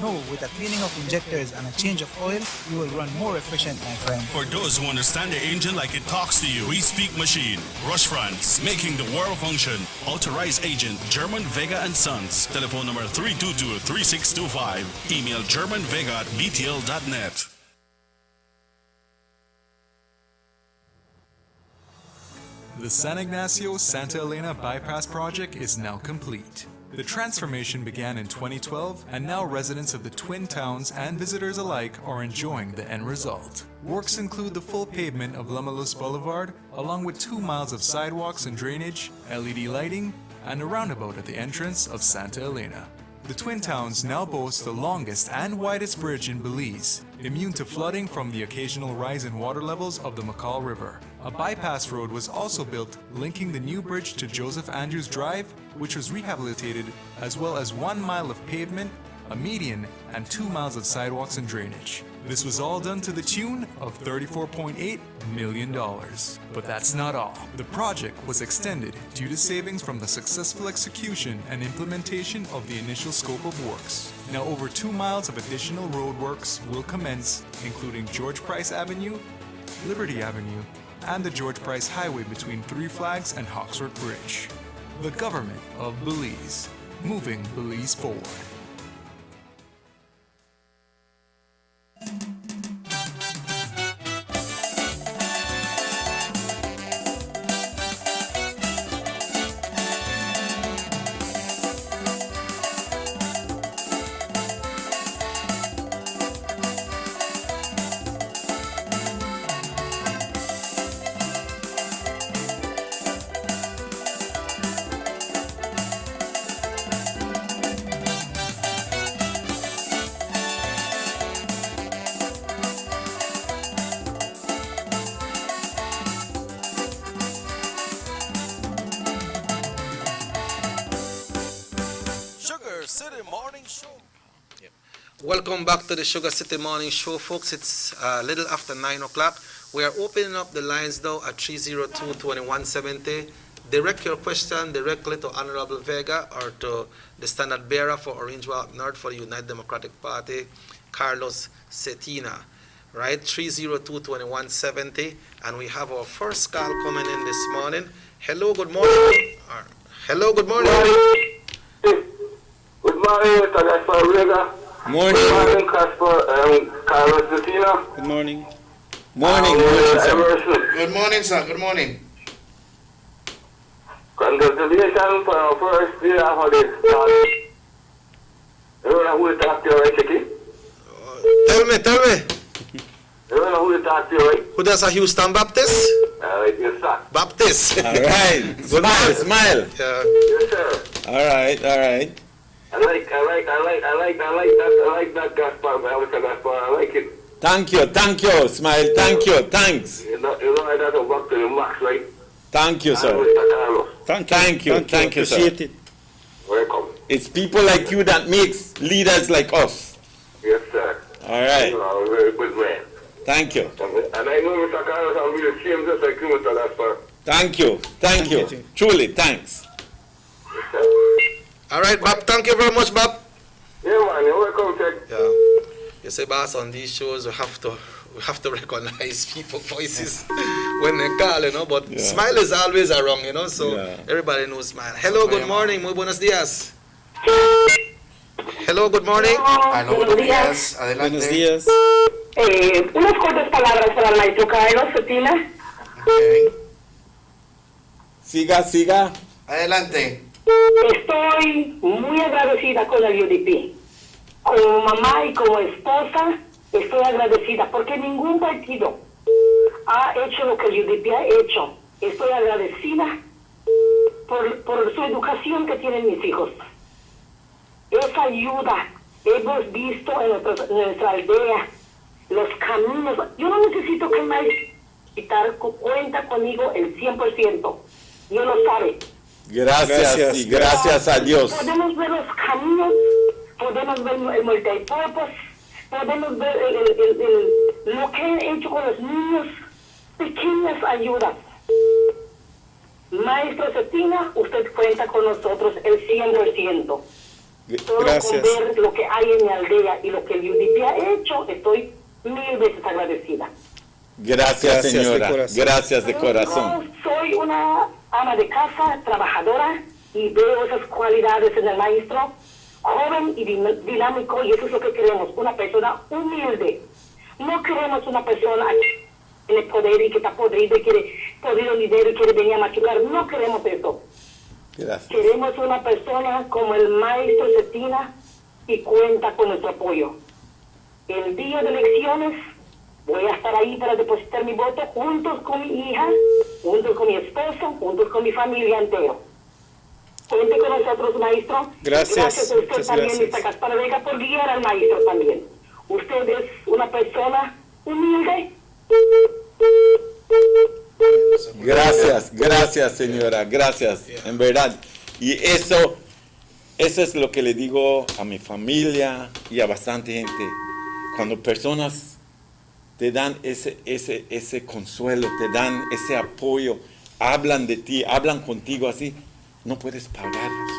No, with a cleaning of injectors and a change of oil, you will run more efficient, my friend. For those who understand the engine like it talks to you, we speak machine. Rush France, making the world function. Authorized agent, German Vega and Sons. Telephone number 322-3625. Email germanvega@btl.net. The San Ignacio-Santa Elena Bypass project is now complete. The transformation began in 2012, and now residents of the Twin Towns and visitors alike are enjoying the end result. Works include the full pavement of Lamalus Boulevard, along with 2 miles of sidewalks and drainage, LED lighting, and a roundabout at the entrance of Santa Elena. The Twin Towns now boast the longest and widest bridge in Belize, immune to flooding from the occasional rise in water levels of the McCall River. A bypass road was also built linking the new bridge to Joseph Andrews Drive, which was rehabilitated, as well as 1 mile of pavement, a median, and 2 miles of sidewalks and drainage. This was all done to the tune of $34.8 million. But that's not all. The project was extended due to savings from the successful execution and implementation of the initial scope of works. Now over 2 miles of additional road works will commence, including George Price Avenue, Liberty Avenue, and the George Price Highway between Three Flags and Hawksworth Bridge. The government of Belize, moving Belize forward. SugarCity Morning Show. Welcome back to the Sugar City Morning Show, folks. It's a little after 9 o'clock. We are opening up the lines now at 302-2170. Direct your question directly to Honorable Vega or to the standard bearer for Orange Walk North for the United Democratic Party, Carlos Cetina. Right, 302-2170. And we have our first call coming in this morning. Hello, good morning. Hello, good morning. Good morning, Mr. Gaspar Vega. Morning. Good morning, Carlos Cetina. Good morning. Morning, sir. Good morning, sir. Good morning. Congratulations for our first day of holiday. You know who to talk to, right, Chicky? Tell me. You know who to talk to, right? Who does a Houston Baptist? Right, yes, sir. Baptist. All right. Smile. Yeah. Yes, sir. All right. I like that Gaspar, Mr. Gaspar. I like it. Thank you. Smile. Thanks. You know that work to the max, right? Thank you, sir. Mr. Carlos. Thank you, sir. Appreciate it. Welcome. It's people like you that makes leaders like us. Yes, sir. All right. You are a very good man. Thank you. And I know, Mr. Carlos, I'll be ashamed just like you, Mr. Gaspar. Thank you. Truly, thanks. Yes, sir. All right, Bob. Thank you very much, Bob. Yeah, man. You're welcome, sir. Yeah. You see, boss, on these shows, we have to recognize people's voices when they call, but Smile is always around, so everybody knows Smile. Hello, good morning, muy buenos días. Hello, good morning. Hello, buenos días. Adelante. Buenos días. Unas cortas palabras para el maestro Carlos Cetina. Siga. Adelante. Estoy muy agradecida con el UDP. Como mamá y como esposa, estoy agradecida porque ningún partido ha hecho lo que el UDP ha hecho. Estoy agradecida por su educación que tienen mis hijos. Esa ayuda hemos visto en nuestra aldea, los caminos. Yo no necesito que nadie cuenta conmigo el 100%. Yo lo sabe. Gracias y gracias a Dios. Podemos ver los caminos, podemos ver el multipurpose, podemos ver lo que han hecho con los niños, pequeñas ayudas. Maestro Cetina, usted cuenta con nosotros el 100%. Solo con ver lo que hay en mi aldea y lo que el UDP ha hecho, estoy 1000 veces agradecida. Gracias, señora. Gracias de corazón. Yo soy una ama de casa, trabajadora, y veo esas cualidades en el maestro, joven y dinámico, y eso es lo que queremos, una persona humilde. No queremos una persona que tiene poder y que está podrido y quiere podrido dinero y quiere venir a machucar. No queremos eso. Gracias. Queremos una persona como el maestro Cetina y cuenta con nuestro apoyo. El día de elecciones voy a estar ahí para depositar mi voto juntos con mi hija, juntos con mi esposo, juntos con mi familia entero. Cuente con nosotros, maestro. Gracias a usted también, Mr. Gaspar Vega, por guiar al maestro también. Usted es una persona humilde. Gracias, señora. Gracias, en verdad. Y eso es lo que le digo a mi familia y a bastante gente. Cuando personas te dan ese consuelo, te dan ese apoyo, hablan de ti, hablan contigo así, no puedes pagarlos.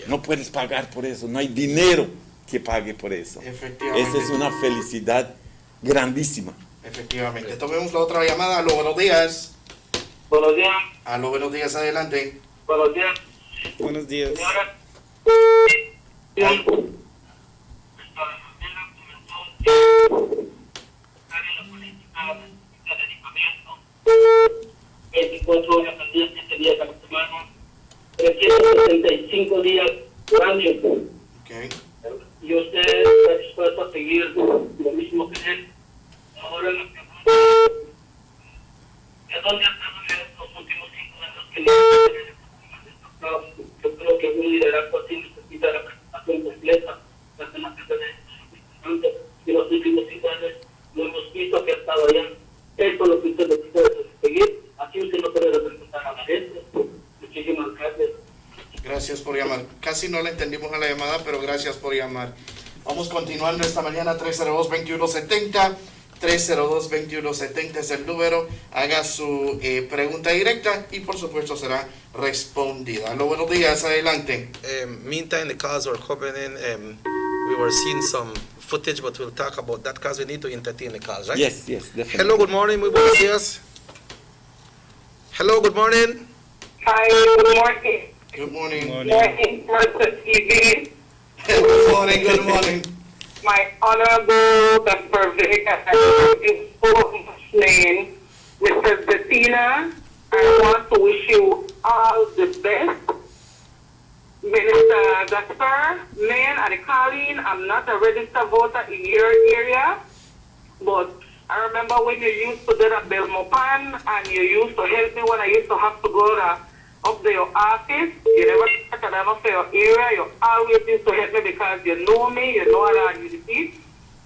No puedes pagar por eso. No hay dinero que pague por eso. Efectivamente. Esa es una felicidad grandísima. Efectivamente. Tomemos la otra llamada. Aló, buenos días. Buenos días. Aló, buenos días. Adelante. Buenos días. Buenos días. Horas al día, 7 días a la semana, 365 días por año. Y usted está dispuesto a seguir lo mismo que él. Ahora la pregunta es dónde ha estado en estos últimos 5 años que yo creo que un liderazgo así necesita la presentación completa, las demás que y los últimos 5 años lo hemos visto que ha estado allá. Eso es lo que usted necesita seguir. Así usted no puede representar a la gente. Muchísimas gracias. Gracias por llamar. Casi no le entendimos a la llamada, pero gracias por llamar. Vamos continuando esta mañana. 302-2170. 302-2170 es el número. Haga su pregunta directa y por supuesto será respondida. Aló, buenos días. Adelante. Meantime, the cars were coming in. We were seeing some footage, but we'll talk about that because we need to entertain the cars, right? Yes, definitely. Hello, good morning. Muy buenos días. Hello, good morning. Hi, good morning. Good morning. Morning, Martha TV. Good morning, good morning. My Honorable Gaspar Vega, in full name, Mr. Bettina, I want to wish you all the best. Minister Gaspar, man, at the calling, I'm not a registered voter in your area, but I remember when you used to get a Belmopan and you used to help me when I used to have to go up to your office. You never started enough for your area. You always used to help me because you know me, you know how you defeat.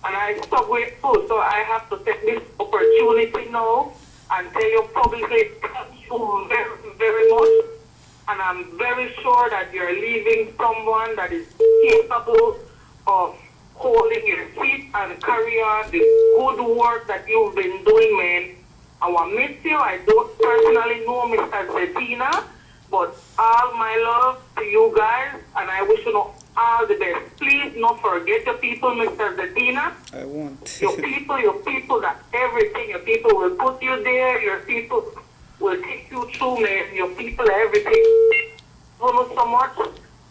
And I'm so grateful. So I have to take this opportunity now and tell you publicly thank you very, very much. And I'm very sure that you're leaving someone that is capable of holding your feet and carry on the good work that you've been doing, man. I want to miss you. I don't personally know Mr. Bettina, but all my love to you guys, and I wish you all the best. Please don't forget your people, Mr. Bettina. I won't. Your people, that everything. Your people will put you there. Your people will take you through, man. Your people, everything. Thank you so much.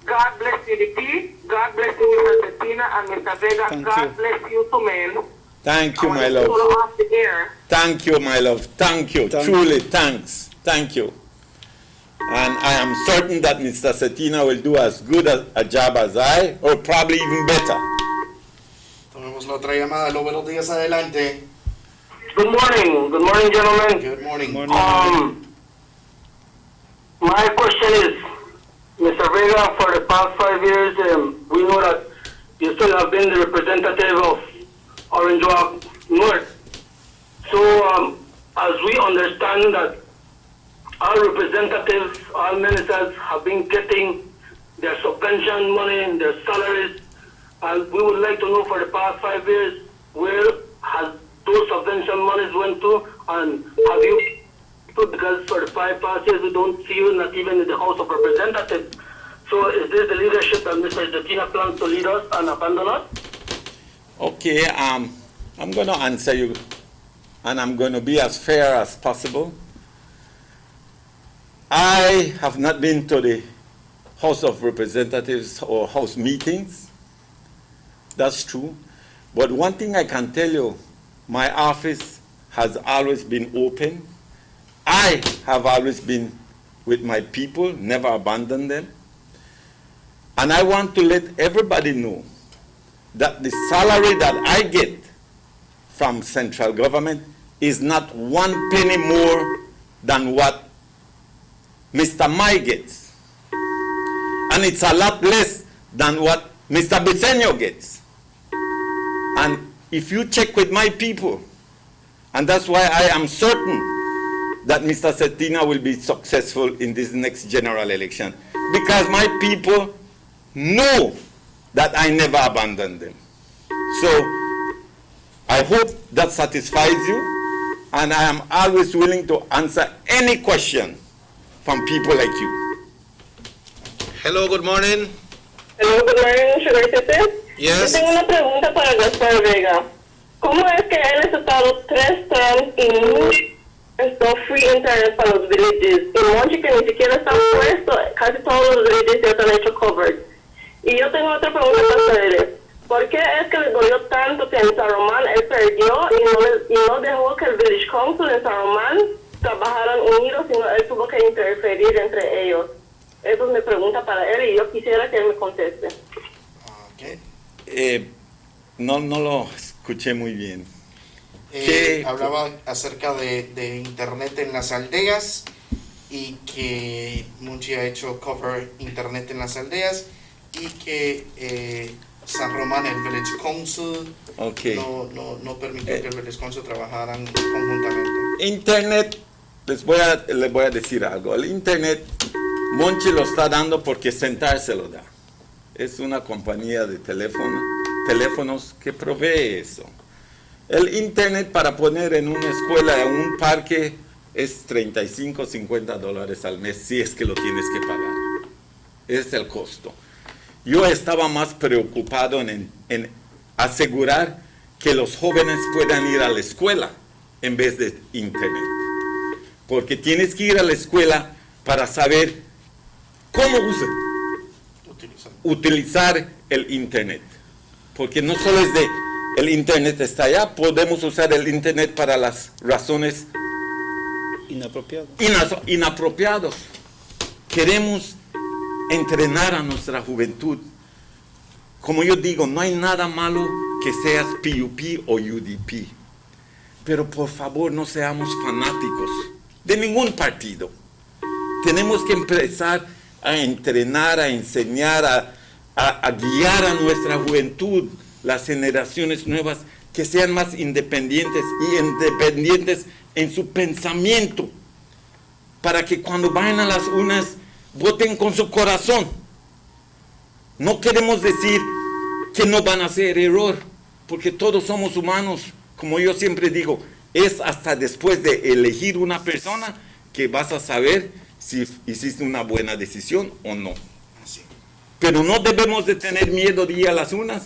God bless you, the peace. God bless you, Mr. Bettina and Mr. Vega. God bless you too, man. Thank you, my love. Off the air. Thank you, my love. Thank you. Truly, thanks. Thank you. And I am certain that Mr. Cetina will do as good a job as I, or probably even better. Tomemos la otra llamada. Lo buenos días, adelante. Good morning, gentlemen. Good morning. My question is, Mr. Vega, for the past 5 years, we know that you still have been the representative of Orange Walk North. So, as we understand that all representatives, all ministers have been getting their subvention money, their salaries, and we would like to know for the past 5 years, where has those subvention monies went to, and have you, because for the past years we don't see you, not even in the House of Representatives. So is this the leadership that Mr. Cetina plans to lead us and abandon us? Okay, I'm going to answer you, and I'm going to be as fair as possible. I have not been to the House of Representatives or House meetings. That's true. But one thing I can tell you, my office has always been open. I have always been with my people, never abandoned them. And I want to let everybody know that the salary that I get from central government is not 1 penny more than what Mr. Mai gets. And it's a lot less than what Mr. Bisenyo gets. And if you check with my people, and that's why I am certain that Mr. Cetina will be successful in this next general election, because my people know that I never abandoned them. So I hope that satisfies you, and I am always willing to answer any question from people like you. Hello, good morning. Hello, good morning, SugarCity. Yes. Yo tengo una pregunta para Gaspar Vega. ¿Cómo es que él ha estado 3 terms y esto free internet para los villages? Y Monchi, que ni siquiera está puesto, casi todos los villages ya están hechos covered. Y yo tengo otra pregunta para ustedes. ¿Por qué es que les dolió tanto que en San Román él perdió y no dejó que el Village Council en San Román trabajaran unidos, sino él tuvo que interferir entre ellos? Esa es mi pregunta para él y yo quisiera que él me conteste. No lo escuché muy bien. Hablaba acerca de internet en las aldeas y que Munchi ha hecho cover internet en las aldeas y que San Román, el Village Council, no permitió que el Village Council trabajaran conjuntamente. Internet, les voy a decir algo. El internet, Monchi lo está dando porque Centar se lo da. Es una compañía de teléfonos que provee eso. El internet para poner en una escuela, en un parque, es $35, $50 al mes, si es que lo tienes que pagar. Ese es el costo. Yo estaba más preocupado en asegurar que los jóvenes puedan ir a la escuela en vez de internet. Porque tienes que ir a la escuela para saber cómo utilizar el internet. Porque no solo es de el internet está allá, podemos usar el internet para las razones inapropiadas. Queremos entrenar a nuestra juventud. Como yo digo, no hay nada malo que seas PUP o UDP. Pero por favor no seamos fanáticos de ningún partido. Tenemos que empezar a entrenar, a enseñar, a guiar a nuestra juventud, las generaciones nuevas, que sean más independientes en su pensamiento, para que cuando vayan a las urnas voten con su corazón. No queremos decir que no van a hacer error, porque todos somos humanos. Como yo siempre digo, es hasta después de elegir una persona que vas a saber si hiciste una buena decisión o no. Pero no debemos de tener miedo de ir a las urnas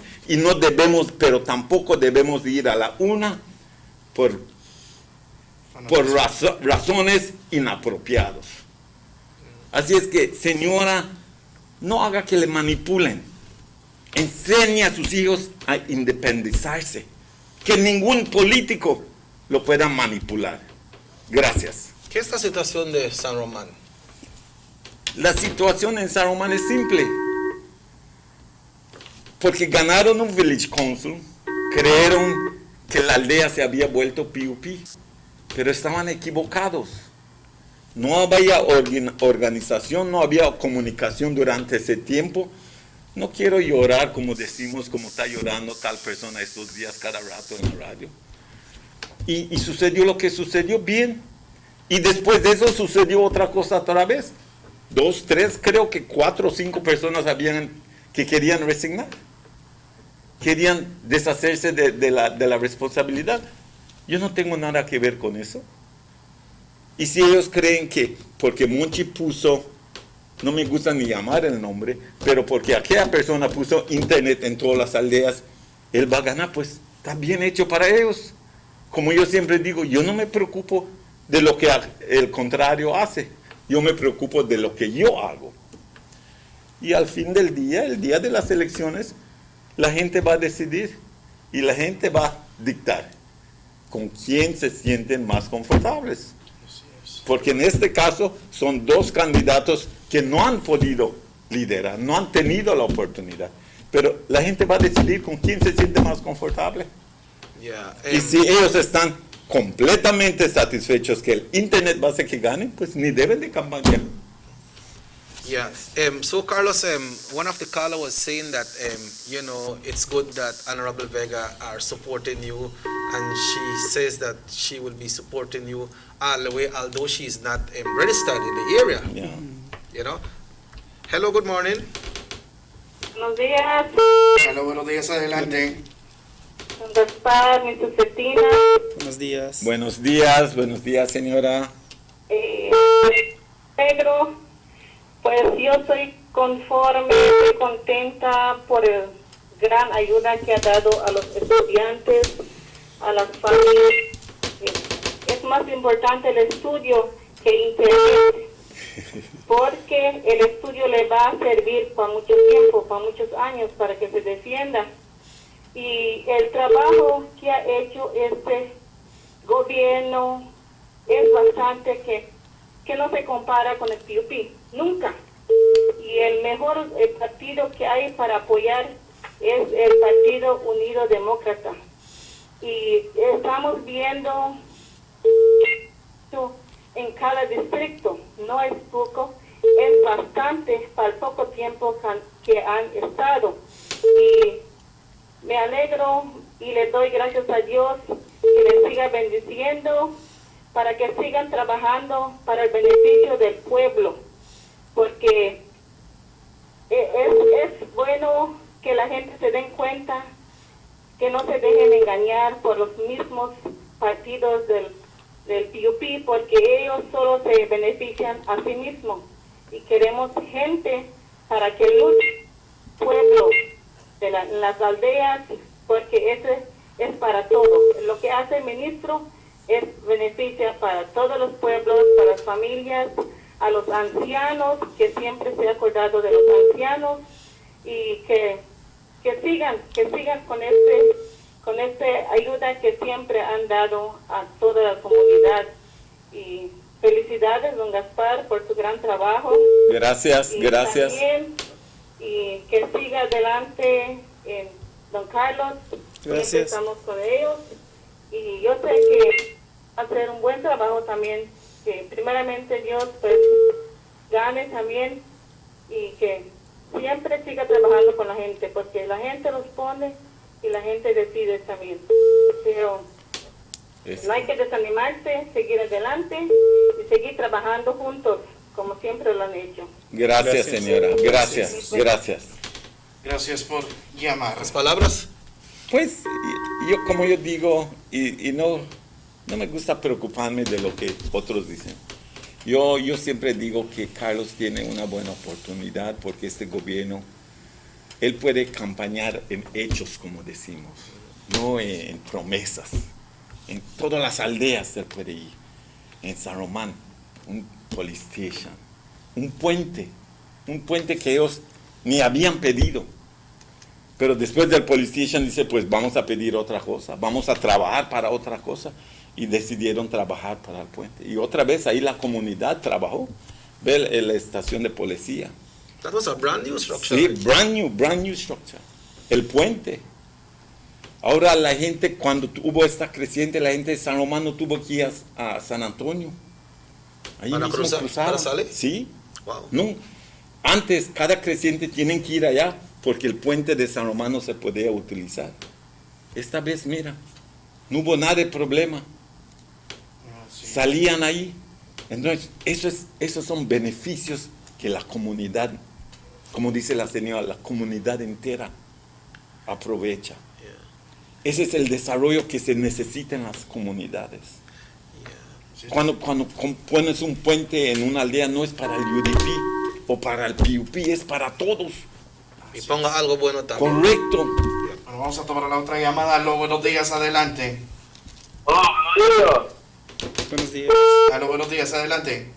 pero tampoco debemos de ir a la urna por razones inapropiadas. Así es que, señora, no haga que le manipulen. Enseñe a sus hijos a independizarse. que ningún político lo pueda manipular. Gracias. ¿Qué es la situación de San Román? La situación en San Román es simple. Porque ganaron un village council, creyeron que la aldea se había vuelto PUP, pero estaban equivocados. No había organización, no había comunicación durante ese tiempo. No quiero llorar como decimos, como está llorando tal persona estos días cada rato en la radio. Y sucedió lo que sucedió bien. Y después de eso sucedió otra cosa otra vez. 2, 3, creo que 4 o 5 personas que querían resignar. Querían deshacerse de la responsabilidad. Yo no tengo nada que ver con eso. Y si ellos creen que porque Monchi puso, no me gusta ni llamar el nombre, pero porque aquella persona puso internet en todas las aldeas, él va a ganar, pues está bien hecho para ellos. Como yo siempre digo, yo no me preocupo de lo que el contrario hace, yo me preocupo de lo que yo hago. Y al fin del día, el día de las elecciones, la gente va a decidir y la gente va a dictar con quién se sienten más confortables. Porque en este caso son 2 candidatos que no han podido liderar, no han tenido la oportunidad. Pero la gente va a decidir con quién se siente más confortable. Y si ellos están completamente satisfechos que el internet va a hacer que ganen, pues ni deben de campañar. Yeah. So Carlos, one of the callers was saying that it's good that Honorable Vega are supporting you, and she says that she will be supporting you all the way, although she is not registered in the area. Yeah. You know. Hello. Good morning. Buenos días. Hola, buenos días, adelante. Don Gaspar, Mr. Cetina. Buenos días. Buenos días, señora. Pedro. Pues yo soy conforme, estoy contenta por el gran ayuda que ha dado a los estudiantes, a las familias. Es más importante el estudio que internet, porque el estudio le va a servir para mucho tiempo, para muchos años, para que se defienda. Y el trabajo que ha hecho este gobierno es bastante que no se compara con el PUP, nunca. Y el mejor partido que hay para apoyar es el Partido Unido Demócrata. Y estamos viendo en cada distrito, no es poco, es bastante para el poco tiempo que han estado. Y me alegro y le doy gracias a Dios que les siga bendiciendo para que sigan trabajando para el beneficio del pueblo, porque es bueno que la gente se den cuenta, que no se dejen engañar por los mismos partidos del PUP, porque ellos solo se benefician a sí mismos, y queremos gente para que luche pueblo de las aldeas, porque ese es para todos. Lo que hace el ministro es beneficia para todos los pueblos, para las familias, a los ancianos, que siempre se ha acordado de los ancianos, y que sigan con esta ayuda que siempre han dado a toda la comunidad. Y felicidades, don Gaspar, por su gran trabajo. Gracias. También, y que siga adelante don Carlos. Gracias. Siempre estamos con ellos. Y yo sé que va a hacer un buen trabajo también, que primeramente Dios pues gane también, y que siempre siga trabajando con la gente, porque la gente responde y la gente decide también. Pero no hay que desanimarse, seguir adelante y seguir trabajando juntos, como siempre lo han hecho. Gracias, señora. Gracias. Gracias por llamar. ¿Las palabras? Pues, como yo digo, y no me gusta preocuparme de lo que otros dicen. Yo siempre digo que Carlos tiene una buena oportunidad, porque este gobierno, él puede campañar en hechos, como decimos, no en promesas. En todas las aldeas él puede ir. En San Román, un police station, un puente que ellos ni habían pedido. Pero después del police station dice, pues vamos a pedir otra cosa, vamos a trabajar para otra cosa. Y decidieron trabajar para el puente. Y otra vez ahí la comunidad trabajó. Ve la estación de policía. That was a brand new structure. Sí, brand new structure. El puente. Ahora la gente, cuando hubo esta creciente, la gente de San Román tuvo que ir a San Antonio. Ahí ¿Para mismo cruzar? cruzaron. ¿Para salir? Sí. Wow. No, antes cada creciente tienen que ir allá porque el puente de San Román no se podía utilizar. Esta vez, mira, no hubo nada de problema. Salían ahí. Entonces, esos son beneficios que la comunidad, como dice la señora, la comunidad entera aprovecha. Ese es el desarrollo que se necesita en las comunidades. Cuando pones un puente en una aldea, no es para el UDP o para el PUP, es para todos. Y ponga algo bueno también. Correcto. Bueno, vamos a tomar la otra llamada. Aló, buenos días, adelante. Buenos días. Aló, buenos días, adelante.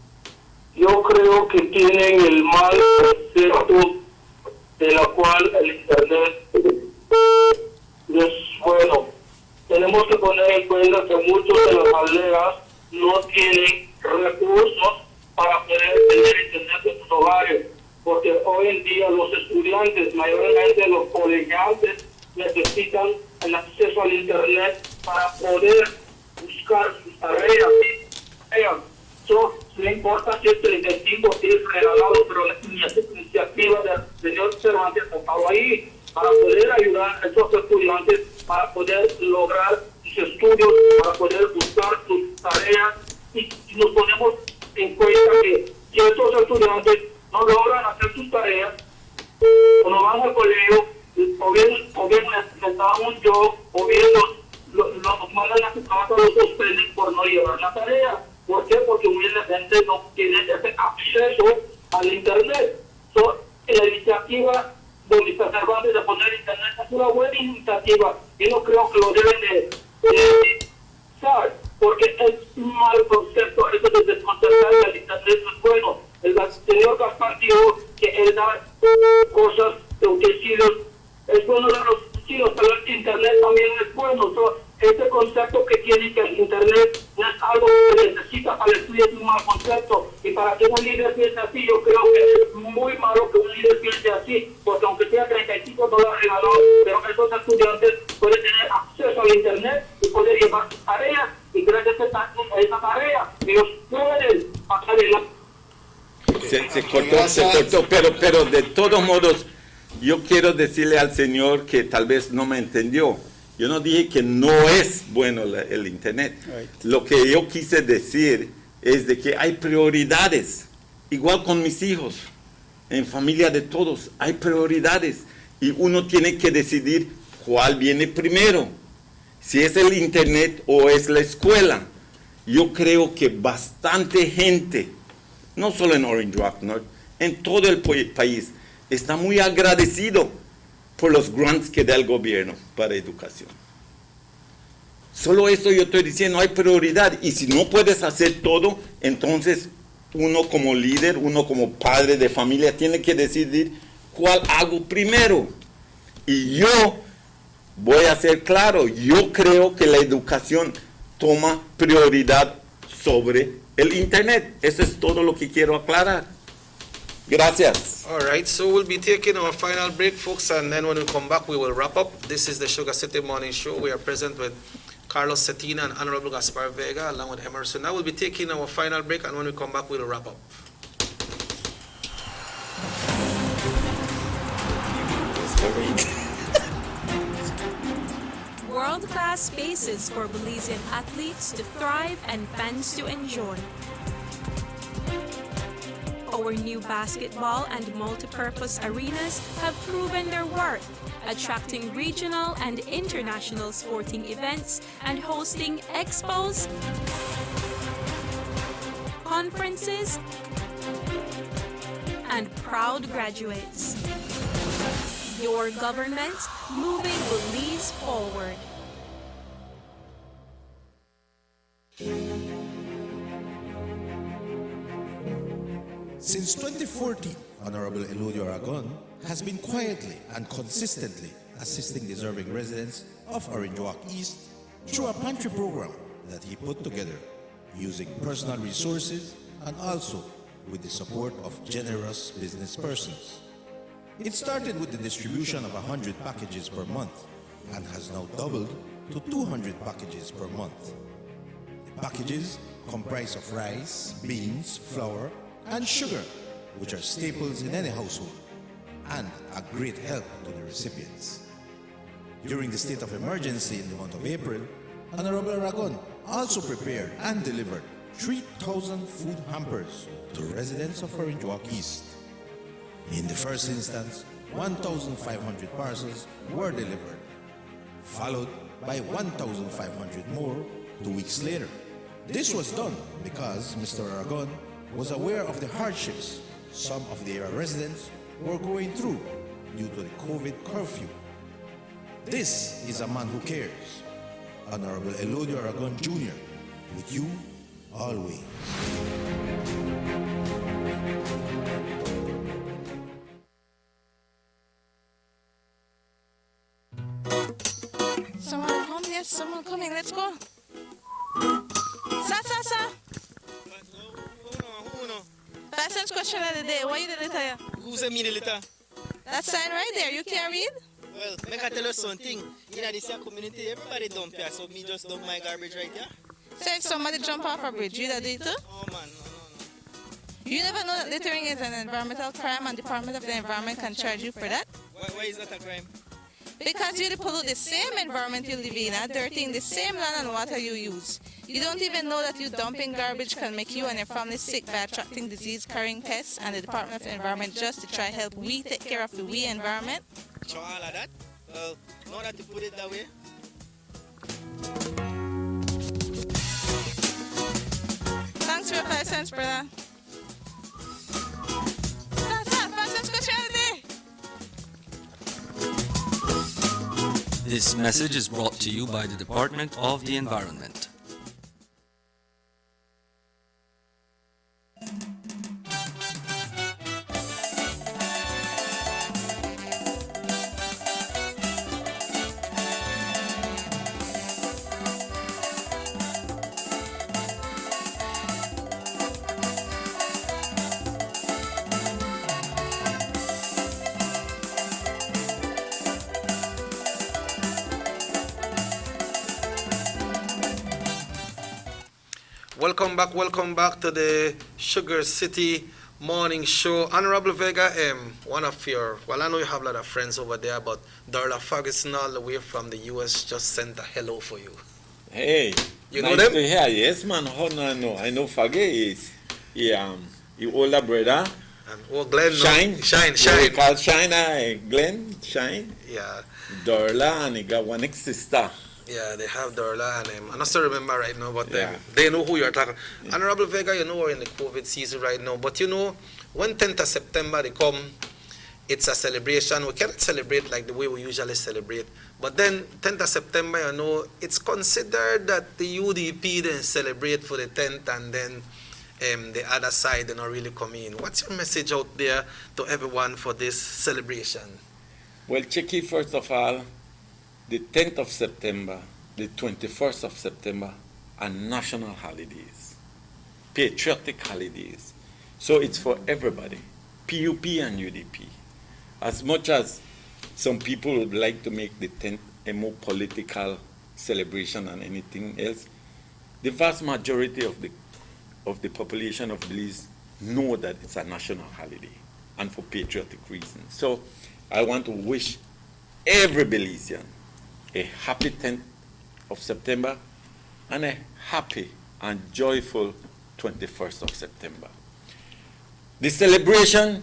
Yo creo que tienen el mal concepto de la cual el Internet es bueno. Tenemos que poner en cuenta que muchos de las aldeas no tienen recursos para poder tener Internet en sus hogares, porque hoy en día los estudiantes, mayormente los colegiantes, necesitan el acceso al Internet para poder buscar sus tareas. No importa si es 35 si es regalado, pero la iniciativa del señor Cervantes ha estado ahí para poder ayudar a esos estudiantes, para poder lograr sus estudios, para poder buscar sus tareas. Y nos ponemos en cuenta que si estos estudiantes no logran hacer sus tareas, o no van al colegio, o bien les dan un job, o bien los mandan a su casa, los suspenden por no llevar la tarea. ¿Por qué? Porque mucha gente no tiene ese acceso al Internet. La iniciativa de Mr. Cervantes de poner Internet es una buena iniciativa. Yo no creo que lo deben de usar, porque es un mal concepto eso de desconcertar que el Internet no es bueno. El señor Gaspar dijo que él da cosas de utensilios. Es bueno dar los utensilios, pero el Internet también es bueno. Este concepto que tiene que el Internet no es algo que necesita para el estudio, es un mal concepto. Y para que un líder piense así, yo creo que es muy malo que un líder piense así, porque aunque sea $35 regalado, pero esos estudiantes pueden tener acceso al Internet y poder llevar sus tareas, y gracias a esa tarea, ellos pueden pasar Se cortó, pero de todos modos, yo quiero decirle al Señor que tal vez no me entendió. Yo no dije que no es bueno el Internet. Lo que yo quise decir es de que hay prioridades. Igual con mis hijos, en familia de todos, hay prioridades. Y uno tiene que decidir cuál viene primero. Si es el Internet o es la escuela. Yo creo que bastante gente, no solo en Orange Rock North, en todo el país, está muy agradecido por los grants que da el gobierno para educación. Solo eso yo estoy diciendo, hay prioridad. Y si no puedes hacer todo, entonces uno como líder, uno como padre de familia, tiene que decidir cuál hago primero. Y yo voy a ser claro, yo creo que la educación toma prioridad sobre el Internet. Eso es todo lo que quiero aclarar. Gracias. All right, so we'll be taking our final break, folks, and then when we come back, we will wrap up. This is the Sugar City Morning Show. We are present with Carlos Cetina and Honorable Gaspar Vega, along with Emerson. Now we'll be taking our final break, and when we come back, we'll wrap up. World-class spaces for Belizean athletes to thrive and fans to enjoy. Our new basketball and multi-purpose arenas have proven their worth, attracting regional and international sporting events and hosting expos, conferences, and proud graduates. Your government moving Belize forward. Since 2014, Honorable Eludio Aragon has been quietly and consistently assisting deserving residents of Orange Walk East through a pantry program that he put together using personal resources and also with the support of generous business persons. It started with the distribution of 100 packages per month and has now doubled to 200 packages per month. The packages comprise of rice, beans, flour, and sugar, which are staples in any household and a great help to the recipients. During the state of emergency in the month of April, Honorable Aragon also prepared and delivered 3,000 food hampers to residents of Orange Walk East. In the first instance, 1,500 parcels were delivered, followed by 1,500 more 2 weeks later. This was done because Mr. Aragon was aware of the hardships some of the area residents were going through due to the COVID curfew. This is a man who cares. Honorable Elodio Aragon Jr., with you always. Someone come, yes, someone coming, let's go. Sa. First sense question of the day, what you did it here? Who's a mean letter? That sign right there, you can't read? Well, make I tell you something. In this community, everybody dump here, so me just dump my garbage right here. So if somebody jump off a bridge, you that do it too? Oh man, no. You never know that littering is an environmental crime and Department of the Environment can charge you for that? Why is that a crime? Because you pollute the same environment you live in, dirtying the same land and water you use. You don't even know that you dumping garbage can make you and your family sick by attracting disease-carrying pests, and the Department of the Environment just to try help we take care of the we environment. So all of that? Well, now that you put it that way. Thanks for your 5 cents, brother. That's 5 cents question of the day. This message is brought to you by the Department of the Environment. Welcome back to the Sugar City Morning Show. Honorable Vega, one of your, well, I know you have a lot of friends over there, but Darla Ferguson all the way from the US just sent a hello for you. Hey, you nice know them? To hear. Yes, man. How no, I know. I know Fage is your older brother. Oh, Glenn. Shine. No? Shine. We call Shine, Glenn, Shine. Yeah. Darla, and he got one ex-sister. Yeah, they have Darla and I'm not still remember right now, but Yeah. they know who you're talking. Honorable Vega, you know we're in the COVID season right now, but you know, when 10th of September they come, it's a celebration. We cannot celebrate like the way we usually celebrate. But then 10th of September, you know, it's considered that the UDP then celebrate for the 10th and then the other side they not really come in. What's your message out there to everyone for this celebration? Well, Checky, first of all, the 10th of September, the 21st of September are national holidays, patriotic holidays. So it's for everybody, PUP and UDP. As much as some people would like to make the 10th a more political celebration than anything else, the vast majority of the population of Belize know that it's a national holiday and for patriotic reasons. So I want to wish every Belizean a happy 10th of September and a happy and joyful 21st of September. The celebration,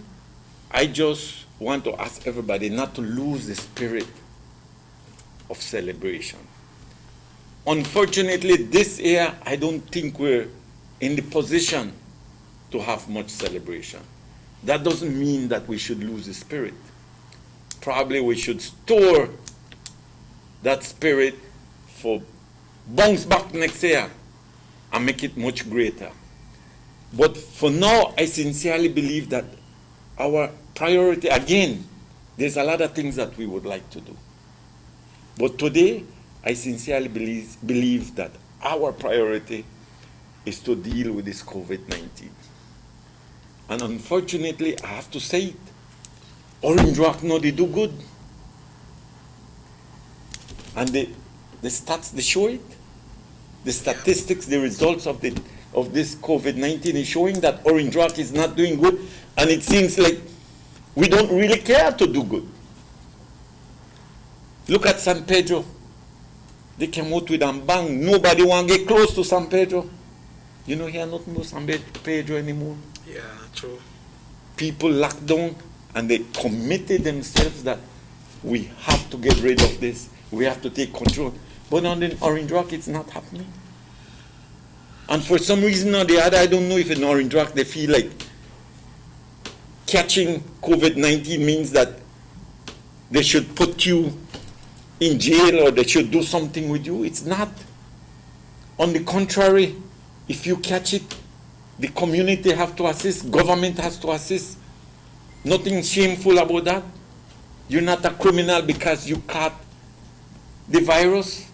I just want to ask everybody not to lose the spirit of celebration. Unfortunately, this year, I don't think we're in the position to have much celebration. That doesn't mean that we should lose the spirit. Probably we should store that spirit for bounce back next year and make it much greater. But for now, I sincerely believe that our priority, again, there's a lot of things that we would like to do. But today, I sincerely believe that our priority is to deal with this COVID-19. And unfortunately, I have to say it, Orange Rock, no, they do good. And the stats, they show it. The statistics, the results of this COVID-19 is showing that Orange Rock is not doing good. And it seems like we don't really care to do good. Look at San Pedro. They came out with a bang. Nobody want to get close to San Pedro. You know, here nothing but San Pedro anymore. Yeah, true. People locked down and they committed themselves that we have to get rid of this. We have to take control. But on the Orange Rock, it's not happening. And for some reason or the other, I don't know if in Orange Rock they feel like catching COVID-19 means that they should put you in jail or they should do something with you. It's not. On the contrary, if you catch it, the community have to assist, government has to assist. Nothing shameful about that. You're not a criminal because you caught the virus.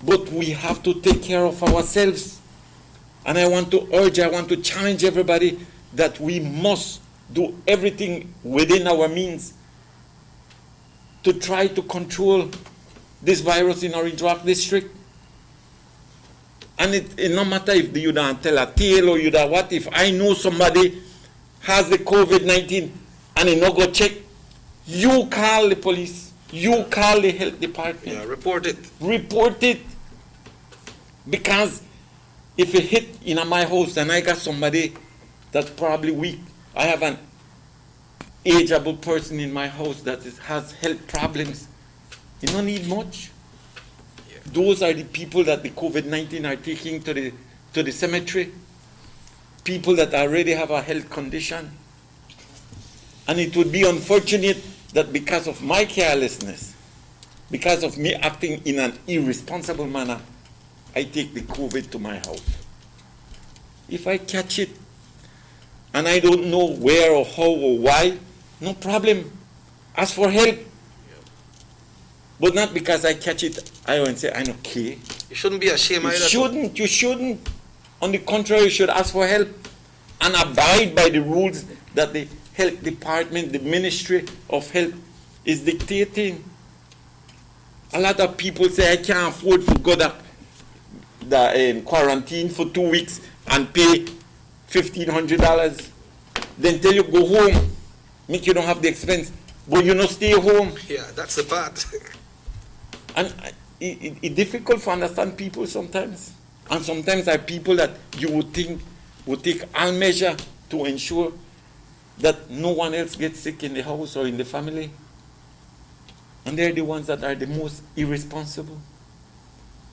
But we have to take care of ourselves. And I want to challenge everybody that we must do everything within our means to try to control this virus in Orange Rock District. And it no matter if you don't tell a tale or you don't what, if I know somebody has the COVID-19 and he no go check, you call the police, you call the health department. Yeah, report it. Report it. Because if it hit in my house and I got somebody that's probably weak, I have an ageable person in my house that has health problems, you don't need much. Those are the people that the COVID-19 are taking to the cemetery. People that already have a health condition. And it would be unfortunate that because of my carelessness, because of me acting in an irresponsible manner, I take the COVID to my house. If I catch it and I don't know where or how or why, no problem. Ask for help. But not because I catch it, I won't say, I'm okay. You shouldn't be ashamed either. You shouldn't. On the contrary, you should ask for help and abide by the rules that the health department, the Ministry of Health is dictating. A lot of people say, I can't afford to go the quarantine for 2 weeks and pay $1,500. Then tell you go home, make you don't have the expense, but you not stay home. Yeah, that's the part. And it's difficult to understand people sometimes. And sometimes there are people that you would think would take all measure to ensure that no one else gets sick in the house or in the family. And they're the ones that are the most irresponsible.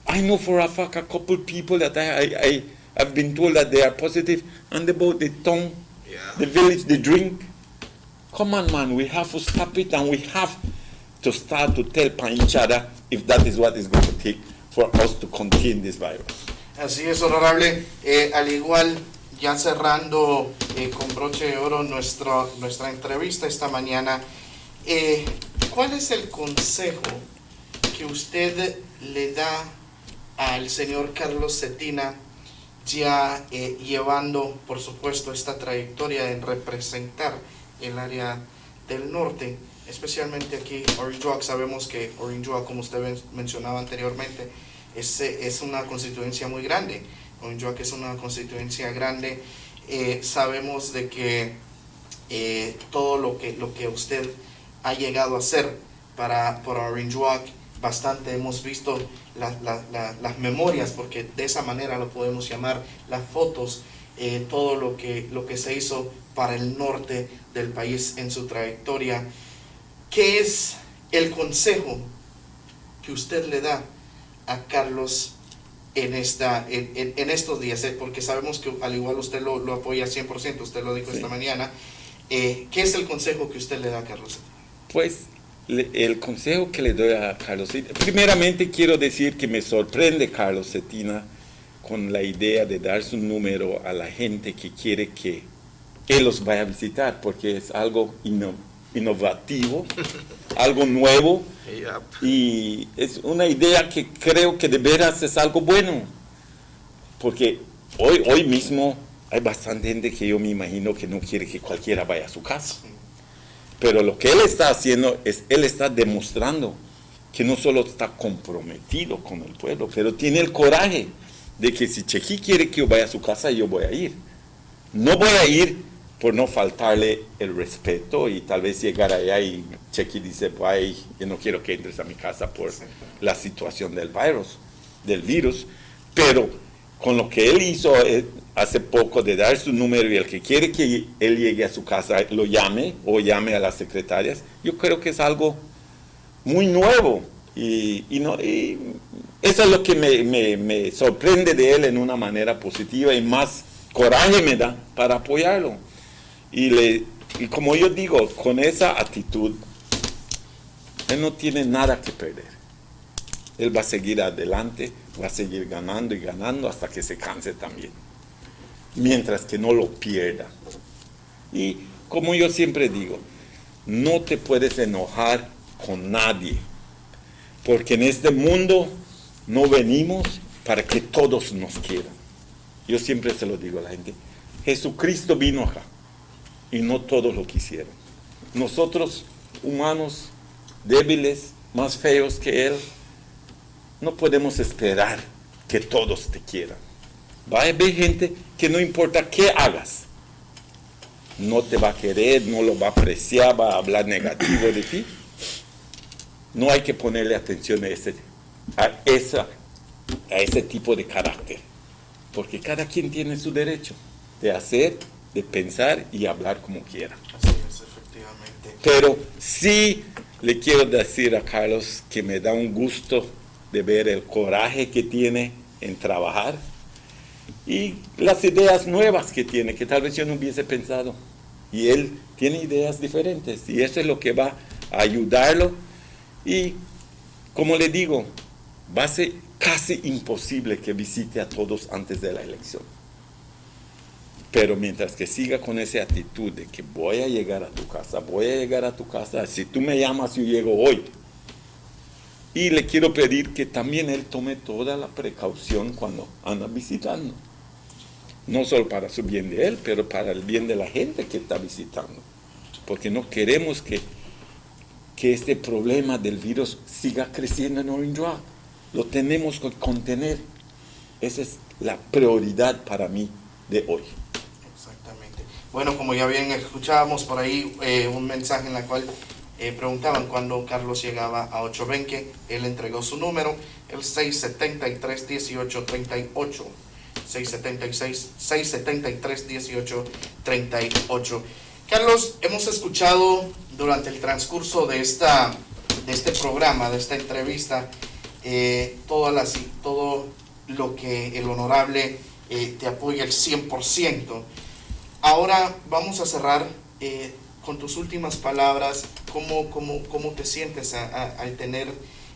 I know for a fact a couple people that I have been told that they are positive, and about the town, the village, the drink. Come on, man, we have to stop it, and we have to start to tell each other if that is what is going to take for us to contain this virus. Así es, honorable. Al igual, ya cerrando con broche de oro nuestra entrevista esta mañana, ¿cuál es el consejo que usted le da al señor Carlos Cetina, ya llevando, por supuesto, esta trayectoria en representar el área del norte, especialmente aquí Orange Rock? Sabemos que Orange Rock, como usted mencionaba anteriormente, es una constituencia muy grande. Orange Rock es una constituencia grande. Sabemos de que todo lo que usted ha llegado a hacer por Orange Rock, bastante hemos visto las memorias, porque de esa manera lo podemos llamar, las fotos, todo lo que se hizo para el norte del país en su trayectoria. ¿Qué es el consejo que usted le da a Carlos en estos días? Porque sabemos que al igual usted lo apoya 100%, usted lo dijo esta mañana. ¿Qué es el consejo que usted le da a Carlos? Pues el consejo que le doy a Carlos Cetina, primeramente quiero decir que me sorprende Carlos Cetina con la idea de dar su número a la gente que quiere que él los vaya a visitar, porque es algo innovativo, algo nuevo, Yep. Y es una idea que creo que de veras es algo bueno, porque hoy mismo hay bastante gente que yo me imagino que no quiere que cualquiera vaya a su casa. Pero lo que él está haciendo es, él está demostrando que no solo está comprometido con el pueblo, pero tiene el coraje de que si Chequi quiere que yo vaya a su casa, yo voy a ir. No voy a ir por no faltarle el respeto y tal vez llegar allá y Chequi dice, ay, yo no quiero que entres a mi casa por la situación del virus, pero con lo que él hizo hace poco de dar su número y el que quiere que él llegue a su casa lo llame o llame a las secretarias, yo creo que es algo muy nuevo y eso es lo que me sorprende de él en una manera positiva y más coraje me da para apoyarlo. Y como yo digo, con esa actitud, él no tiene nada que perder. Él va a seguir adelante, va a seguir ganando y ganando hasta que se canse también. Mientras que no lo pierda. Y como yo siempre digo, no te puedes enojar con nadie. Porque en este mundo no venimos para que todos nos quieran. Yo siempre se lo digo a la gente. Jesucristo vino acá y no todos lo quisieron. Nosotros, humanos, débiles, más feos que Él, no podemos esperar que todos te quieran. Va a haber gente que no importa qué hagas, no te va a querer, no lo va a apreciar, va a hablar negativo de ti. No hay que ponerle atención a ese tipo de carácter, porque cada quien tiene su derecho de hacer, de pensar y hablar como quiera. Así es, efectivamente. Pero sí le quiero decir a Carlos que me da un gusto de ver el coraje que tiene en trabajar y las ideas nuevas que tiene, que tal vez yo no hubiese pensado. Y él tiene ideas diferentes y eso es lo que va a ayudarlo. Y como le digo, va a ser casi imposible que visite a todos antes de la elección. Pero mientras que siga con esa actitud de que voy a llegar a tu casa, si tú me llamas yo llego hoy. Y le quiero pedir que también él tome toda la precaución cuando anda visitando. No solo para su bien de él, pero para el bien de la gente que está visitando. Porque no queremos que este problema del virus siga creciendo en Orange Rock. Lo tenemos que contener. Esa es la prioridad para mí de hoy. Exactamente. Bueno, como ya bien escuchábamos por ahí un mensaje en la cual preguntaban cuándo Carlos llegaba a 820, él entregó su número, el 673-1838. 673-1838. Carlos, hemos escuchado durante el transcurso de este programa, de esta entrevista, todo lo que el honorable te apoya al 100%. Ahora vamos a cerrar con tus últimas palabras. ¿Cómo te sientes al tener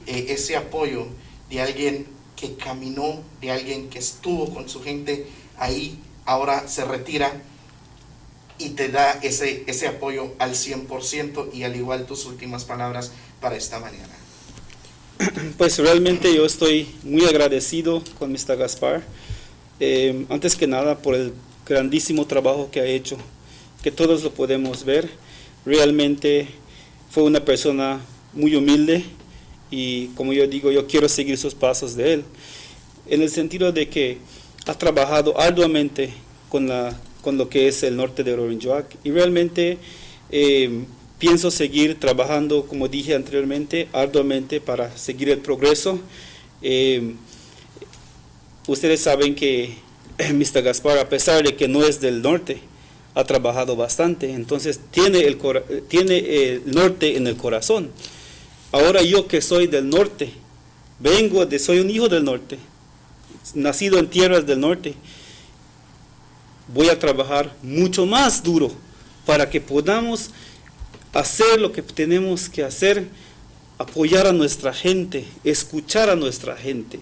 ese apoyo de alguien que caminó, de alguien que estuvo con su gente ahí, ahora se retira y te da ese apoyo al 100%, y al igual tus últimas palabras para esta mañana? Pues realmente yo estoy muy agradecido con Mr. Gaspar, antes que nada por el grandísimo trabajo que ha hecho, que todos lo podemos ver. Realmente fue una persona muy humilde y, como yo digo, yo quiero seguir sus pasos de él, en el sentido de que ha trabajado arduamente con lo que es el norte de Orange Rock, y realmente pienso seguir trabajando, como dije anteriormente, arduamente para seguir el progreso. Ustedes saben que Mr. Gaspar, a pesar de que no es del norte, ha trabajado bastante, entonces tiene el norte en el corazón. Ahora yo, que soy del norte, soy un hijo del norte, nacido en tierras del norte, voy a trabajar mucho más duro para que podamos hacer lo que tenemos que hacer, apoyar a nuestra gente, escuchar a nuestra gente.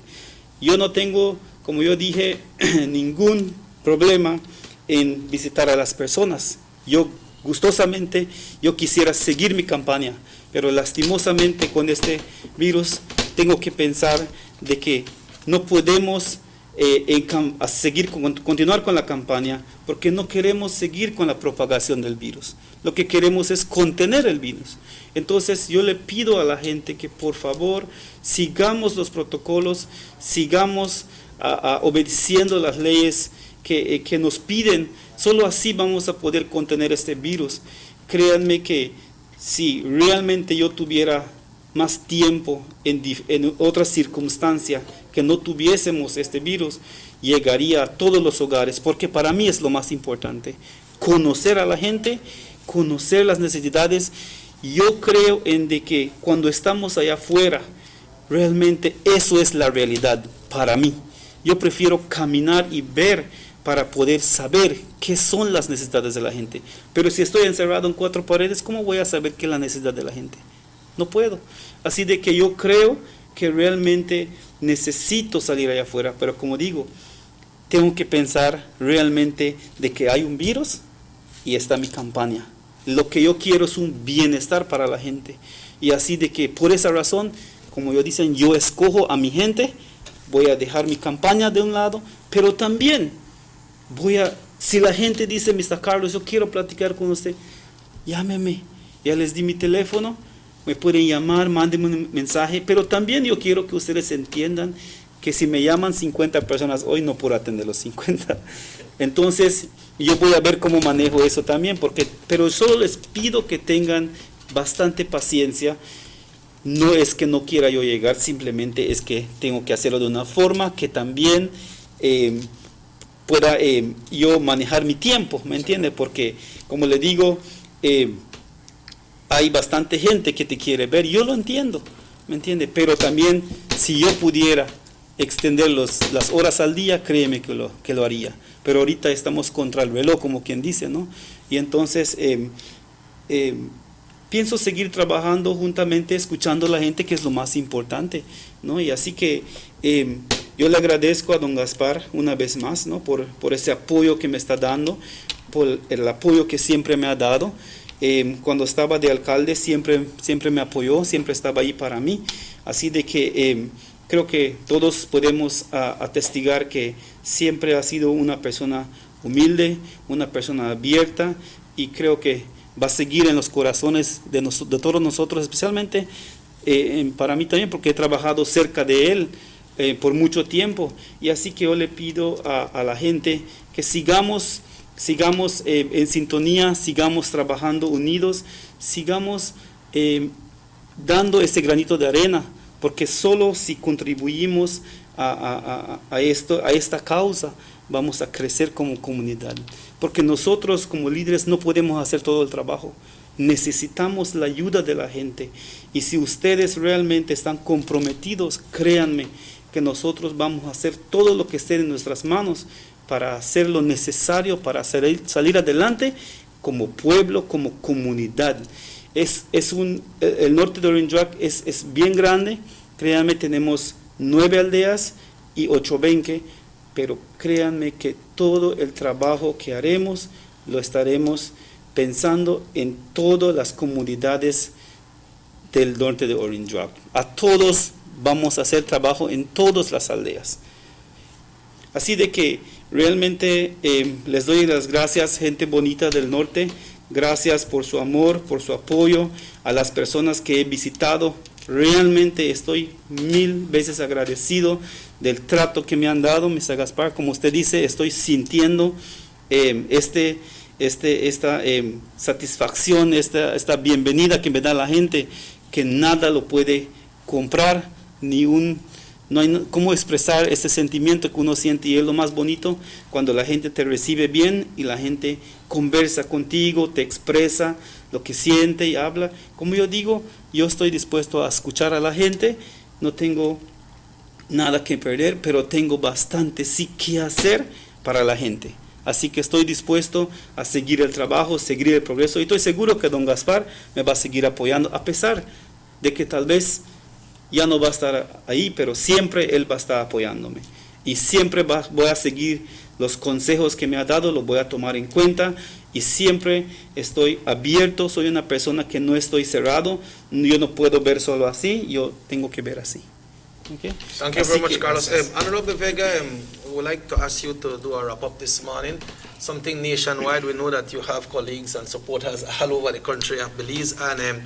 Yo no tengo, como yo dije, ningún problema en visitar a las personas. Yo gustosamente, yo quisiera seguir mi campaña, pero lastimosamente con este virus tengo que pensar de que no podemos continuar con la campaña porque no queremos seguir con la propagación del virus. Lo que queremos es contener el virus. Entonces yo le pido a la gente que por favor sigamos los protocolos, sigamos obedeciendo las leyes que nos piden. Solo así vamos a poder contener este virus. Créanme que si realmente yo tuviera más tiempo en otras circunstancias que no tuviésemos este virus, llegaría a todos los hogares, porque para mí es lo más importante, conocer a la gente, conocer las necesidades. Yo creo en de que cuando estamos allá afuera, realmente eso es la realidad para mí. Yo prefiero caminar y ver para poder saber qué son las necesidades de la gente. Pero si estoy encerrado en 4 paredes, ¿cómo voy a saber qué es la necesidad de la gente? No puedo. Así de que yo creo que realmente necesito salir allá afuera, pero como digo, tengo que pensar realmente de que hay un virus y está mi campaña. Lo que yo quiero es un bienestar para la gente. Y así de que por esa razón, como ellos dicen, yo escojo a mi gente, voy a dejar mi campaña de un lado, pero también si la gente dice, Mr. Carlos, yo quiero platicar con usted, llámeme. Ya les di mi teléfono, me pueden llamar, mándenme un mensaje, pero también yo quiero que ustedes entiendan que si me llaman 50 personas hoy, no puedo atender los 50. Entonces, yo voy a ver cómo manejo eso también, pero solo les pido que tengan bastante paciencia. No es que no quiera yo llegar, simplemente es que tengo que hacerlo de una forma que también pueda yo manejar mi tiempo, ¿me entiende? Porque, como le digo, hay bastante gente que te quiere ver, yo lo entiendo, ¿me entiende? Pero también, si yo pudiera extender las horas al día, créeme que lo haría. Pero ahorita estamos contra el reloj, como quien dice, ¿no? Y entonces, pienso seguir trabajando juntamente, escuchando a la gente, que es lo más importante, ¿no? Y así que yo le agradezco a don Gaspar una vez más, ¿no? Por ese apoyo que me está dando, por el apoyo que siempre me ha dado. Cuando estaba de alcalde siempre me apoyó, siempre estaba ahí para mí. Así de que creo que todos podemos atestigar que siempre ha sido una persona humilde, una persona abierta, y creo que va a seguir en los corazones de todos nosotros, especialmente para mí también, porque he trabajado cerca de él por mucho tiempo. Y así que yo le pido a la gente que sigamos en sintonía, sigamos trabajando unidos, sigamos dando ese granito de arena, porque solo si contribuimos a esta causa vamos a crecer como comunidad. Porque nosotros como líderes no podemos hacer todo el trabajo, necesitamos la ayuda de la gente. Y si ustedes realmente están comprometidos, créanme que nosotros vamos a hacer todo lo que esté en nuestras manos para hacer lo necesario para salir adelante como pueblo, como comunidad. El norte de Orange Walk es bien grande, créanme, tenemos 9 aldeas y 8 benques, pero créanme que todo el trabajo que haremos lo estaremos pensando en todas las comunidades del norte de Orange Walk. A todos vamos a hacer trabajo en todas las aldeas. Así de que realmente les doy las gracias, gente bonita del norte. Gracias por su amor, por su apoyo, a las personas que he visitado. Realmente estoy 1000 veces agradecido del trato que me han dado, Mr. Gaspar. Como usted dice, estoy sintiendo esta satisfacción, esta bienvenida que me da la gente, que nada lo puede comprar, no hay cómo expresar ese sentimiento que uno siente. Y es lo más bonito cuando la gente te recibe bien y la gente conversa contigo, te expresa lo que siente y habla. Como yo digo, yo estoy dispuesto a escuchar a la gente, no tengo nada que perder, pero tengo bastante sí que hacer para la gente. Así que estoy dispuesto a seguir el trabajo, seguir el progreso, y estoy seguro que don Gaspar me va a seguir apoyando, a pesar de que tal vez ya no va a estar ahí, pero siempre él va a estar apoyándome. Y siempre voy a seguir los consejos que me ha dado, los voy a tomar en cuenta, y siempre estoy abierto, soy una persona que no estoy cerrado, yo no puedo ver solo así, yo tengo que ver así. Okay? Thank you very much, Carlos. Honorable Vega, we would like to ask you to do a wrap-up this morning. Something nationwide, we know that you have colleagues and supporters all over the country of Belize, and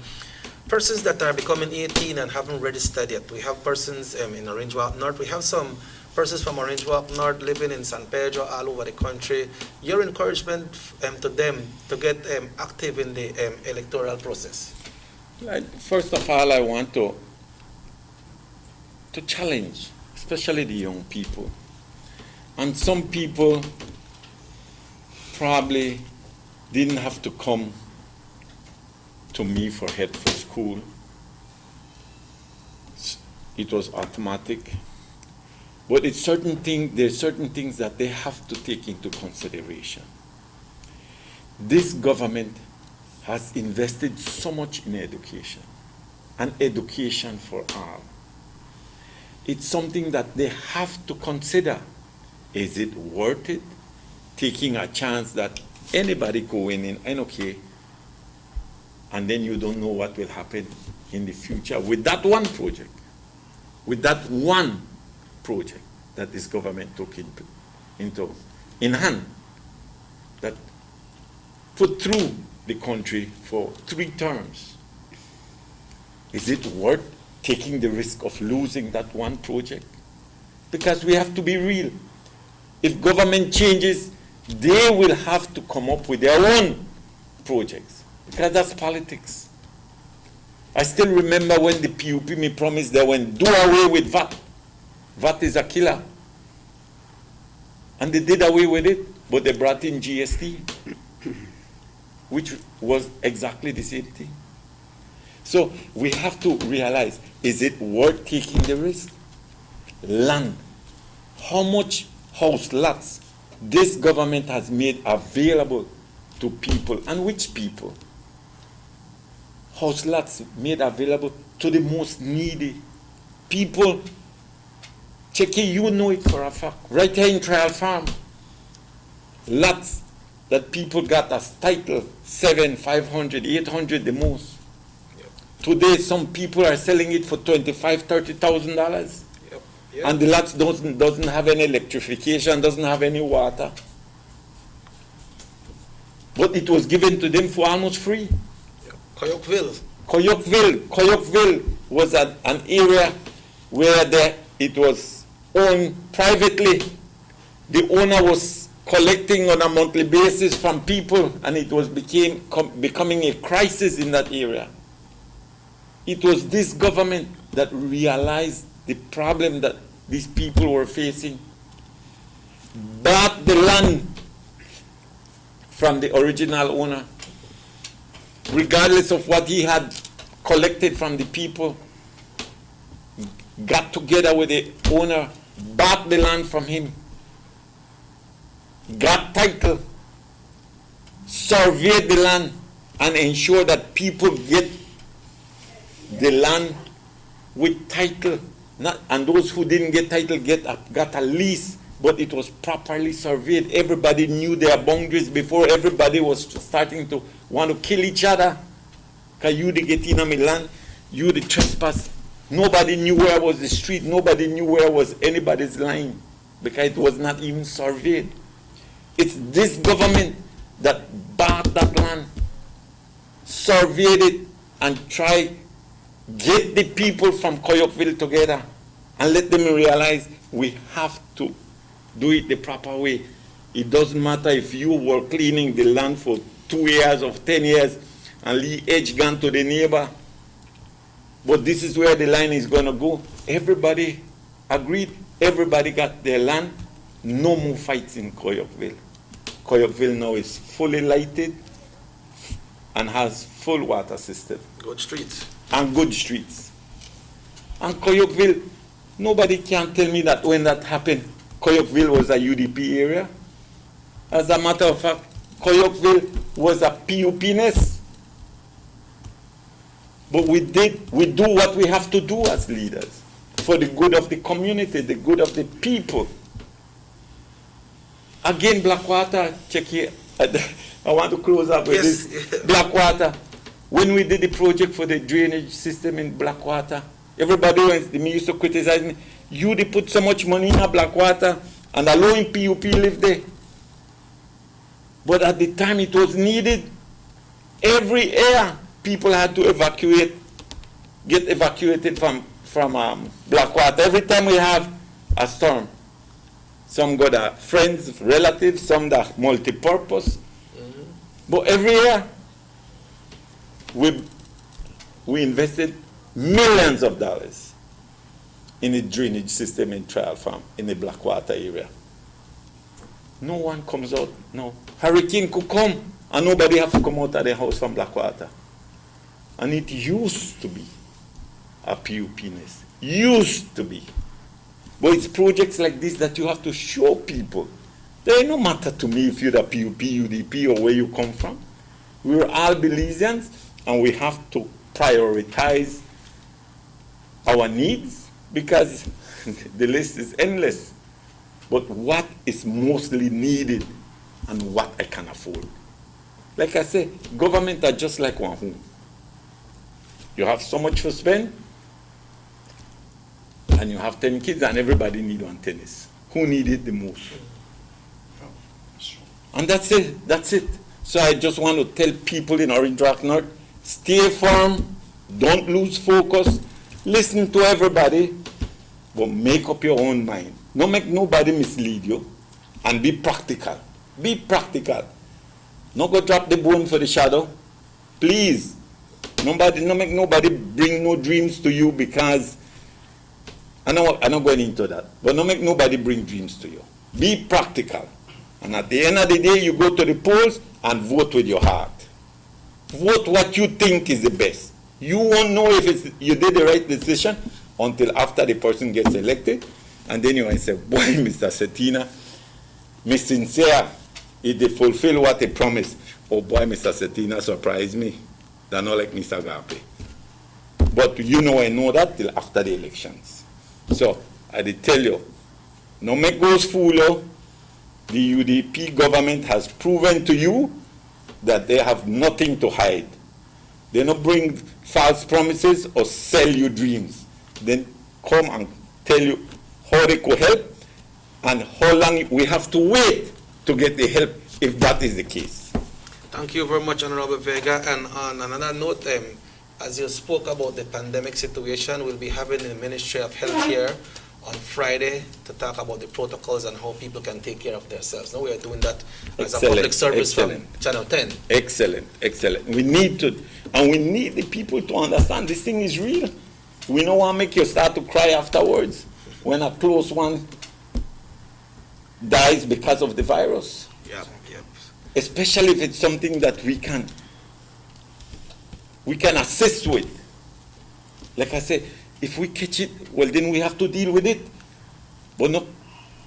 persons that are becoming 18 and haven't registered yet. We have persons in Orange Walk North. We have some persons from Orange Walk North living in San Pedro all over the country. Your encouragement to them to get active in the electoral process? First of all, I want to challenge, especially the young people. And some people probably didn't have to come to me for head for school. It was automatic. But there's certain things that they have to take into consideration. This government has invested so much in education, and education for all. It's something that they have to consider. Is it worth it? Taking a chance that anybody go in and okay, and then you don't know what will happen in the future with that one project. With that one project that this government took in hand, that put through the country for 3 terms. Is it worth taking the risk of losing that one project? Because we have to be real. If government changes, they will have to come up with their own projects, because that's politics. I still remember when the PUP me promised they went do away with VAT. VAT is a killer. And they did away with it, but they brought in GST, which was exactly the same thing. So we have to realize, is it worth taking the risk? Land. How much house lots this government has made available to people, and which people? House lots made available to the most needy people. Checky, you know it for a fact. Right here in Trial Farm, lots that people got as title, 700, 500, 800 the most. Today, some people are selling it for $25,000, $30,000. Yep. And the lots doesn't have any electrification, doesn't have any water. But it was given to them for almost free. Koyukville was an area where it was owned privately. The owner was collecting on a monthly basis from people, and it was becoming a crisis in that area. It was this government that realized the problem that these people were facing, bought the land from the original owner, regardless of what he had collected from the people, got together with the owner, bought the land from him, got title, surveyed the land, and ensured that people get the land with title. And those who didn't get title got a lease, but it was properly surveyed. Everybody knew their boundaries before everybody was starting to want to kill each other. Because you the get in on my land, you the trespass. Nobody knew where was the street. Nobody knew where was anybody's line, because it was not even surveyed. It's this government that bought that land, surveyed it, and tried get the people from Koyukville together and let them realize we have to do it the proper way. It doesn't matter if you were cleaning the land for 2 years or 10 years and leave edge gun to the neighbor, but this is where the line is going to go. Everybody agreed. Everybody got their land. No more fights in Koyukville. Koyukville now is fully lighted and has full water system. Good streets. And good streets. And Koyukville, nobody can tell me that when that happened, Koyukville was a UDP area. As a matter of fact, Koyukville was a PUP-ness. But we do what we have to do as leaders for the good of the community, the good of the people. Again, Blackwater, check here, I want to close up with Yes. this. Blackwater. When we did the project for the drainage system in Blackwater, everybody used to criticize me. You they put so much money in a Blackwater and allowing PUP live there. But at the time it was needed. Every year people had to get evacuated from Blackwater. Every time we have a storm. Some got friends, relatives, some that multi-purpose. But every year, we invested millions of dollars in the drainage system in Trial Farm, in the Blackwater area. No one comes out, no. Hurricane could come, and nobody have to come out of the house from Blackwater. And it used to be a PUP-ness. Used to be. But it's projects like this that you have to show people. There ain't no matter to me if you're the PUP, UDP, or where you come from. We're all Belizeans, and we have to prioritize our needs because the list is endless. But what is mostly needed and what I can afford. Like I say, government are just like one home. You have so much to spend, and you have 10 kids, and everybody need one tennis. Who need it the most? And that's it. That's it. So I just want to tell people in Orange Rock North, stay firm, don't lose focus, listen to everybody, but make up your own mind. Don't make nobody mislead you, and be practical. Be practical. Not go drop the bone for the shadow. Please. Don't make nobody bring no dreams to you because I'm not going into that. But don't make nobody bring dreams to you. Be practical. And at the end of the day, you go to the polls and vote with your heart. Vote what you think is the best. You won't know if you did the right decision until after the person gets elected. And then you might say, boy, Mr. Cetina, Miss Sincere, if they fulfill what they promised. Oh boy, Mr. Cetina surprised me. They're not like Mr. Agape. But I know that till after the elections. So, I did tell you, no make those fool you. The UDP government has proven to you that they have nothing to hide. They don't bring false promises or sell you dreams. Then come and tell you how they could help and how long we have to wait to get the help if that is the case. Thank you very much, Honorable Vega. And on another note, as you spoke about the pandemic situation, we'll be having the Ministry of Health here on Friday to talk about the protocols and how people can take care of themselves. Now we are doing that as a public service from Channel 10. Excellent, excellent. We need to, and we need the people to understand this thing is real. We don't want to make you start to cry afterwards when a close one dies because of the virus. Yep, yep. Especially if it's something that we can assist with. Like I say, if we catch it, well then we have to deal with it. But not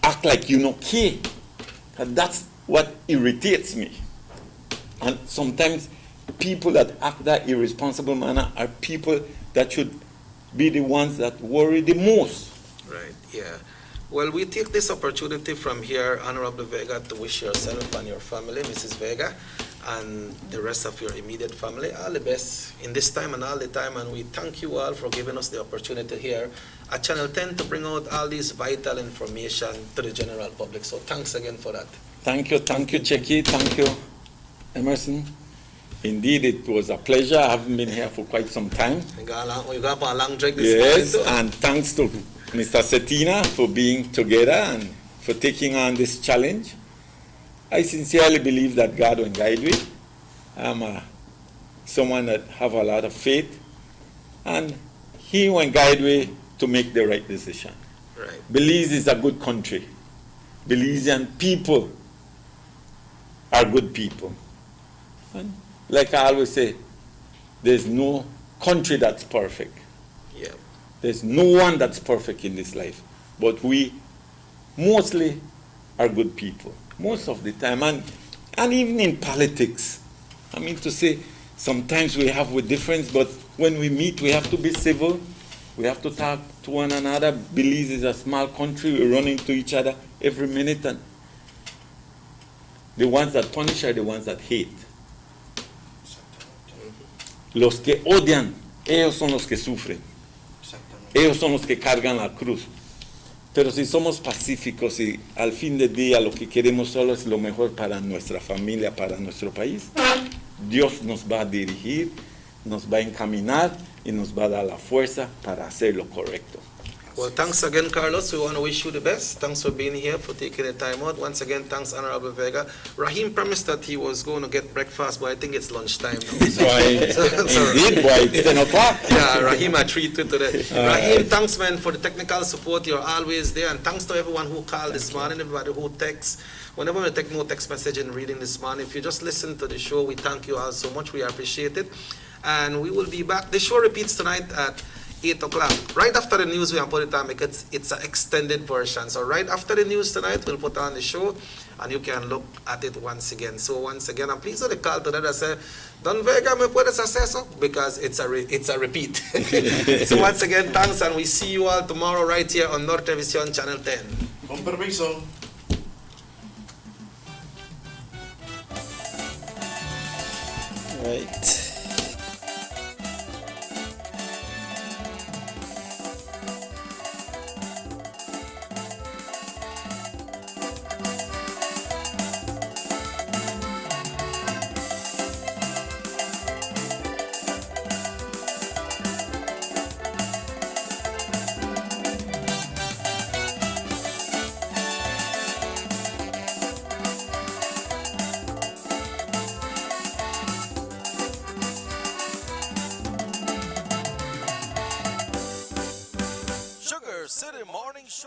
act like you don't care. And that's what irritates me. And sometimes people that act that irresponsible manner are people that should be the ones that worry the most. Right, yeah. Well, we take this opportunity from here, Honorable Vega, to wish yourself and your family, Mrs. Vega, and the rest of your immediate family all the best in this time and all the time. And we thank you all for giving us the opportunity here at Channel 10 to bring out all this vital information to the general public. So thanks again for that. Thank you, Checky. Thank you, Emerson. Indeed, it was a pleasure. I haven't been here for quite some time. We got a long drag this morning. Yes, and thanks to Mr. Cetina for being together and for taking on this challenge. I sincerely believe that God will guide me. I'm someone that have a lot of faith, and He will guide me to make the right decision. Right. Belize is a good country. Belizean people are good people. And like I always say, there's no country that's perfect. Yeah. There's no one that's perfect in this life. But we mostly are good people. Most of the time. And even in politics. I mean to say, sometimes we have a difference, but when we meet, we have to be civil. We have to talk to one another. Belize is a small country. We run into each other every minute. And The ones that punish are the ones that hate. Los que odian, ellos son los que sufren. Ellos son los que cargan la cruz. Pero si somos pacíficos y al fin del día lo que queremos solo es lo mejor para nuestra familia, para nuestro país, Dios nos va a dirigir, nos va a encaminar y nos va a dar la fuerza para hacer lo correcto. Well, thanks again, Carlos. We want to wish you the best. Thanks for being here, for taking the time out. Once again, thanks, Honorable Vega. Raheem promised that he was going to get breakfast, but I think it's lunchtime now. Indeed, boy, 10 o'clock. Yeah, Raheem, I treat you today. Raheem, thanks, man, for the technical support. You're always there. And thanks to everyone who called this morning, everybody who texts. Whenever we take no text message and reading this morning, if you just listen to the show, we thank you all so much. We appreciate it. And we will be back. The show repeats tonight at 8 o'clock. Right after the news, we will put it on because it's an extended version. So right after the news tonight, we'll put on the show and you can look at it once again. So once again, I'm pleased with the call today that say, Don Vega, me puedes hacer eso? Because it's a repeat. So once again, thanks, and we see you all tomorrow right here on Norte Visión Channel 10. Con permiso. Right. Sugar City Morning Show.